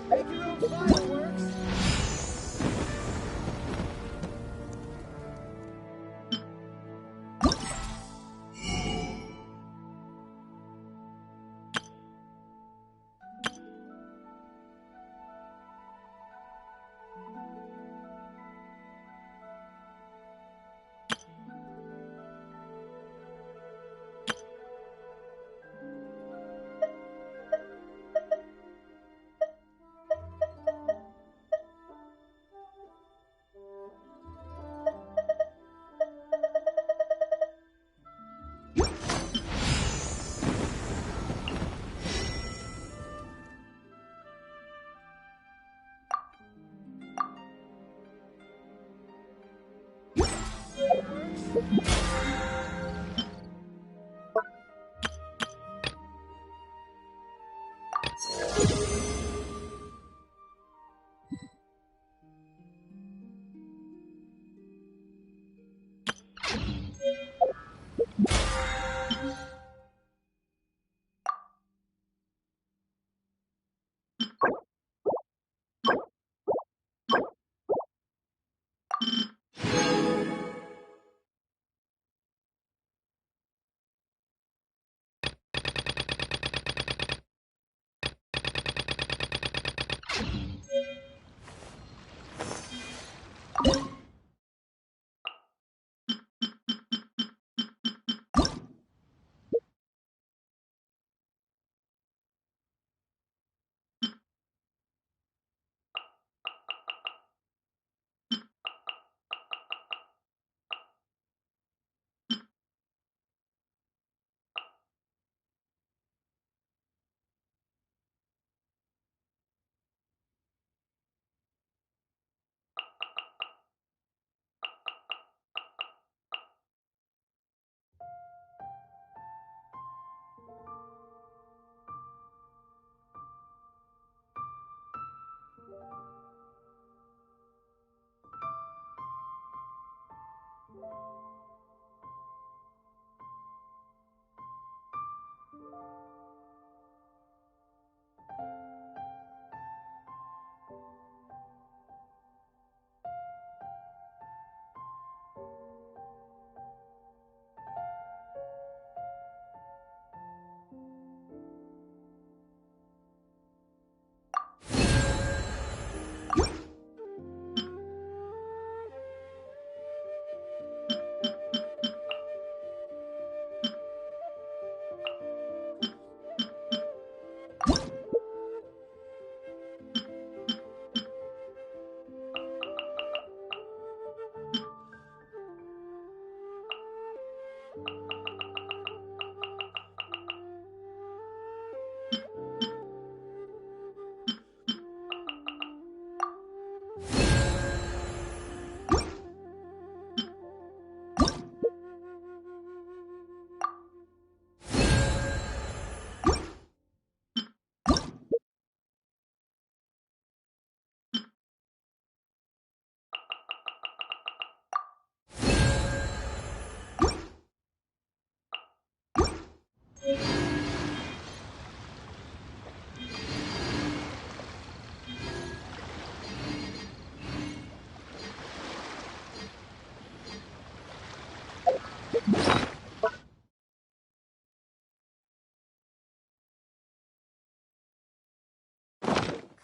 Make your own fireworks!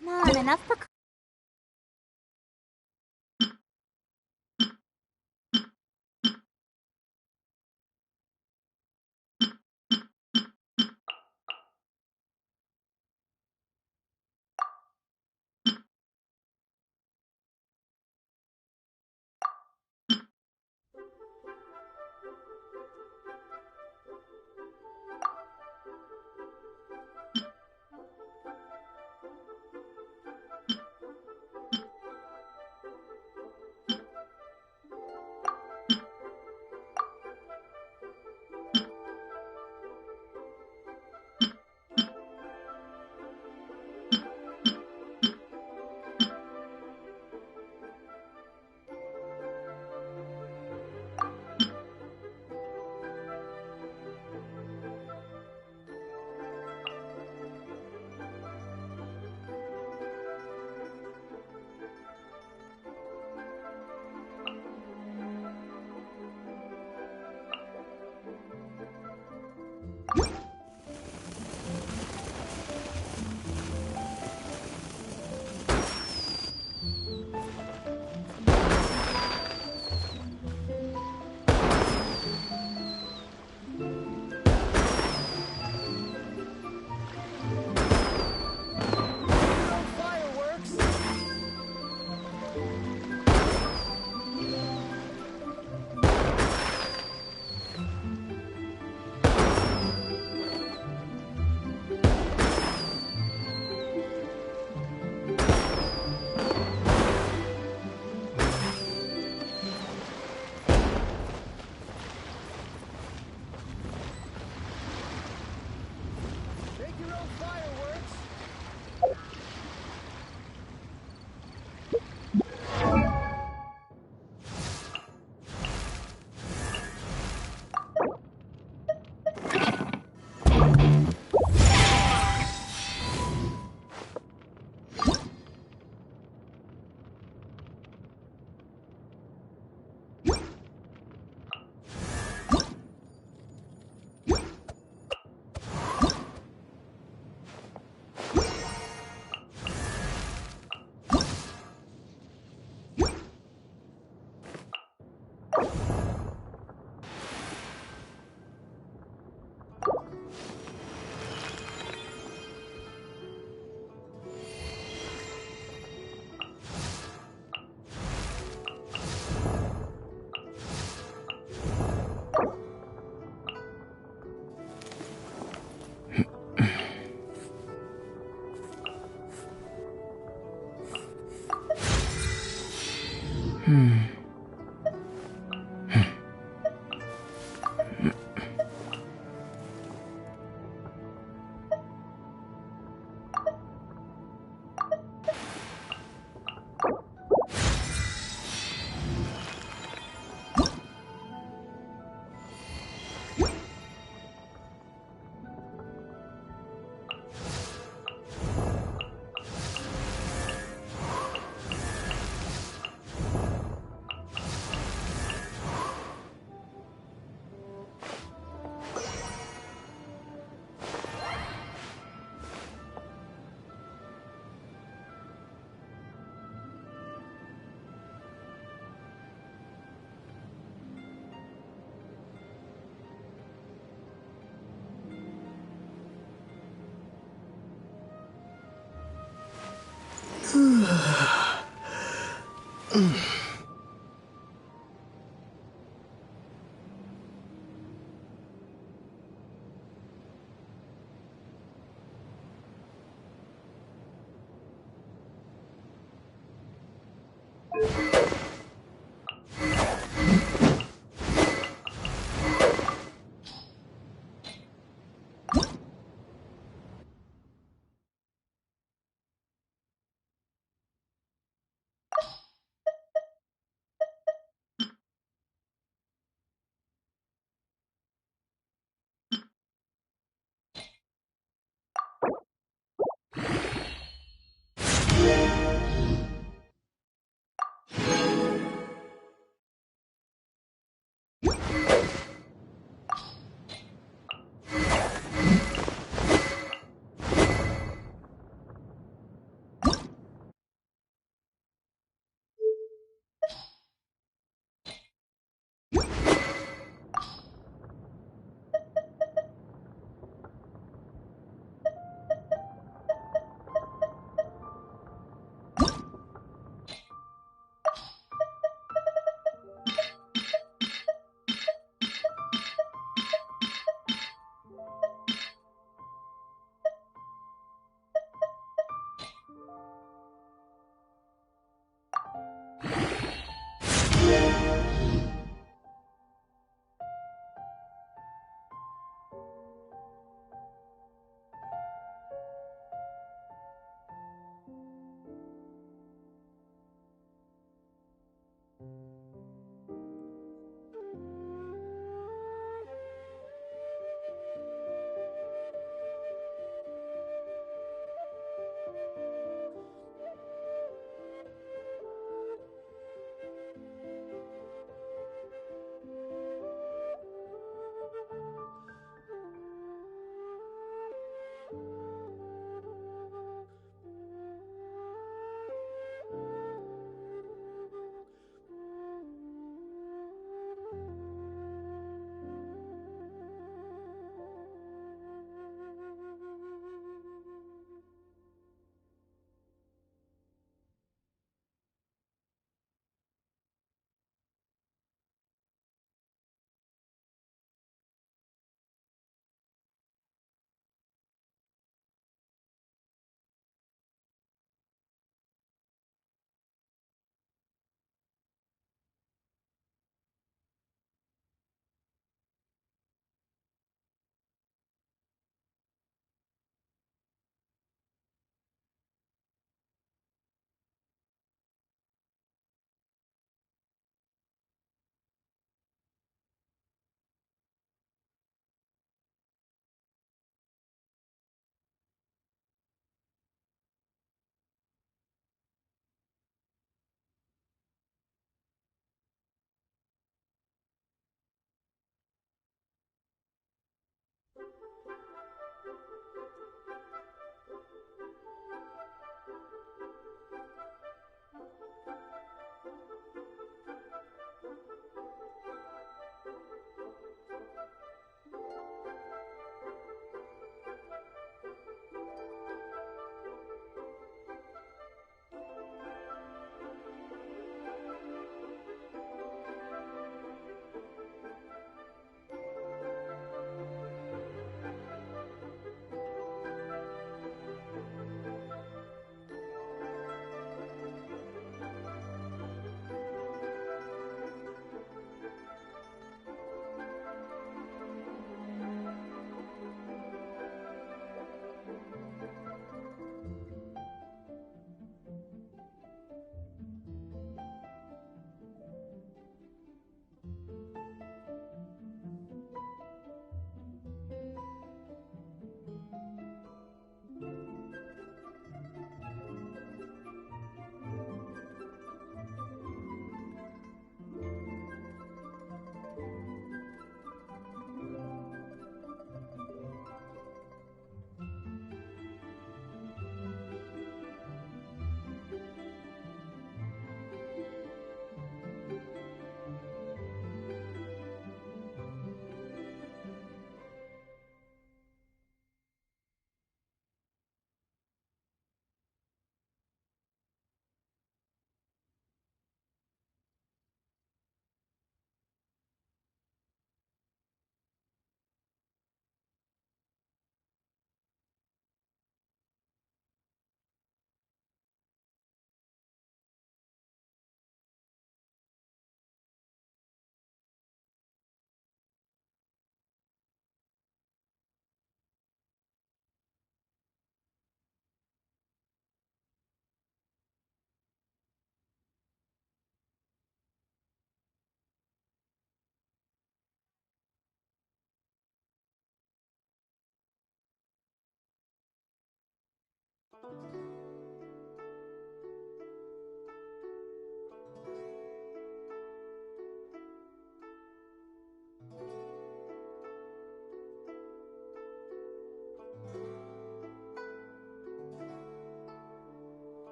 Come on, enough for...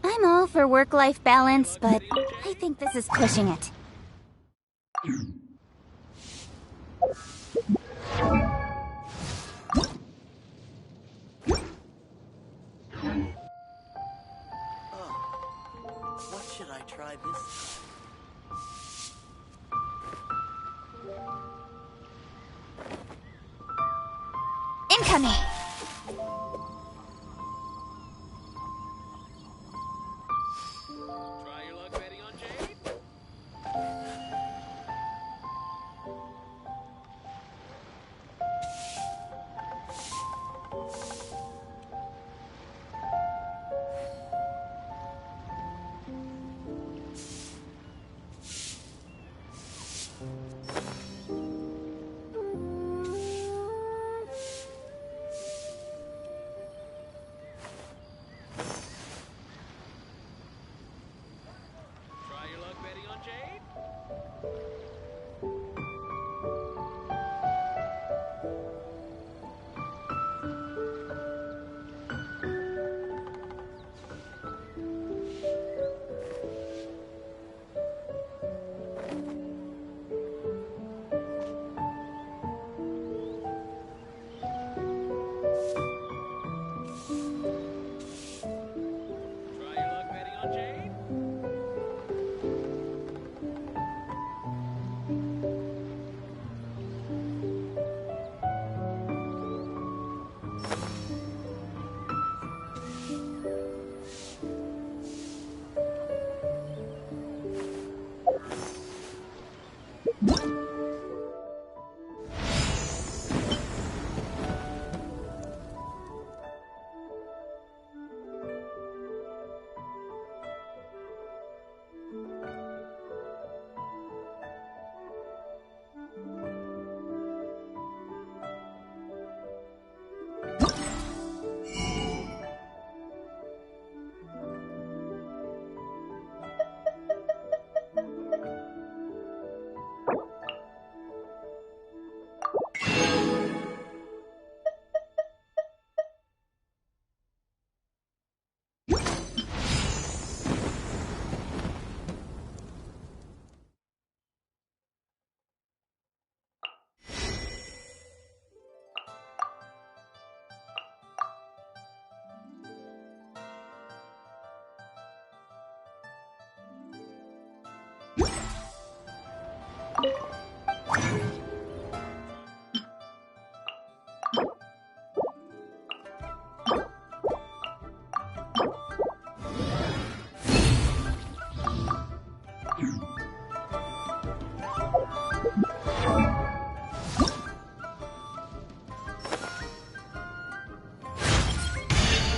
I'm all for work-life balance, but I think this is pushing it. What should I try this time? Incoming! Try your luck betting on Jade?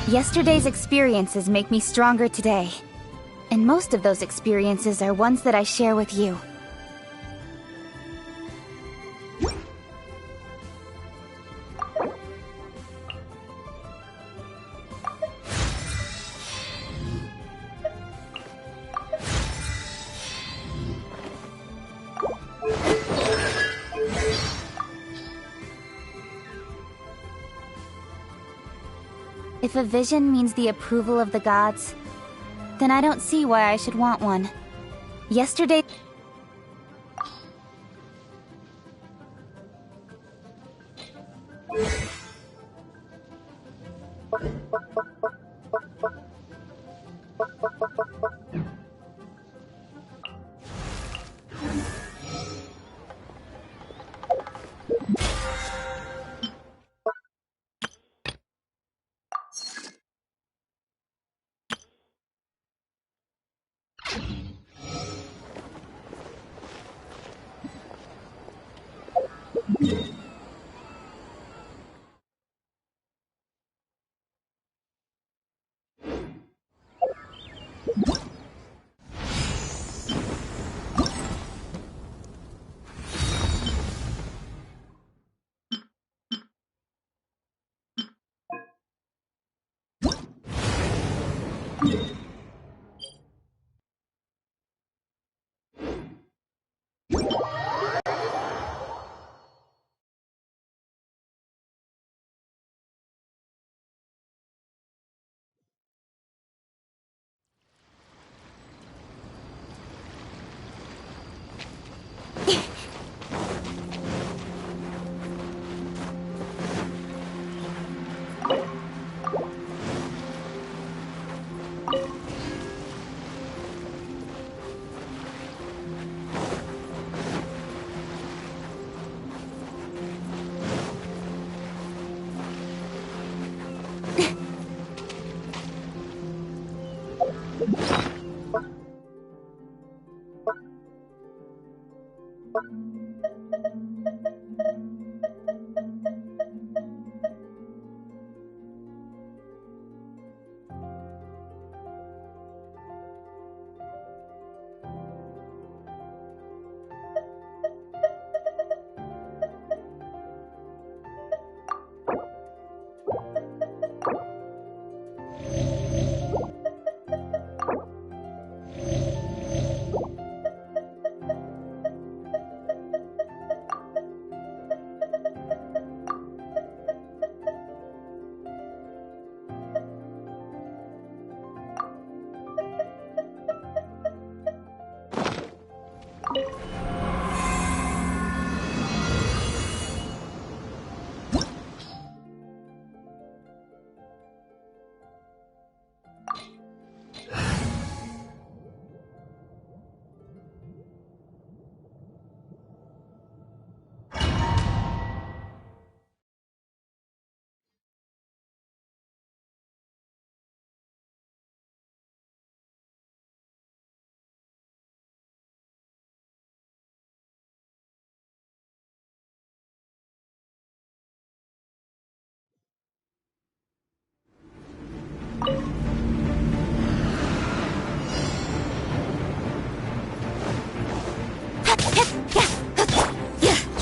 Yesterday's experiences make me stronger today. And most of those experiences are ones that I share with you. If a vision means the approval of the gods, then I don't see why I should want one. Yesterday...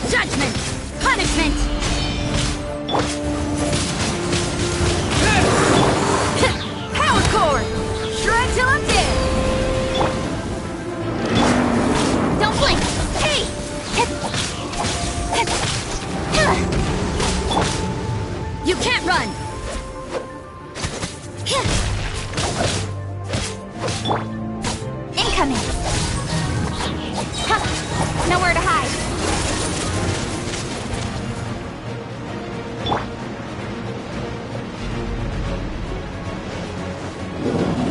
Judgment! Punishment! Power core! Shred till I'm dead! Don't blink! Hey! You can't run! Incoming! Huh. Nowhere to hide.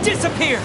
Disappear!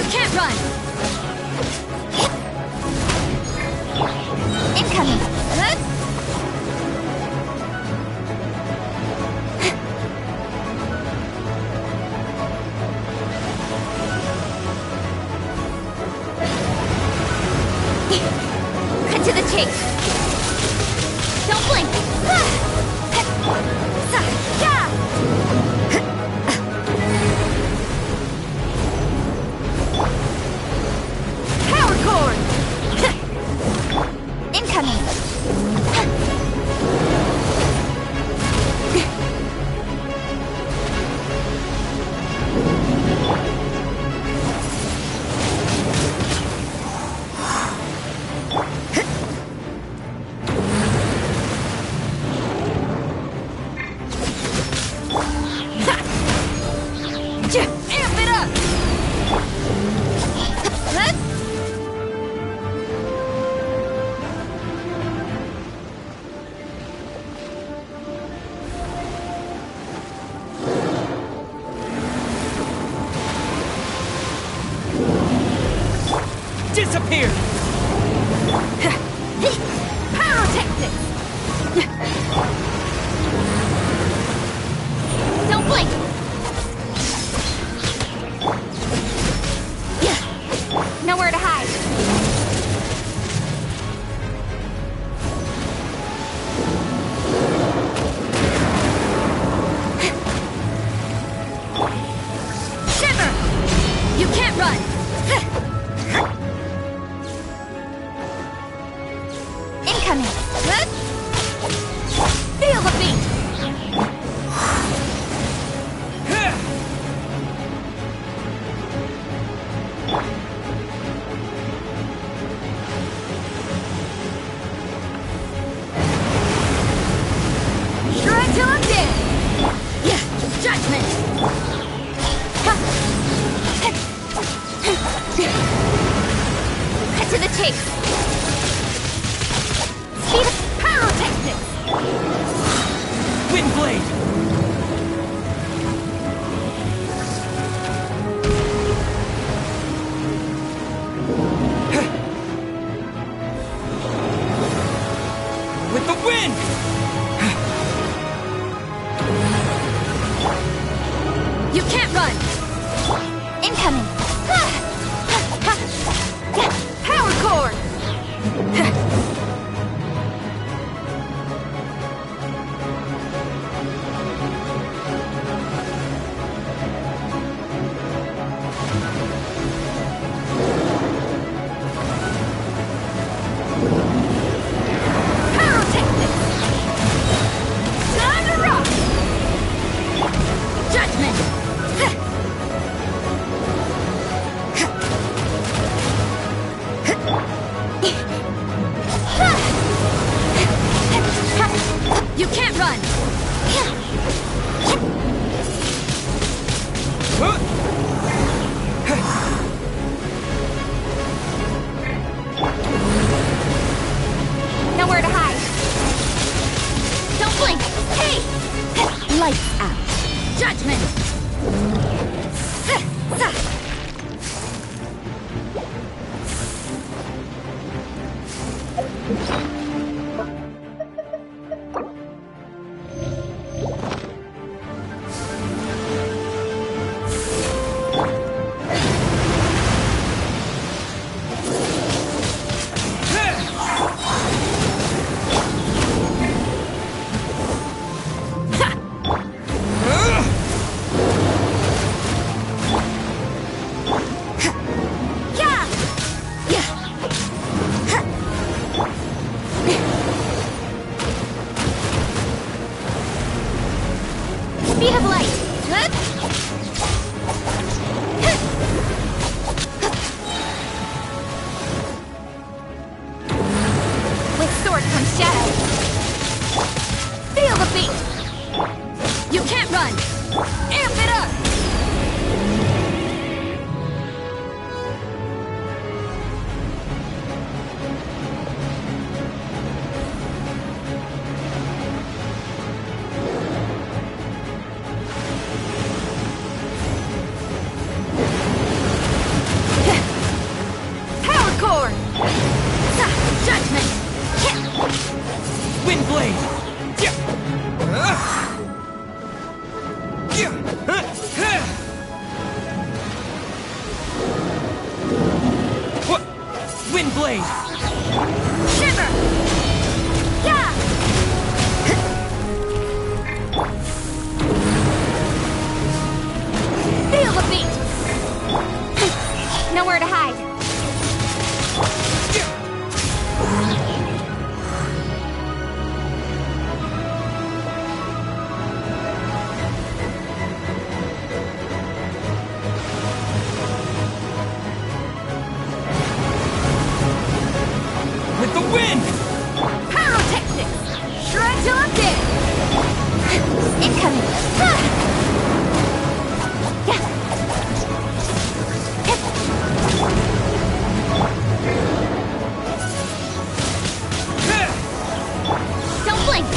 can't run! Incoming! Cut to the chase! Don't blink! Power cord! Incoming! Amp it up! Disappear! Pyrotechnics! Don't blink! Nowhere to hide. Shiver! You can't run! Incoming! Feel the beat! Shred till I'm dead! Yeah, judgment! Wind Blade! Shiver! Yeah! Feel the beat! Nowhere to hide. With the wind! Pyrotechnics! Shred till I'm dead! Incoming. Don't blink.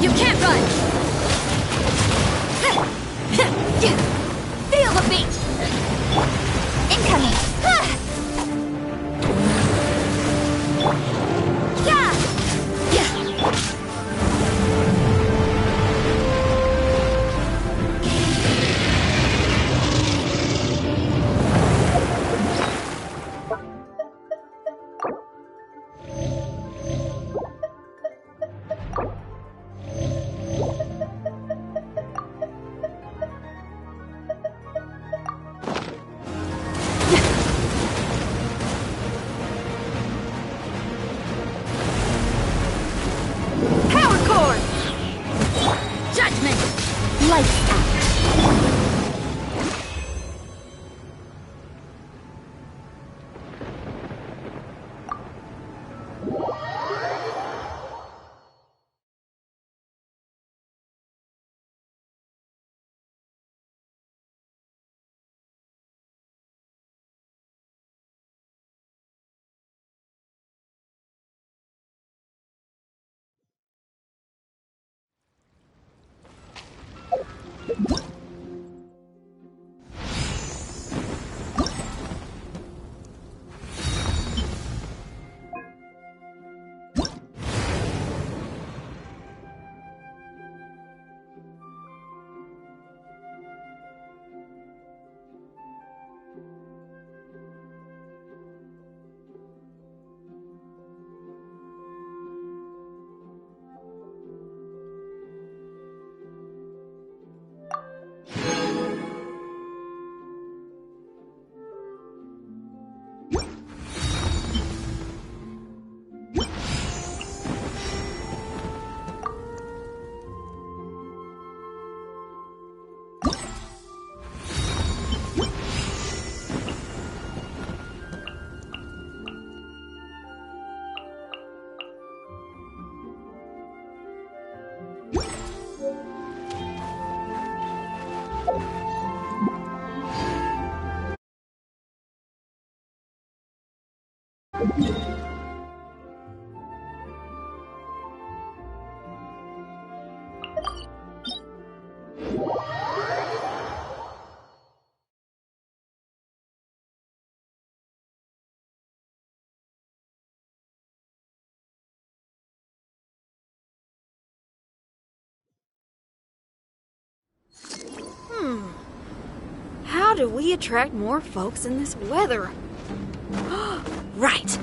You can't run! Feel the beat! Incoming. Power cord! Judgment! Lights out. How do we attract more folks in this weather? Right!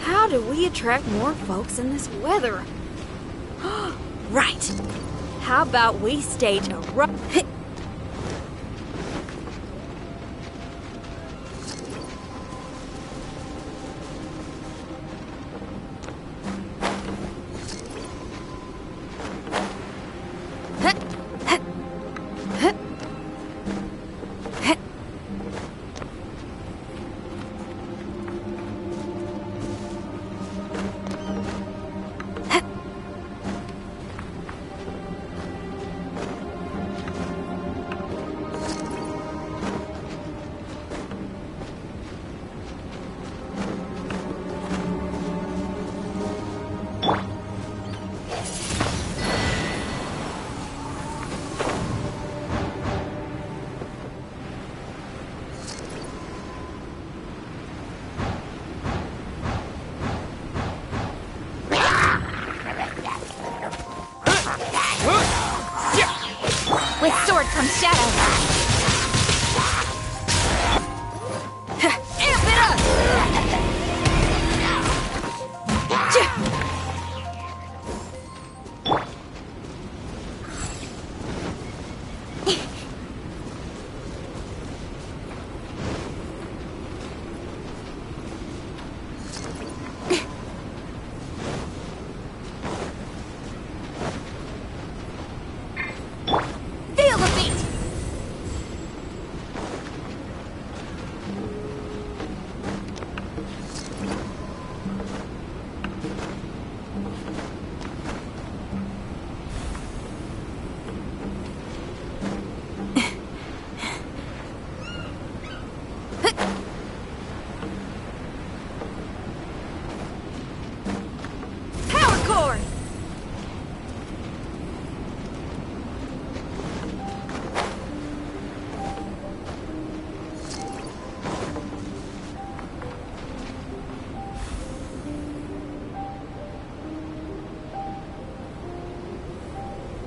How do we attract more folks in this weather? Right. How about we stage a With sword comes shadow. Amp it up! Feel the beat! Power cord!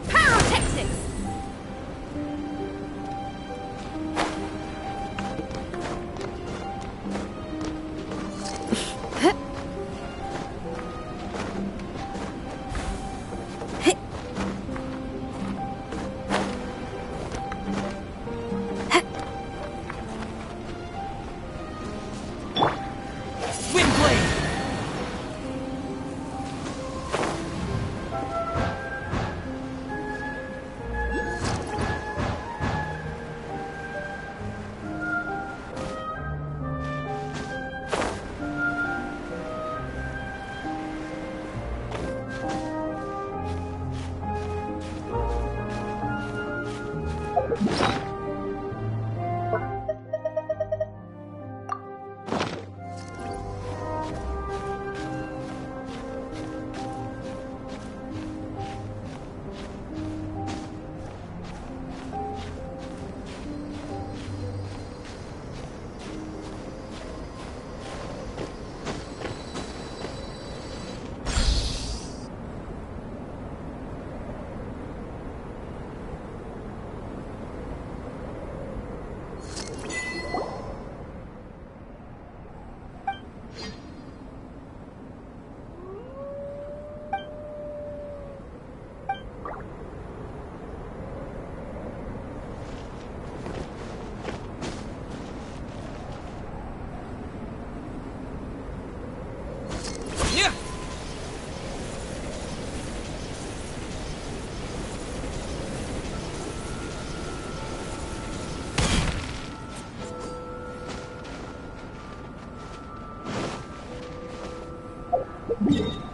Pyrotechnics! Windblade! Yeah.